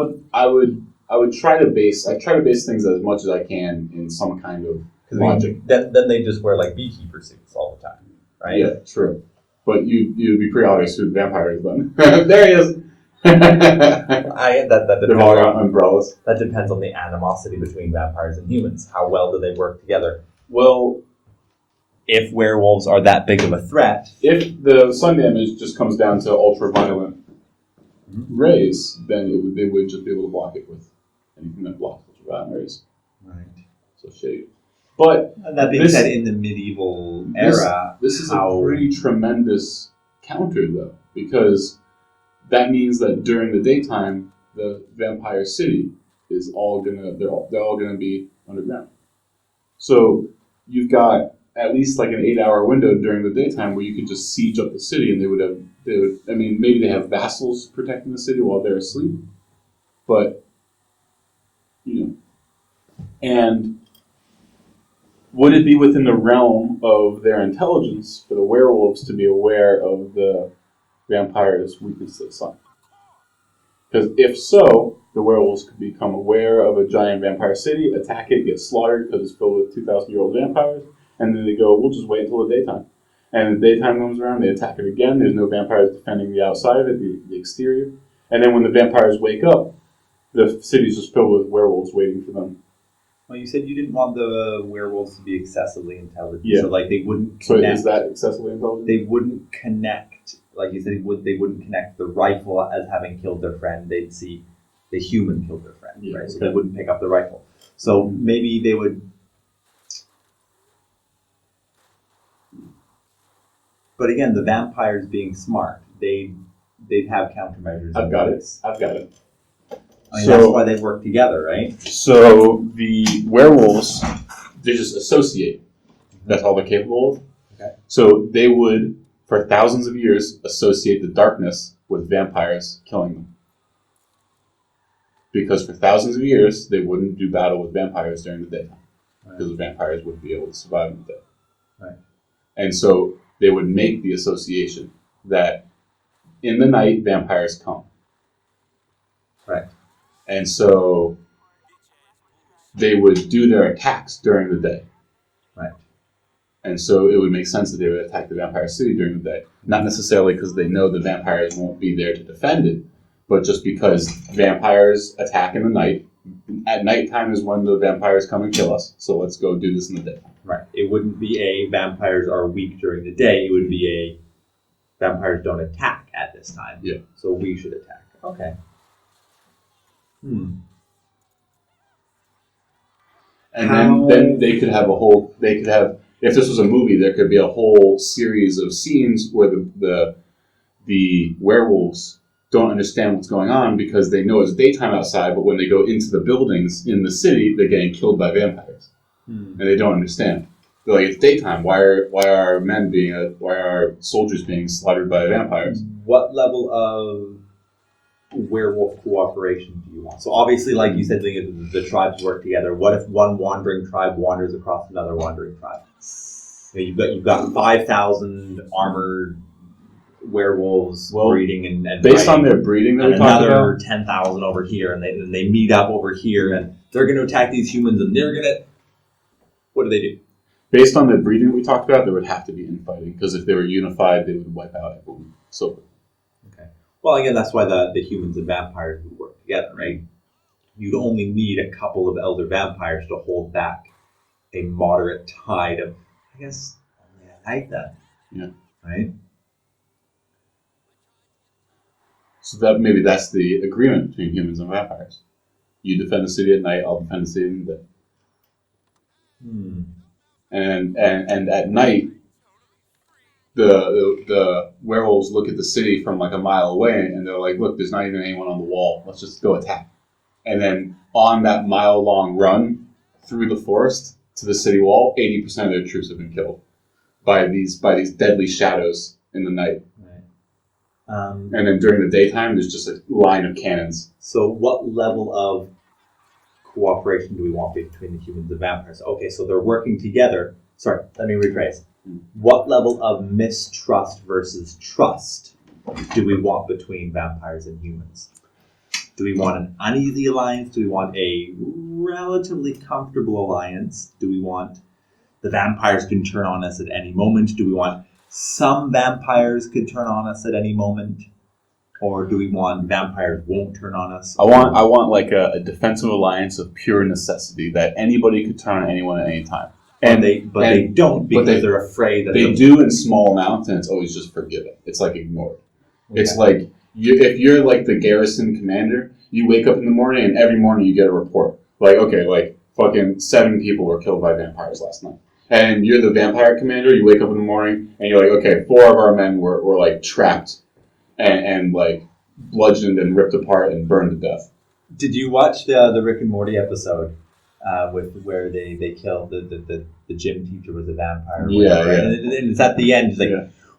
would try to base things as much as I can in some kind of logic. Then they just wear like beekeeper suits all the time, right? Yeah, true. But you'd be pretty obvious who the vampire is then. There he is. That They've all got umbrellas. That depends on the animosity between vampires and humans. How well do they work together? Well, if werewolves are that big of a threat, if the sun damage just comes down to ultraviolet rays, then they would just be able to block it with anything that blocks ultraviolet rays. Right. So shade. But that being said, in the medieval era, this is a pretty tremendous counter, though, because that means that during the daytime, the vampire city is they're all gonna be underground. So you've got at least like an 8-hour window during the daytime where you could just siege up the city, and maybe they have vassals protecting the city while they're asleep, but and would it be within the realm of their intelligence for the werewolves to be aware of the vampire's weakness to the sun? Because if so, the werewolves could become aware of a giant vampire city, attack it, get slaughtered because it's filled with 2,000-year-old vampires, and then they go, we'll just wait until the daytime. And the daytime comes around, they attack it again, there's no vampires defending the outside of it, the exterior. And then when the vampires wake up, the city's just filled with werewolves waiting for them Well, you said you didn't want the werewolves to be excessively intelligent. Yeah. So like they wouldn't So connect. is that excessively intelligent? They wouldn't connect, like you said, they wouldn't connect the rifle as having killed their friend. They'd see the human killed their friend, Yeah, right? So okay. they wouldn't pick up the rifle. So maybe they would. But again, the vampires being smart, they'd have countermeasures. I've in got place. it. I've got it. I mean, that's why they work together, right? So the werewolves, they just associate. That's all they're capable of. Okay. So they would, for thousands of years, associate the darkness with vampires killing them. Because for thousands of years, they wouldn't do battle with vampires during the daytime. Right. Because the vampires wouldn't be able to survive in the day. Right. And so they would make the association that in the night, vampires come. Right. And so they would do their attacks during the day. Right. And so it would make sense that they would attack the vampire city during the day. Not necessarily because they know the vampires won't be there to defend it, but just because vampires attack in the night. At nighttime is when the vampires come and kill us. So let's go do this in the day. Right. It wouldn't be a vampires are weak during the day. It would be a vampires don't attack at this time. Yeah. So we should attack. Okay. And then they could have if this was a movie, there could be a whole series of scenes where the werewolves don't understand what's going on because they know it's daytime outside, but when they go into the buildings in the city, they're getting killed by vampires. And they don't understand. They're like, it's daytime. Why are soldiers being slaughtered by vampires? What level of werewolf cooperation do you want? So obviously, like you said, the tribes work together. What if one wandering tribe wanders across another wandering tribe? You've got 5,000 armored werewolves breeding and based fighting, on their breeding that we and talked another about, 10,000 over here, and they meet up over here, and they're going to attack these humans, and they're going to. What do they do? based on the breeding that we talked about, there would have to be infighting because if they were unified, they would wipe out everyone. So. Okay. Well, again, that's why the humans and vampires would work together, right? You'd only need a couple of elder vampires to hold back a moderate tide of, I guess, only a night then. Yeah. Right? So maybe that's the agreement between humans and vampires. You defend the city at night, I'll defend the city in the day. And at night, the werewolves look at the city from like a mile away, and they're like, "Look, there's not even anyone on the wall. Let's just go attack." And then on that mile-long run through the forest to the city wall, 80% of their troops have been killed by these deadly shadows in the night. Right. And then during the daytime, there's just a line of cannons. So what level of cooperation do we want between the humans and vampires? Okay, so they're working together. Sorry, let me rephrase. What level of mistrust versus trust do we want between vampires and humans? Do we want an uneasy alliance? Do we want a relatively comfortable alliance? Do we want the vampires can turn on us at any moment? Do we want some vampires could turn on us at any moment? Or do we want vampires won't turn on us? I want like a defensive alliance of pure necessity that anybody could turn on anyone at any time. They don't because they're afraid that they do in small amounts, and it's always just forgiven. It's like ignored. Okay. It's like if you're like the garrison commander, you wake up in the morning and every morning you get a report. Like, okay, like fucking 7 people were killed by vampires last night. And you're the vampire commander, you wake up in the morning and you're like, okay, 4 of our men were like trapped and like bludgeoned and ripped apart and burned to death. Did you watch the Rick and Morty episode where they killed the gym teacher was a vampire? Yeah. And it's at the end. He's like,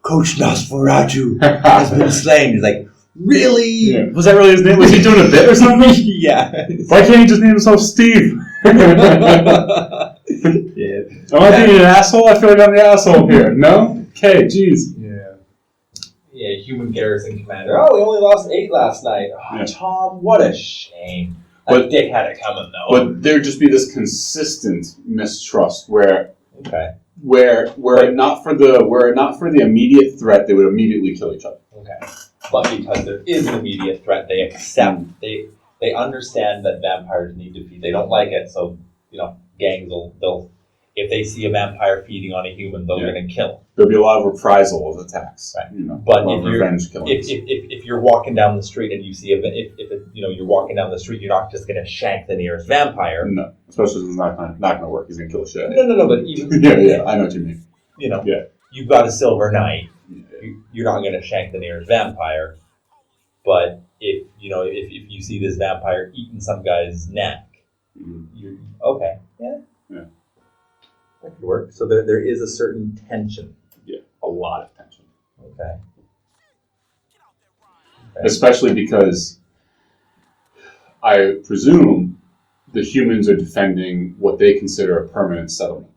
Coach Nosferatu has been slain. He's like, really? Yeah. Was that really his name? Was he doing a bit or something? Yeah. Why can't he just name himself Steve? Yeah. Am I being an asshole? I feel like I'm the asshole here. No? Okay, jeez. Yeah, human garrison commander. Oh, we only lost 8 last night. Oh, Tom, what a shame. That dick had it coming, though. But there'd just be this consistent mistrust where not for the immediate threat, they would immediately kill each other. Okay. But because there is an immediate threat, they accept. They understand that vampires need to feed. They don't like it, so gangs they'll if they see a vampire feeding on a human, they're going to kill him. There'll be a lot of reprisal of attacks, Right. But if you're revenge killings. if you're walking down the street and you see you're walking down the street, you're not just going to shank the nearest vampire. No, especially if it's not going to work. He's going to kill shit. No. But even yeah, I know what you mean. You've got a silver knight. You're not going to shank the nearest vampire. But if you see this vampire eating some guy's neck, you're okay. Yeah. That could work. So there is a certain tension. Yeah, a lot of tension. Okay. Especially because I presume the humans are defending what they consider a permanent settlement.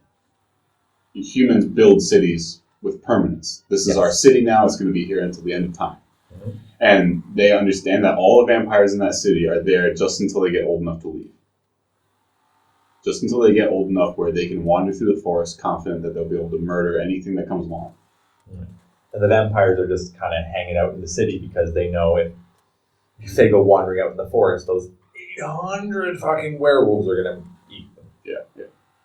Humans build cities with permanence. This is our city now. It's going to be here until the end of time. Mm-hmm. And they understand that all the vampires in that city are there just until they get old enough to leave. Just until they get old enough where they can wander through the forest confident that they'll be able to murder anything that comes along. And the vampires are just kind of hanging out in the city because they know if they go wandering out in the forest, those 800 fucking werewolves are going to eat them. Yeah.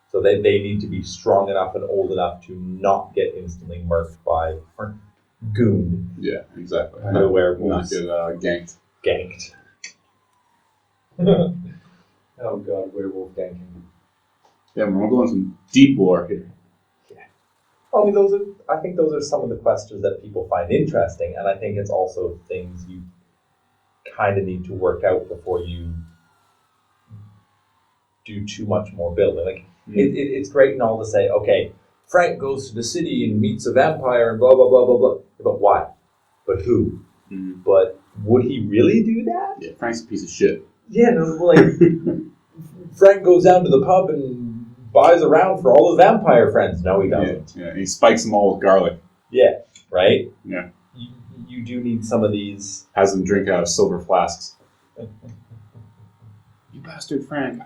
So they need to be strong enough and old enough to not get instantly murked by or gooned. Yeah, exactly. By the werewolves. Not get ganked. Oh god, werewolf ganking. Yeah, we're going some deep lore here. Yeah. I think those are some of the questions that people find interesting, and I think it's also things you kind of need to work out before you do too much more building. Like it's great and all to say, okay, Frank goes to the city and meets a vampire and blah blah blah blah blah. But why? But who? Mm-hmm. But would he really do that? Yeah, Frank's a piece of shit. Yeah, no, like Frank goes down to the pub and buys a round for all his vampire friends. No, he doesn't. Yeah, he spikes them all with garlic. Yeah, right? Yeah. You do need some of these. Has them drink out of silver flasks. You bastard, Frank.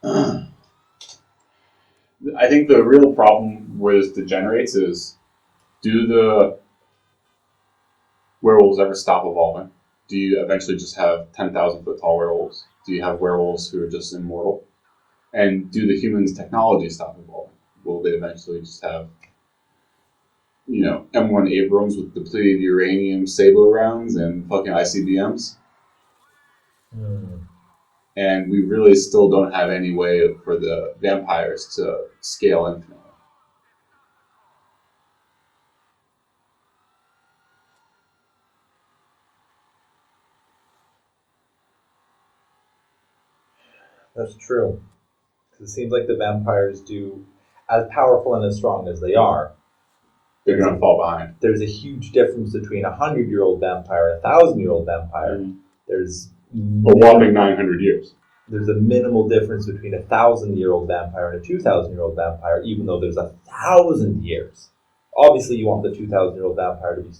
I think the real problem with degenerates is, do the werewolves ever stop evolving? Do you eventually just have 10,000 foot tall werewolves? Do you have werewolves who are just immortal? And do the humans' technology stop evolving? Will they eventually just have, M1 Abrams with depleted uranium Sabo rounds and fucking ICBMs? And we really still don't have any way for the vampires to scale infinitely. That's true. Because it seems like the vampires do, as powerful and as strong as they are, they're going to fall behind. There's a huge difference between a 100-year-old vampire and a 1,000-year-old vampire. Mm-hmm. There's a whopping 900 years. There's a minimal difference between a 1,000-year-old vampire and a 2,000-year-old vampire, even though there's 1,000 years. Obviously, you want the 2,000-year-old vampire to be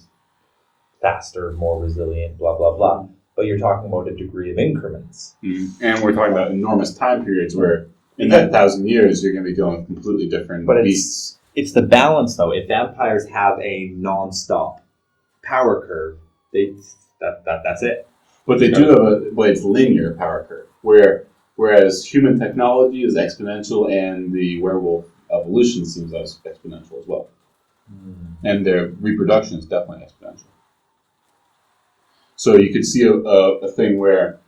faster, more resilient, blah, blah, blah. But you're talking about a degree of increments. Mm-hmm. And we're talking about enormous time periods where in that 1,000 years, you're going to be dealing with completely different beasts. It's the balance, though. If vampires have a non-stop power curve, that's it. But they do have it's linear power curve, whereas human technology is exponential and the werewolf evolution seems exponential as well. And their reproduction is definitely exponential. So you could see a thing where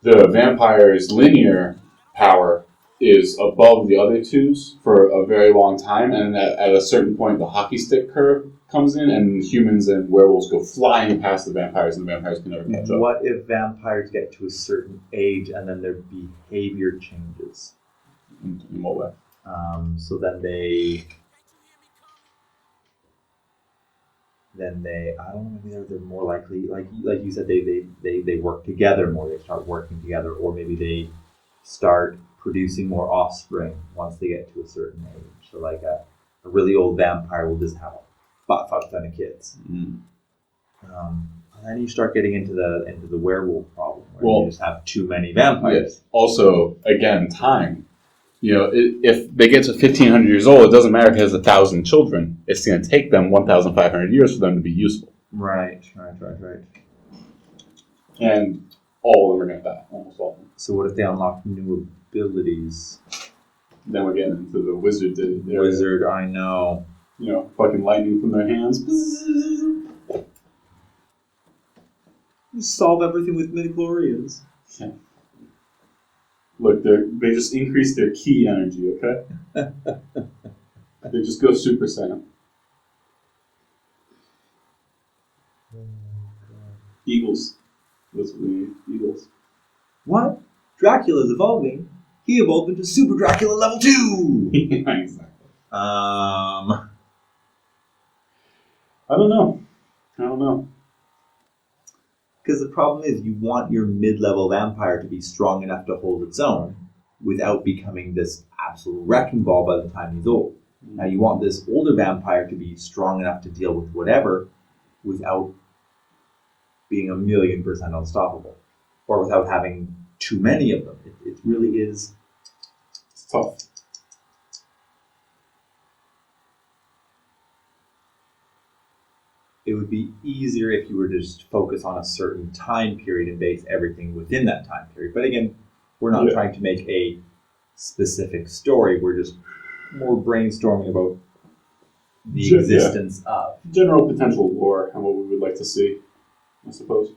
the vampire's linear power is above the other twos for a very long time, and at a certain point the hockey stick curve comes in, and humans and werewolves go flying past the vampires, and the vampires can never catch up. What if vampires get to a certain age and then their behavior changes? In what way? So then they I don't know, maybe they're more likely, like you said, they work together more. They start working together, or maybe they start producing more offspring once they get to a certain age. So like a really old vampire will just have a fuck ton of kids. And then you start getting into the werewolf problem, where you just have too many vampires. Yes. Also, again, time. If they get to 1,500 years old, it doesn't matter if it has 1,000 children. It's going to take them 1,500 years for them to be useful. Right. And all of them are going to die, almost all of them. So what if they unlock new abilities. Then we're getting into the wizard area. Wizard, I know. You know, fucking lightning from their hands. Solve everything with midichlorians. Yeah. Look, they just increase their ki energy, okay? They just go Super Saiyan. Eagles. That's what we need. Eagles. What? Dracula's evolving. He evolved into Super Dracula level 2! Yeah, exactly. Um... I don't know. Because the problem is you want your mid-level vampire to be strong enough to hold its own without becoming this absolute wrecking ball by the time he's old. Now you want this older vampire to be strong enough to deal with whatever without being 1,000,000% unstoppable. Or without having too many of them. It really is... It's tough. It would be easier if you were to just focus on a certain time period and base everything within that time period. But again, we're not trying to make a specific story. We're just more brainstorming about the existence of. General potential lore and what we would like to see, I suppose.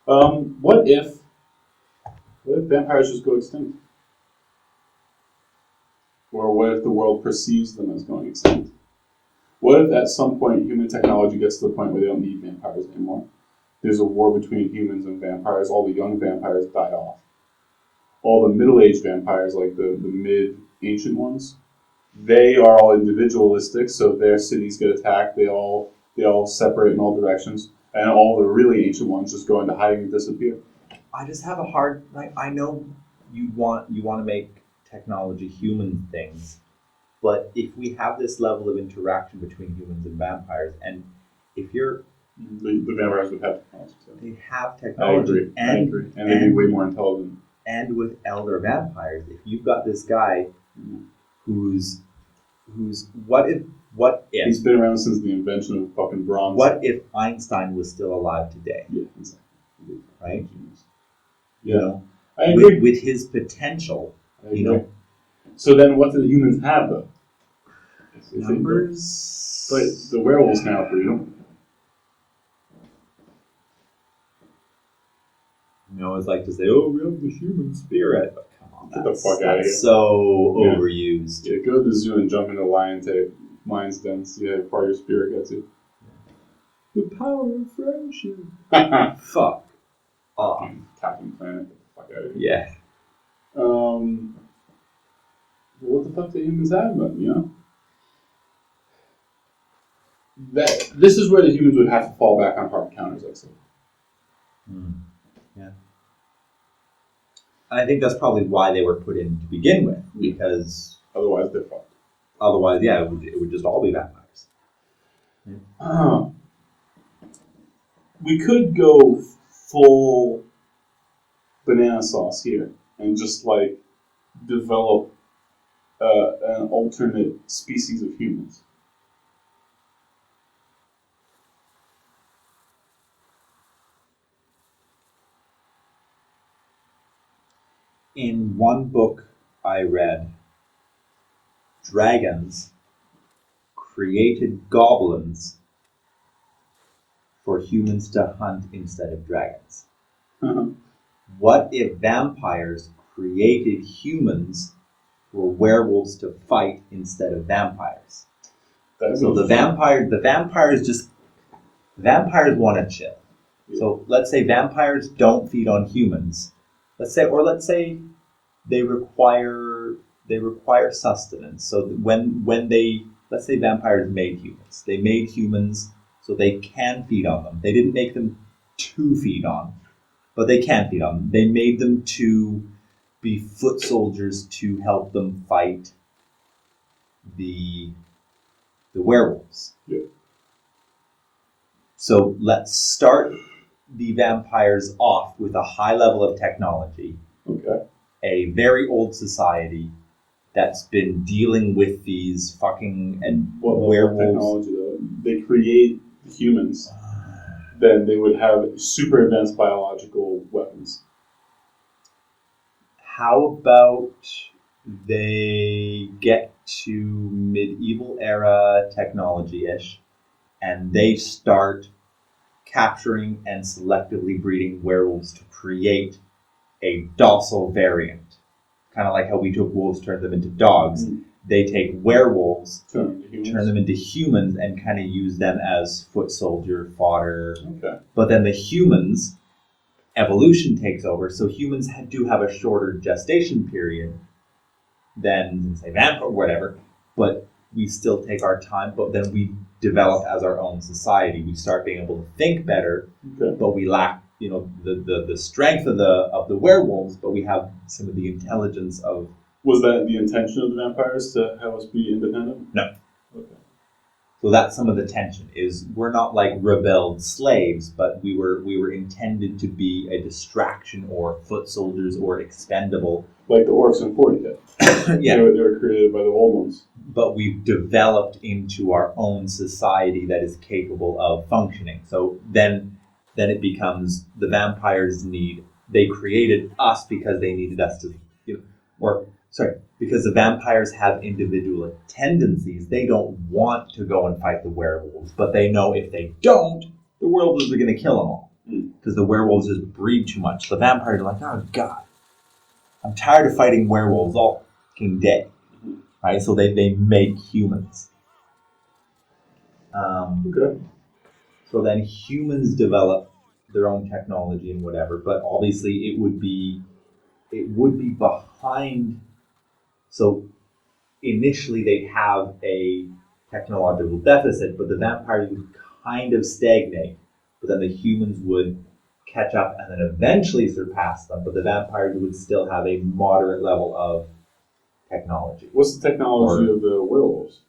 What if vampires just go extinct? Or what if the world perceives them as going extinct? What if at some point human technology gets to the point where they don't need vampires anymore? There's a war between humans and vampires. All the young vampires die off. All the middle-aged vampires, like the mid-ancient ones, they are all individualistic, so their cities get attacked. They all separate in all directions. And all the really ancient ones just go into hiding and disappear. I just have a hard... I know you want to make technology human things, but if we have this level of interaction between humans and vampires, and if you're... The vampires would have technology. So. They have technology. I agree. And they'd be way more intelligent. And with elder vampires, if you've got this guy who's... What if... He's been around since the invention of fucking bronze. What if Einstein was still alive today? Yeah, exactly. Right? Yeah. You know, I agree. With his potential, you know. So then what do the humans have, though? Numbers? But the werewolves can outbreed them. You always like to say, oh, we have the human spirit. But come on, Get the fuck out of here. So overused. Yeah, go to the zoo and jump into lion's den. See how far your spirit gets you. The power of friendship. Fuck off. Captain Planet. Get the fuck out of here. Yeah. What the fuck do humans have, then, you know? This is where the humans would have to fall back on hard counters, I'd say. Yeah. And I think that's probably why they were put in to begin with, because... Otherwise, they're fucked. Otherwise, yeah, it would just all be vampires. Yeah. We could go full banana sauce here and just, like, develop an alternate species of humans. In one book I read, dragons created goblins for humans to hunt instead of dragons. What if vampires created humans for werewolves to fight instead of vampires? So the vampires want to chill. Yeah. So let's say vampires don't feed on humans. Let's say they require sustenance. So when let's say vampires made humans. They made humans so they can feed on them. They didn't make them to feed on, but they can feed on them. They made them to be foot soldiers to help them fight the werewolves. Yeah. So let's start the vampires off with a high level of technology. Okay. A very old society that's been dealing with these fucking werewolves. Technology, though? They create humans. Then they would have super advanced biological weapons. How about they get to medieval era technology-ish, and they start capturing and selectively breeding werewolves to create a docile variant. Kind of like how we took wolves, turned them into dogs. They take werewolves, turn them into humans, and kind of use them as foot soldier fodder. Okay. But then the humans, evolution takes over, so humans do have a shorter gestation period than, say, vampire or whatever, but we still take our time, but then we develop as our own society. We start being able to think better, but we lack, the strength of the werewolves, but we have some of the intelligence of. Was that the intention of the vampires, to have us be independent? No. Okay. So that's some of the tension, is we're not like rebelled slaves, but we were intended to be a distraction or foot soldiers or expendable. Like the orcs in 40K. Yeah. They were created by the old ones. But we've developed into our own society that is capable of functioning. So then it becomes the vampires they created us because they needed us to, because the vampires have individual tendencies. They don't want to go and fight the werewolves, but they know if they don't, the werewolves are going to kill them all. Because the werewolves just breed too much. The vampires are like, oh God, I'm tired of fighting werewolves all fucking day. Right? So they make humans. Okay. So then humans develop their own technology and whatever, but obviously it would be behind. So initially they'd have a technological deficit, but the vampires would kind of stagnate. But then the humans would catch up and then eventually surpass them, but the vampires would still have a moderate level of technology. What's the technology of the werewolves?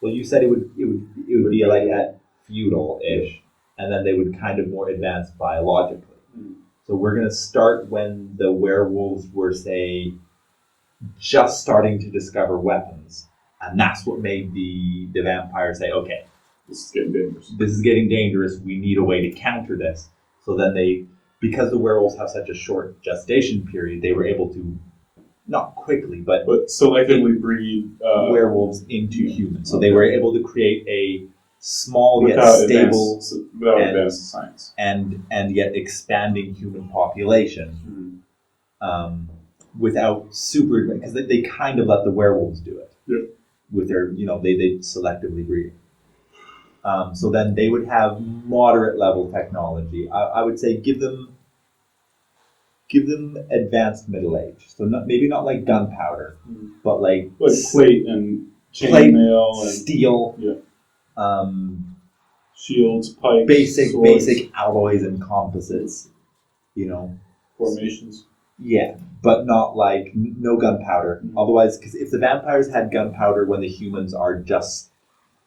Well, you said it would be like at feudal-ish, and then they would kind of more advance biologically. So we're going to start when the werewolves were, say, just starting to discover weapons, and that's what made the vampires say, okay, This is getting dangerous. This is getting dangerous. We need a way to counter this. So then because the werewolves have such a short gestation period, they were able to, not quickly, but selectively breed werewolves into humans. So they were able to create a small yet without stable advanced science and yet expanding human population without super, because they kind of let the werewolves do it. Yeah. With their, they selectively breed. So then they would have moderate level technology. I would say give them advanced middle age. So maybe not like gunpowder, but like plate and chainmail and steel. Yeah. Shields, pikes, basic swords, alloys and composites. formations. Yeah, but not like no gunpowder. Otherwise, because if the vampires had gunpowder when the humans are just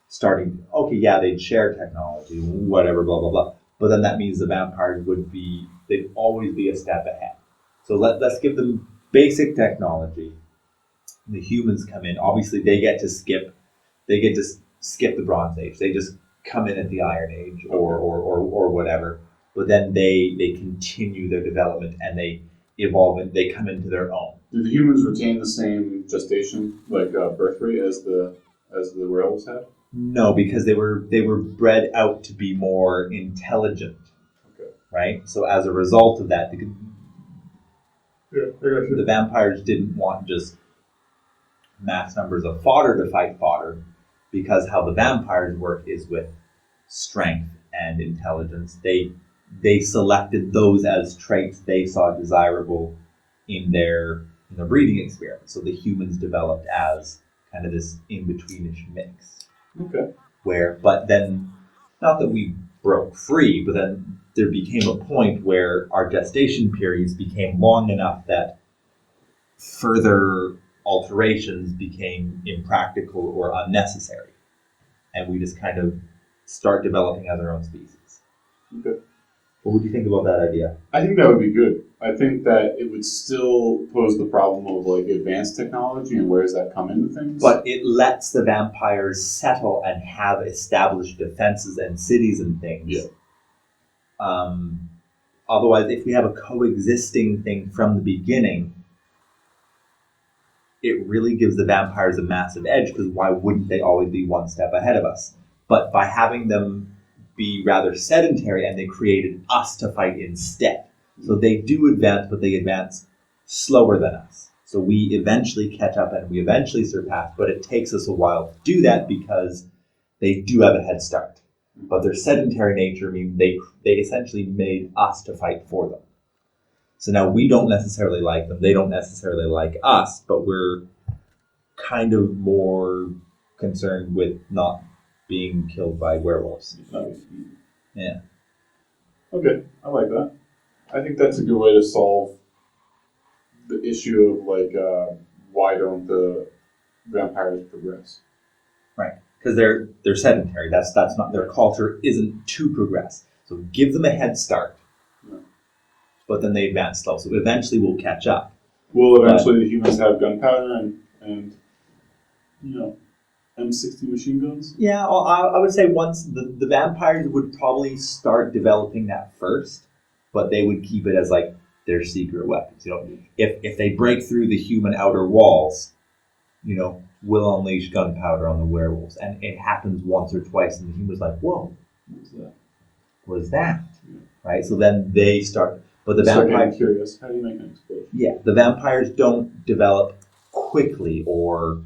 starting, okay, yeah, they'd share technology, whatever, blah, blah, blah. But then that means the vampires they'd always be a step ahead. So let's give them basic technology. The humans come in. Obviously, they get to skip the Bronze Age. They just come in at the Iron Age or whatever. But then they continue their development and they evolve and they come into their own. Do the humans retain the same gestation, birth rate, as the werewolves had? No, because they were bred out to be more intelligent. Okay. Right? So as a result of that, The the vampires didn't want just mass numbers of fodder to fight fodder, because how the vampires work is with strength and intelligence. They selected those as traits they saw desirable in their breeding experiment. So the humans developed as kind of this in-betweenish mix. Okay. But then, not that we broke free, but then there became a point where our gestation periods became long enough that further alterations became impractical or unnecessary. And we just kind of start developing as our own species. Okay. What would you think about that idea? I think that would be good. I think that it would still pose the problem of advanced technology and where does that come into things. But it lets the vampires settle and have established defenses and cities and things. Yeah. Otherwise, if we have a coexisting thing from the beginning, it really gives the vampires a massive edge, because why wouldn't they always be one step ahead of us? But by having them be rather sedentary, and they created us to fight instead. So they do advance, but they advance slower than us. So we eventually catch up and we eventually surpass, but it takes us a while to do that because they do have a head start. But their sedentary nature means they essentially made us to fight for them. So now we don't necessarily like them, they don't necessarily like us, but we're kind of more concerned with not being killed by werewolves. Yeah. Okay, I like that. I think that's a good way to solve the issue of like why don't the vampires progress? Right. Because they're sedentary. That's not their culture isn't to progress. So give them a head start. Yeah. But then they advance slow. So eventually we'll catch up. Will eventually the humans have gunpowder and you know, M60 machine guns? Yeah, well, I would say once the vampires would probably start developing that first, but they would keep it as like their secret weapons. You know, if they break through the human outer walls, you know, we'll unleash gunpowder on the werewolves, and it happens once or twice, and the human's like, "Whoa, what was that?" Yeah. Right? So then they start, but the Start vampires. getting curious. How do you make an explosion? Yeah, the vampires don't develop quickly or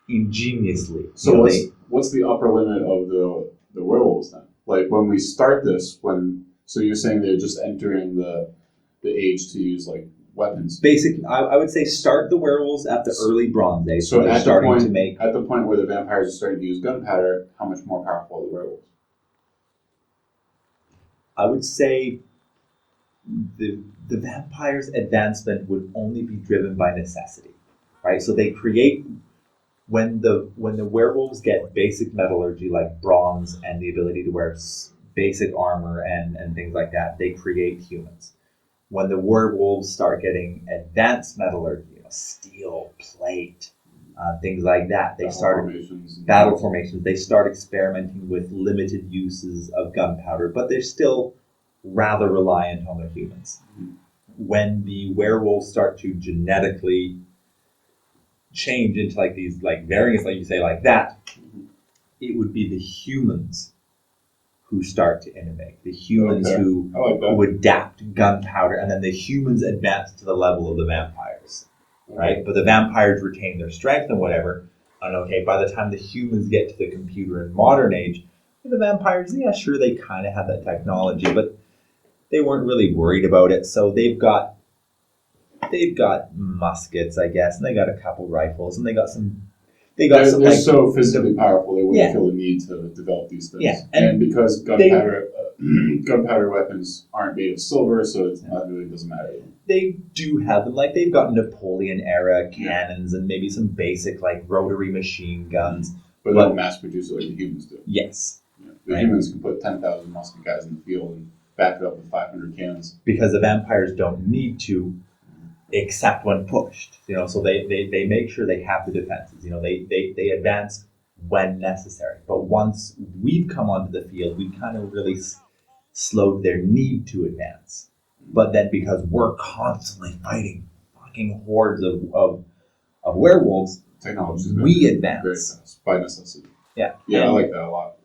ingeniously. So You know, what's the upper limit of the werewolves then? Like when we start this, so you're saying they're just entering the age to use like weapons. basically, I would say start the werewolves at the early Bronze Age. So they're at starting to make. the point where the vampires are starting to use gunpowder, how much more powerful are the werewolves? I would say the vampires' advancement would only be driven by necessity, right? So they create when the werewolves get basic metallurgy like bronze and the ability to wear basic armor and things like that, they create humans. When the werewolves start getting advanced metallurgy, you know, steel, plate, things like that, they start battle formations. They start experimenting with limited uses of gunpowder, but they're still rather reliant on their humans. Mhm. When the werewolves start to genetically change into like these like variants, like you say, like that, it would be the humans who start to innovate. The humans Okay. who I like that. who adapt gunpowder, and then the humans advance to the level of the vampires, right? But the vampires retain their strength and whatever. And okay, by the time the humans get to the computer in modern age, the vampires, yeah, sure, they kind of have that technology, but they weren't really worried about it. So they've got muskets, I guess, and they got a couple rifles, and they got some. They're like, so physically powerful, they wouldn't Yeah. feel the need to develop these things. Yeah, and because gunpowder weapons aren't made of silver, so it really doesn't matter. they do have them. Like they've got Napoleon era cannons and maybe some basic like rotary machine guns. But they don't mass produce it like the humans do. Yes, Yeah. The Right. humans can put 10,000 musket guys in the field and back it up with 500 cannons. because the vampires don't need to, except when pushed. You know, so they make sure they have the defenses. You know, they advance when necessary. But once we've come onto the field, we kind of really slowed their need to advance. But then because we're constantly fighting fucking hordes of werewolves, Technology is we very advance. fast by necessity. Yeah. Yeah, I And like that a lot.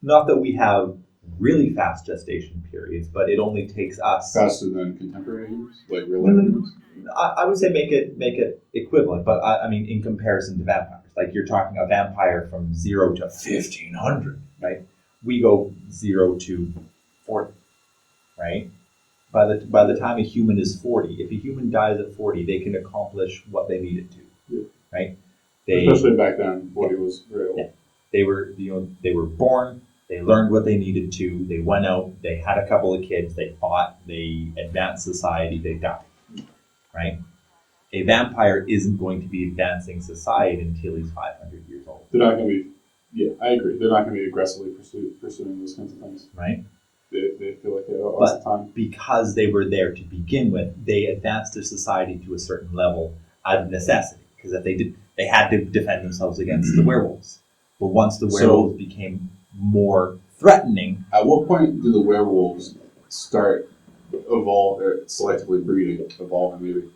not that we have really fast gestation periods, but it only takes us. Faster than contemporary humans, like real Mm. life humans. I would say make it equivalent, but I mean in comparison to vampires, like you're talking a vampire from 0 to 1500, right? We go 0 to 40, right? By the time a human is 40, if a human dies at 40, they can accomplish what they needed to, Yeah. right? Especially back then, 40 was very old. Yeah. They were born. They learned what they needed to. They went out. They had a couple of kids. They fought. They advanced society. They died. Right? A vampire isn't going to be advancing society until he's 500 years old. They're not going to be, yeah, I agree. They're not going to be aggressively pursuing those kinds of things. Right? They feel like they have lots of time. Because they were there to begin with, they advanced their society to a certain level out of necessity. Because if they did, they had to defend themselves against the werewolves. But once the werewolves became more threatening, At what point do the werewolves start evolve, or selectively breeding, evolving maybe,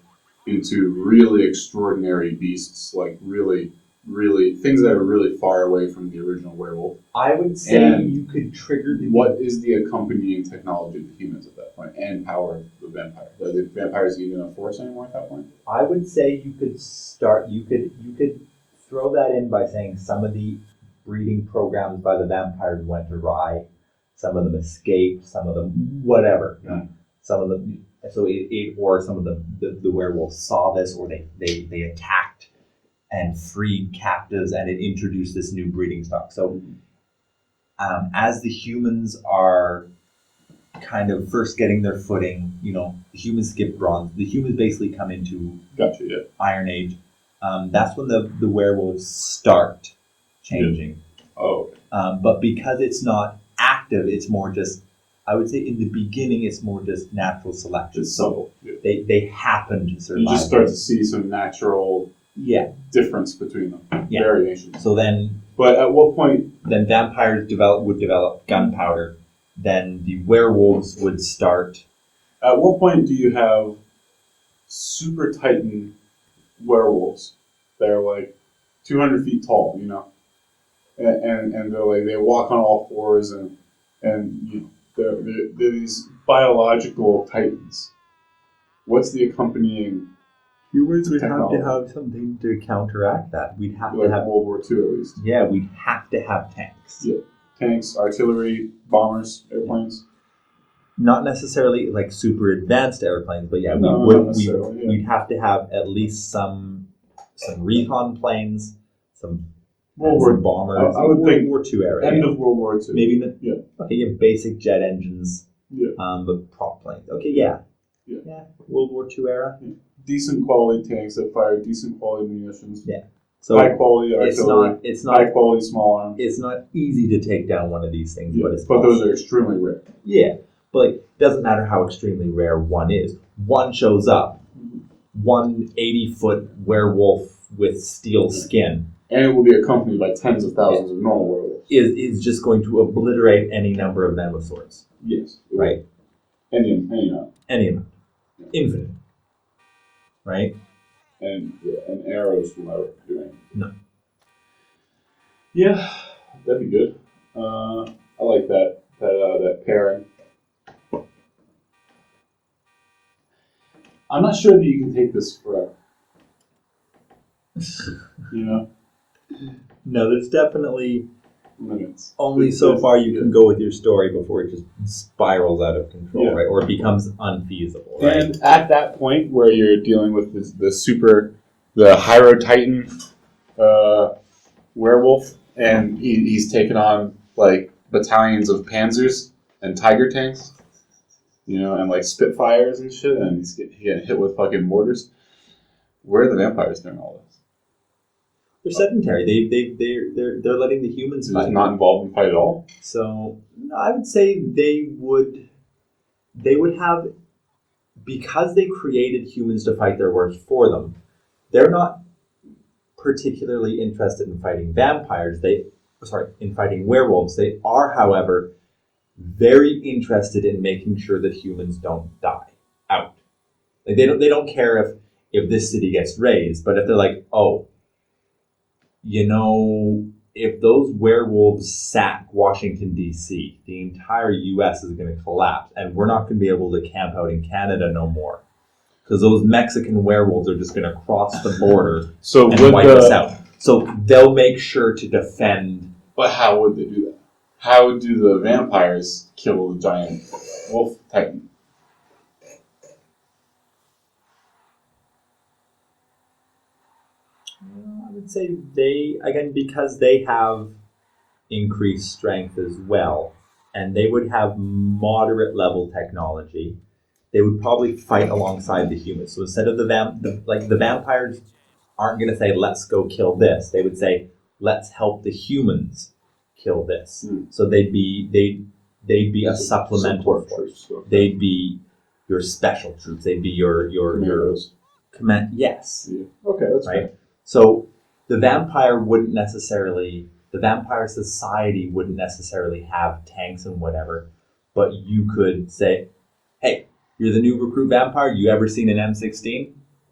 into really extraordinary beasts, like really, really things that are really far away from the original werewolf. I would say And you could trigger the What is the accompanying technology of the humans at that point, and power of the vampire? Are the vampires even a force anymore at that point? I would say you could start. You could throw that in by saying some of the breeding programs by the vampires went awry. Some of them escaped. Some of them whatever. Yeah. Some of them. So or some of the werewolves saw this, or they attacked and freed captives, and it introduced this new breeding stock. So as the humans are kind of first getting their footing, the humans skip bronze. The humans basically come into Gotcha. Yeah. Iron Age. That's when the werewolves start changing. Oh. Okay. But because it's not active, it's more just, I would say in the beginning, it's more just natural selection. It's subtle. Yeah. They happen to survive. You just start to see some natural difference between them, variation. So then, But at what point? then vampires would develop gunpowder. Then the werewolves would start. At what point do you have super titan werewolves that are like 200 feet tall, and they're like they walk on all fours and they're these biological titans. What's the accompanying? Humans would technology? have to have something to counteract that. We'd have Like to have. World War II at least. Yeah, we'd have to have tanks. Yeah. Tanks, artillery, bombers, airplanes. Not necessarily like super advanced airplanes, but yeah, No, not necessarily, yeah. we'd have to have at least some recon planes, some World War bombers. I would World think War II era. End yeah. of World War II. Maybe even Yeah. okay, yeah, basic jet engines. Yeah. But prop planes. Okay, yeah. Yeah. World War II era. Decent quality tanks that fire decent quality munitions. Yeah. So high quality artillery. it's high not quality small arms. it's not easy to take down one of these things, Yeah. but it's But those possible. are extremely rare. Yeah, but like, it doesn't matter how extremely rare one is. One shows up, 180-foot werewolf with steel skin And it will be accompanied by tens of thousands of normal werewolves. is just going to obliterate any number of them with swords, Yes. It will. right? Any Any amount, infinite, right? and arrows will never do anything. No. Yeah, that'd be good. I like that pairing. I'm not sure that you can take this forever. No, there's definitely Limits. only so far you can go with your story before it just spirals out of control, Yeah. right? Or it becomes unfeasible, right? And at that point where you're dealing with the Hyro Titan werewolf, and he's taken on like battalions of Panzers and Tiger tanks, and like Spitfires and shit, and he's getting hit with fucking mortars. Where are the vampires during all this? They're sedentary. They're letting the humans He's fight. not involved in the fight at all. So no, I would say they would have, because they created humans to fight their wars for them. They're not particularly interested in fighting vampires. In fighting werewolves. They are, however, very interested in making sure that humans don't die out. Like they don't care if this city gets razed, but if they're like, oh, if those werewolves sack Washington, D.C., the entire U.S. is going to collapse, and we're not going to be able to camp out in Canada no more. Because those Mexican werewolves are just going to cross the border So and wipe us out. So they'll make sure to defend. But how would they do that? How do the vampires kill the giant wolf titan? I would say because they have increased strength as well, and they would have moderate level technology, they would probably fight alongside the humans. So instead of the vampires aren't going to say, let's go kill this. They would say, let's help the humans kill this. So they'd be a supplemental force. They'd be your special troops. They'd be your command. Yes. Yeah. Okay, that's right. So the vampire society wouldn't necessarily have tanks and whatever, but you could say, hey, You're the new recruit vampire. You ever seen an M16?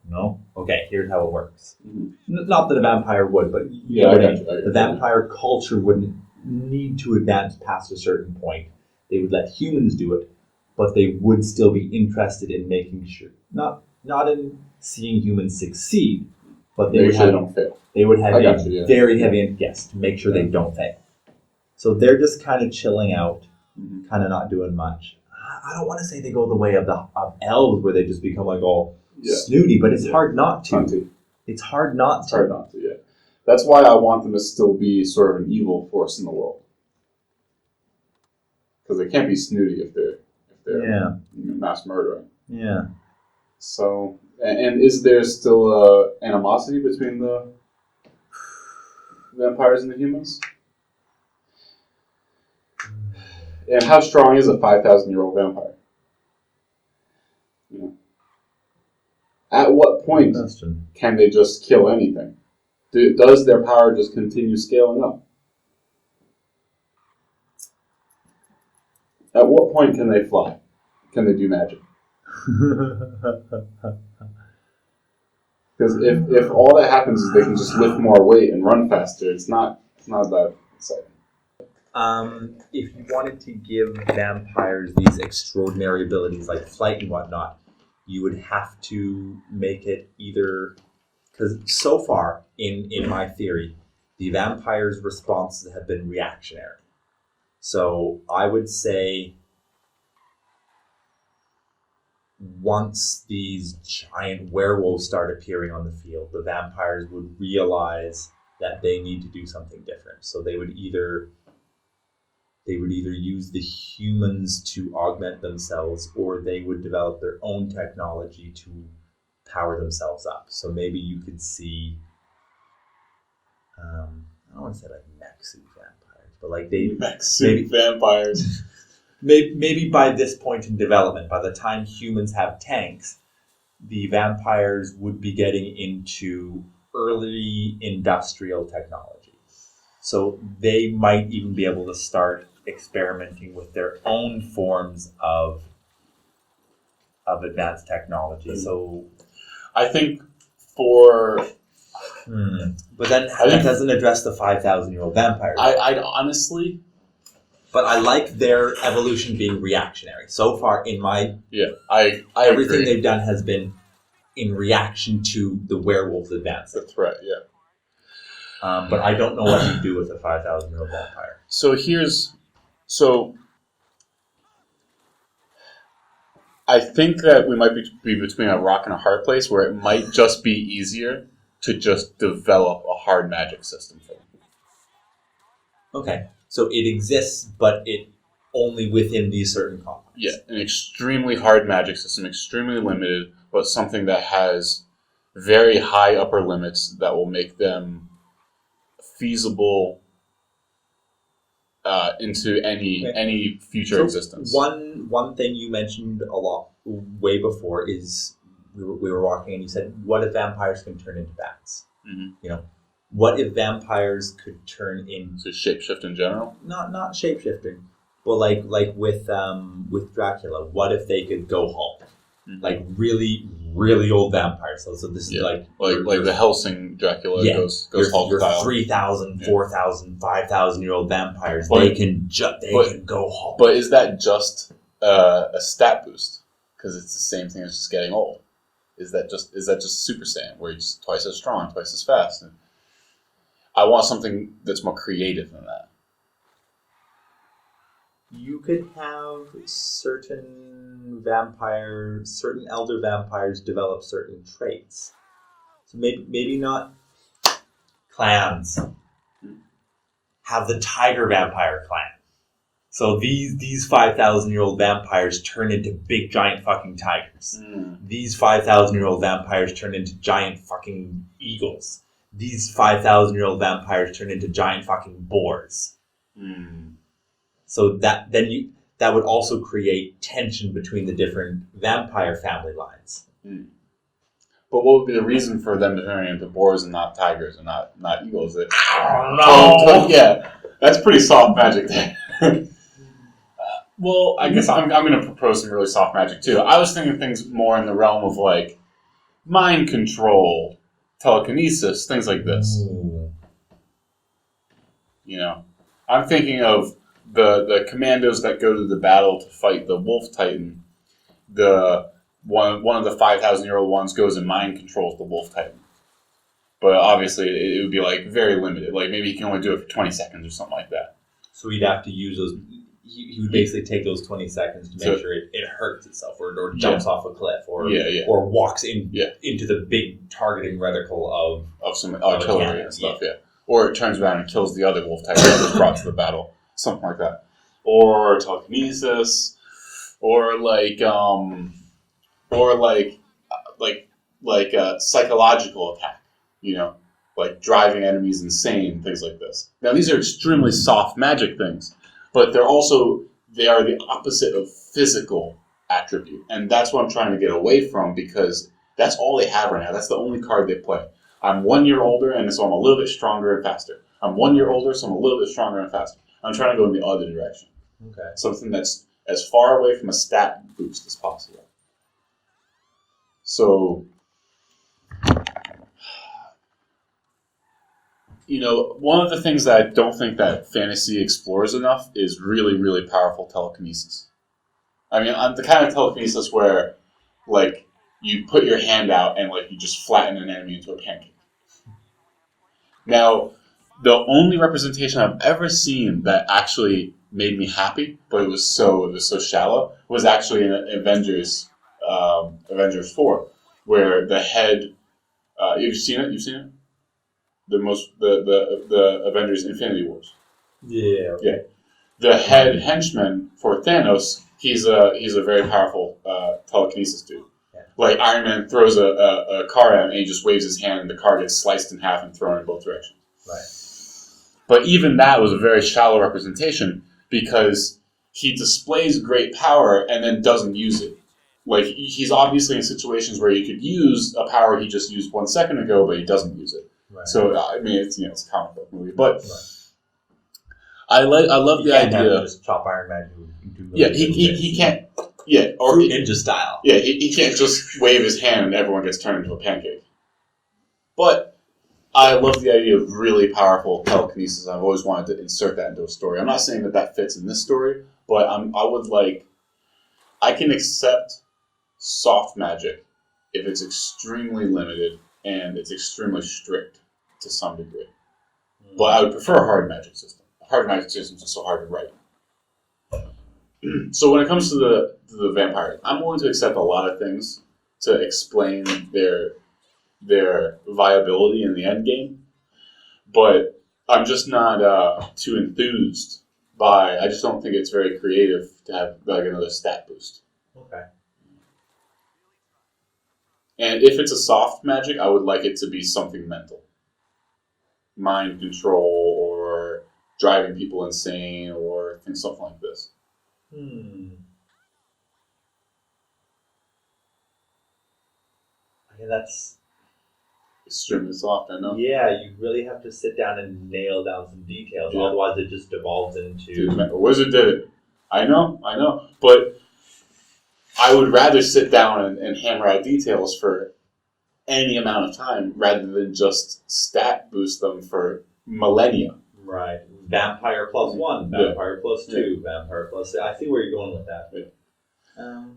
No? Okay, here's how it works. Not that a vampire would, but you know what I mean. The vampire culture wouldn't need to advance past a certain point. They would let humans do it, but they would still be interested in making sure, not in seeing humans succeed, but they would have, don't fail. They would have you, very heavy yes to make sure they don't fail. So they're just kind of chilling out, kind of not doing much. I don't want to say they go the way of elves where they just become like all snooty, but it's hard not to. Hunty. It's hard not to. It's hard not to, yeah. That's why I want them to still be sort of an evil force in the world. Because they can't be snooty if they're mass murdering. Yeah. So, and is there still animosity between the vampires and the humans? And how strong is a 5,000-year-old vampire? At what point can they just kill anything? Does their power just continue scaling up? At what point can they fly? Can they do magic? Because if all that happens is they can just lift more weight and run faster, it's not that exciting. If you wanted to give vampires these extraordinary abilities like flight and whatnot, you would have to make it either, because so far in my theory, the vampires' responses have been reactionary. So I would say once these giant werewolves start appearing on the field, the vampires would realize that they need to do something different. So they would either use the humans to augment themselves, or they would develop their own technology to power themselves up. So maybe you could see, I don't want to say like mech suit vampires, but like mech suit vampires. Maybe by this point in development, by the time humans have tanks, the vampires would be getting into early industrial technology. So they might even be able to start experimenting with their own forms of advanced technology. So I think for but then that doesn't address the 5,000-year-old vampires. I'd honestly, but I like their evolution being reactionary. So far in my I everything agree. they've done has been in reaction to the werewolves advancing. The threat, But I don't know what you do with a 5,000-year-old vampire. So I think that we might be between a rock and a hard place where it might just be easier to just develop a hard magic system for them. Okay, so it exists, but it only within these certain confines. Yeah, an extremely hard magic system, extremely limited, but something that has very high upper limits that will make them feasible into any future existence. One thing you mentioned a lot way before is we were walking and you said, what if vampires can turn into bats? Mm-hmm. What if vampires could turn into shapeshift in general? Not shapeshifting, but like with Dracula, what if they could go Hulk? Mm-hmm. Like really, really old vampires. So this is like the Helsing Dracula goes Hulk style. 3,000, 4,000, 5,000-year-old vampires. They can go Hulk. But is that just a stat boost? Because it's the same thing as just getting old. Is that just Super Saiyan, where he's twice as strong, twice as fast? And I want something that's more creative than that. You could have certain elder vampires develop certain traits. So maybe not clans. Have the tiger vampire clan. So these 5,000-year-old vampires turn into big giant fucking tigers. These 5,000-year-old vampires turn into giant fucking eagles. These 5,000-year-old vampires turn into giant fucking boars. So that would also create tension between the different vampire family lines. But what would be the reason for them to turn into boars and not tigers and not eagles? I don't know. Yeah, that's pretty soft magic there. Well, I guess I'm going to propose some really soft magic too. I was thinking things more in the realm of like mind control, telekinesis, things like this. You know, I'm thinking of the commandos that go to the battle to fight the Wolf Titan. The one of the 5,000-year-old ones goes and mind controls the Wolf Titan. But obviously, it would be like very limited. Like maybe he can only do it for 20 seconds or something like that. So he'd have to use those. He would basically take those 20 seconds to make sure it hurts itself, or jumps off a cliff, or walks into the big targeting reticle of some artillery and stuff. Yeah, or it turns around and kills the other Wolf Titan that was brought to the battle, something like that. Or telekinesis, or like a psychological attack. You know, like driving enemies insane, things like this. Now, these are extremely soft magic things, but they are the opposite of physical attribute. And that's what I'm trying to get away from, because that's all they have right now. That's the only card they play. I'm 1 year older, and so I'm a little bit stronger and faster. I'm 1 year older, so I'm a little bit stronger and faster. I'm trying to go in the other direction. Okay. Something that's as far away from a stat boost as possible. So, you know, one of the things that I don't think that fantasy explores enough is really, really powerful telekinesis. I mean, I'm the kind of telekinesis where, like, you put your hand out and, like, you just flatten an enemy into a pancake. Now, the only representation I've ever seen that actually made me happy, but it was so shallow, was actually in Avengers 4, where the head. You've seen it. You've seen it. The Avengers Infinity Wars. Yeah. Okay. Yeah. The head henchman for Thanos, he's a very powerful telekinesis dude. Yeah. Like Iron Man throws a car at him and he just waves his hand and the car gets sliced in half and thrown in both directions. Right. But even that was a very shallow representation, because he displays great power and then doesn't use it. Like, he's obviously in situations where he could use a power he just used 1 second ago, but he doesn't use it. Right. So I mean, it's a comic book movie, but I love the idea. Just chop Iron Man. He can't. Yeah, or ninja style. Yeah, he can't just wave his hand and everyone gets turned into a pancake. But I love the idea of really powerful telekinesis. I've always wanted to insert that into a story. I'm not saying that fits in this story, but I can accept soft magic if it's extremely limited and it's extremely strict to some degree. But I would prefer a hard magic system. A hard magic system is just so hard to write. So when it comes to the vampires, I'm willing to accept a lot of things to explain their viability in the end game, but I'm just not too enthused by. I just don't think it's very creative to have like another stat boost. Okay. And if it's a soft magic, I would like it to be something mental, mind control, or driving people insane, or something like this. Okay, that's extremely soft, I know. Yeah, you really have to sit down and nail down some details. Yeah. Otherwise, it just devolves into. Dude, a wizard did it. I know, but I would rather sit down and hammer out details for any amount of time rather than just stat boost them for millennia. Right. Vampire +1, vampire +2, vampire +3. I see where you're going with that. Yeah.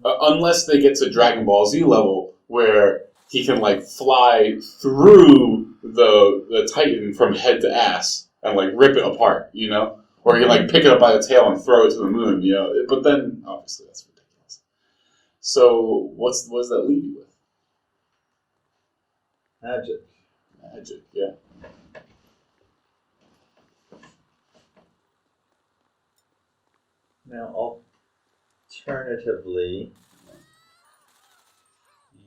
Unless they get to Dragon Ball Z level where he can like fly through the Titan from head to ass and like rip it apart, you know? Or he can like pick it up by the tail and throw it to the moon, you know? But then, obviously, that's ridiculous. So, what does that leave you with? Magic, yeah. Now, alternatively,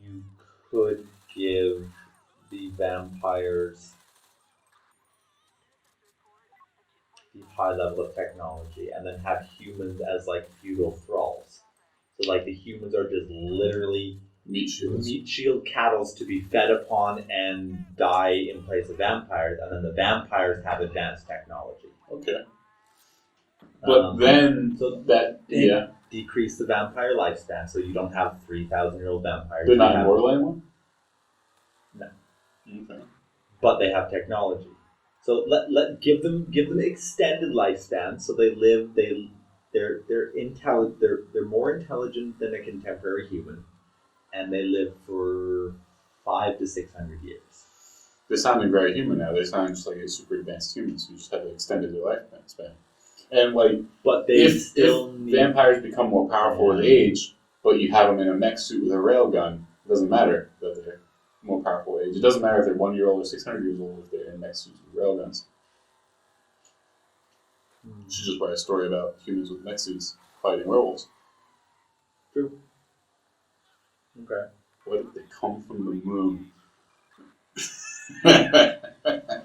you could give the vampires the high level of technology and then have humans as like feudal thralls. So like the humans are just literally meat shield cattle to be fed upon and die in place of vampires, and then the vampires have advanced technology. Okay. But then so that they decrease the vampire lifespan, so you don't have 3,000-year-old vampires. they're not You have- immortal anymore. No. Okay. but they have technology. So give them extended lifespan, so they're more intelligent than a contemporary human, and they live for 500 to 600 years. They're sounding very human now. They sound just like a super advanced humans who just have extended their lifespan. And like, But they if still need vampires become more powerful with age, but you have them in a mech suit with a railgun, it doesn't matter that they're more powerful with age. It doesn't matter if they're 1 year old or 600 years old if they're in mech suits with railguns. You should just write a story about humans with mech suits fighting werewolves. True. Okay. What if they come from the moon? The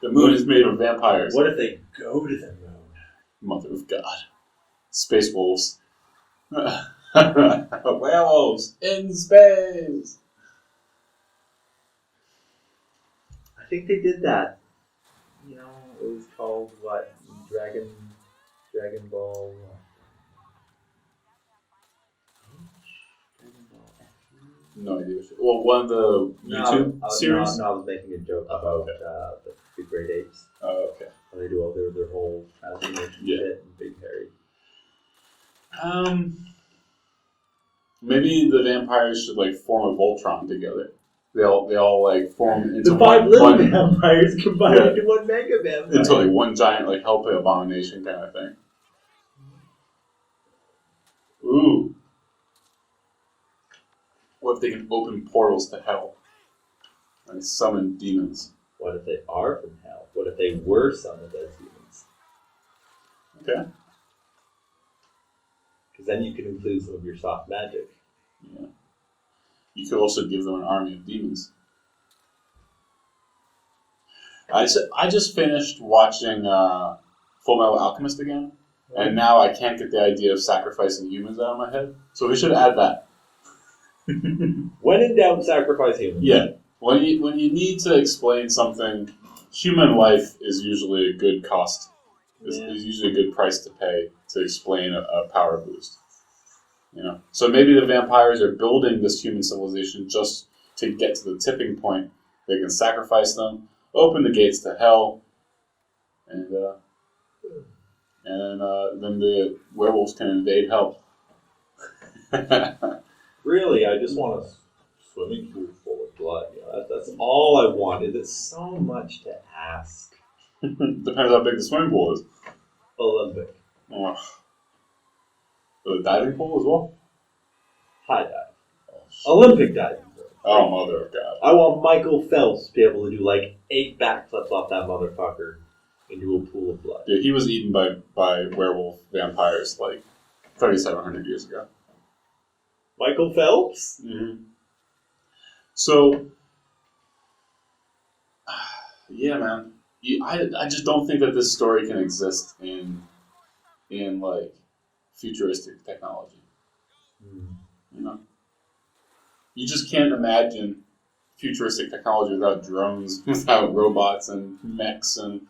moon is made of vampires. What if they go to the moon? Mother of God. Space wolves. Werewolves in space. I think they did that. You know, it was called what? Dragon Ball. No idea. Well, one of the YouTube series? No, I was making a joke about the Great Apes. Oh, okay. How they do all their whole transformation shit and Big Hairy. Maybe the vampires should like form a Voltron together. They all like form into The five one little vampires combined into one mega vampire. into like one giant like Hellpit abomination kind of thing. Ooh. What if they can open portals to hell and summon demons? What if they are from hell? What if they were summoned as humans? Okay. Because then you can include some of your soft magic. Yeah. You could also give them an army of demons. I just finished watching Full Metal Alchemist again, and now I can't get the idea of sacrificing humans out of my head. So we should add that. When in doubt, sacrifice humans. Yeah. When you need to explain something, human life is usually a good cost. Is usually a good price to pay to explain a power boost. You know, so maybe the vampires are building this human civilization just to get to the tipping point. They can sacrifice them, open the gates to hell, and then the werewolves can invade hell. Really, I just want a swimming pool full of blood. You know, that's all I want. It's so much to ask. Depends how big the swimming pool is. Olympic. Oh. The diving pool as well? High dive. Olympic diving. Oh, mother of God. I want Michael Phelps to be able to do like 8 backflips off that motherfucker into a pool of blood. Yeah, he was eaten by werewolf vampires like 3,700 years ago. Michael Phelps? Mm-hmm. So, yeah, man. I just don't think that this story can exist in like futuristic technology. You know, you just can't imagine futuristic technology without drones, without robots and mechs and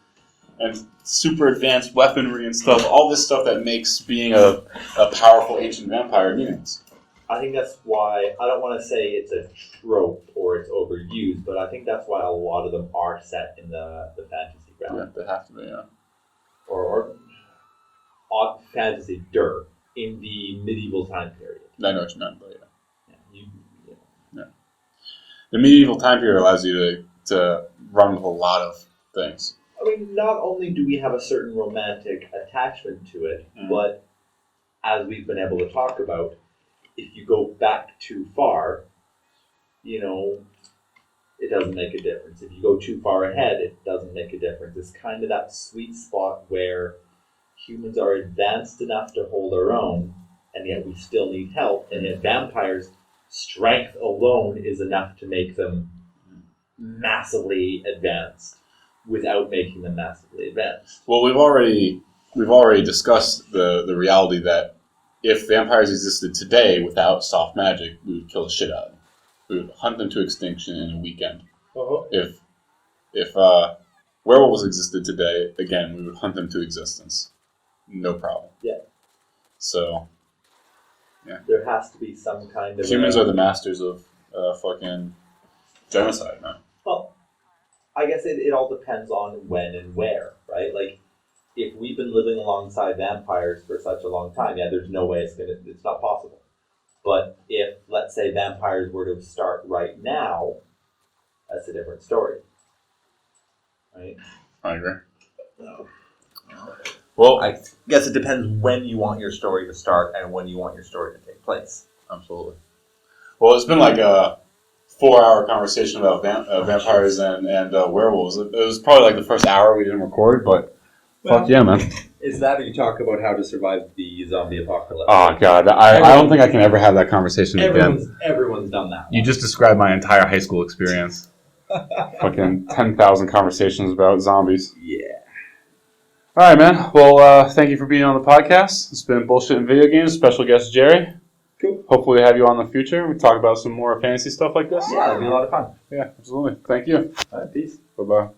super advanced weaponry and stuff. All this stuff that makes being a powerful ancient vampire meaningless. I think that's why, I don't want to say it's a trope or it's overused, but I think that's why a lot of them are set in the fantasy realm. Yeah, they have to be. Yeah. Or fantasy, in the medieval time period. I know what you meant, but yeah. Yeah. The medieval time period allows you to run with a lot of things. I mean, not only do we have a certain romantic attachment to it, but as we've been able to talk about, if you go back too far, you know, it doesn't make a difference. If you go too far ahead, it doesn't make a difference. It's kind of that sweet spot where humans are advanced enough to hold their own, and yet we still need help. And yet vampires' strength alone is enough to make them massively advanced without making them massively advanced. Well, we've already discussed the reality that if vampires existed today without soft magic, we would kill the shit out of them. We would hunt them to extinction in a weekend. Uh-huh. If werewolves existed today, again, we would hunt them to existence. no problem. Yeah. So There has to be some kind of humans are the masters of fucking genocide, man. Well, I guess it all depends on when and where, right? Like, if we've been living alongside vampires for such a long time, yeah, there's no way it's not possible. But if, let's say, vampires were to start right now, that's a different story, right? I agree. Well, I guess it depends when you want your story to start and when you want your story to take place. Absolutely. Well, it's been like a 4-hour conversation about vampires and werewolves. It was probably like the first hour we didn't record, but fuck yeah, man. Is that or you talk about how to survive the zombie apocalypse? Oh, God. I don't think I can ever have that conversation again. Everyone's done that. You just described my entire high school experience. Fucking 10,000 conversations about zombies. Yeah. All right, man. Well, thank you for being on the podcast. It's been Bullshit in Video Games. Special guest, Jerry. Cool. Hopefully have you on in the future. We talk about some more fantasy stuff like this. Yeah, it'll be a lot of fun. Yeah, absolutely. Thank you. All right, peace. Bye-bye.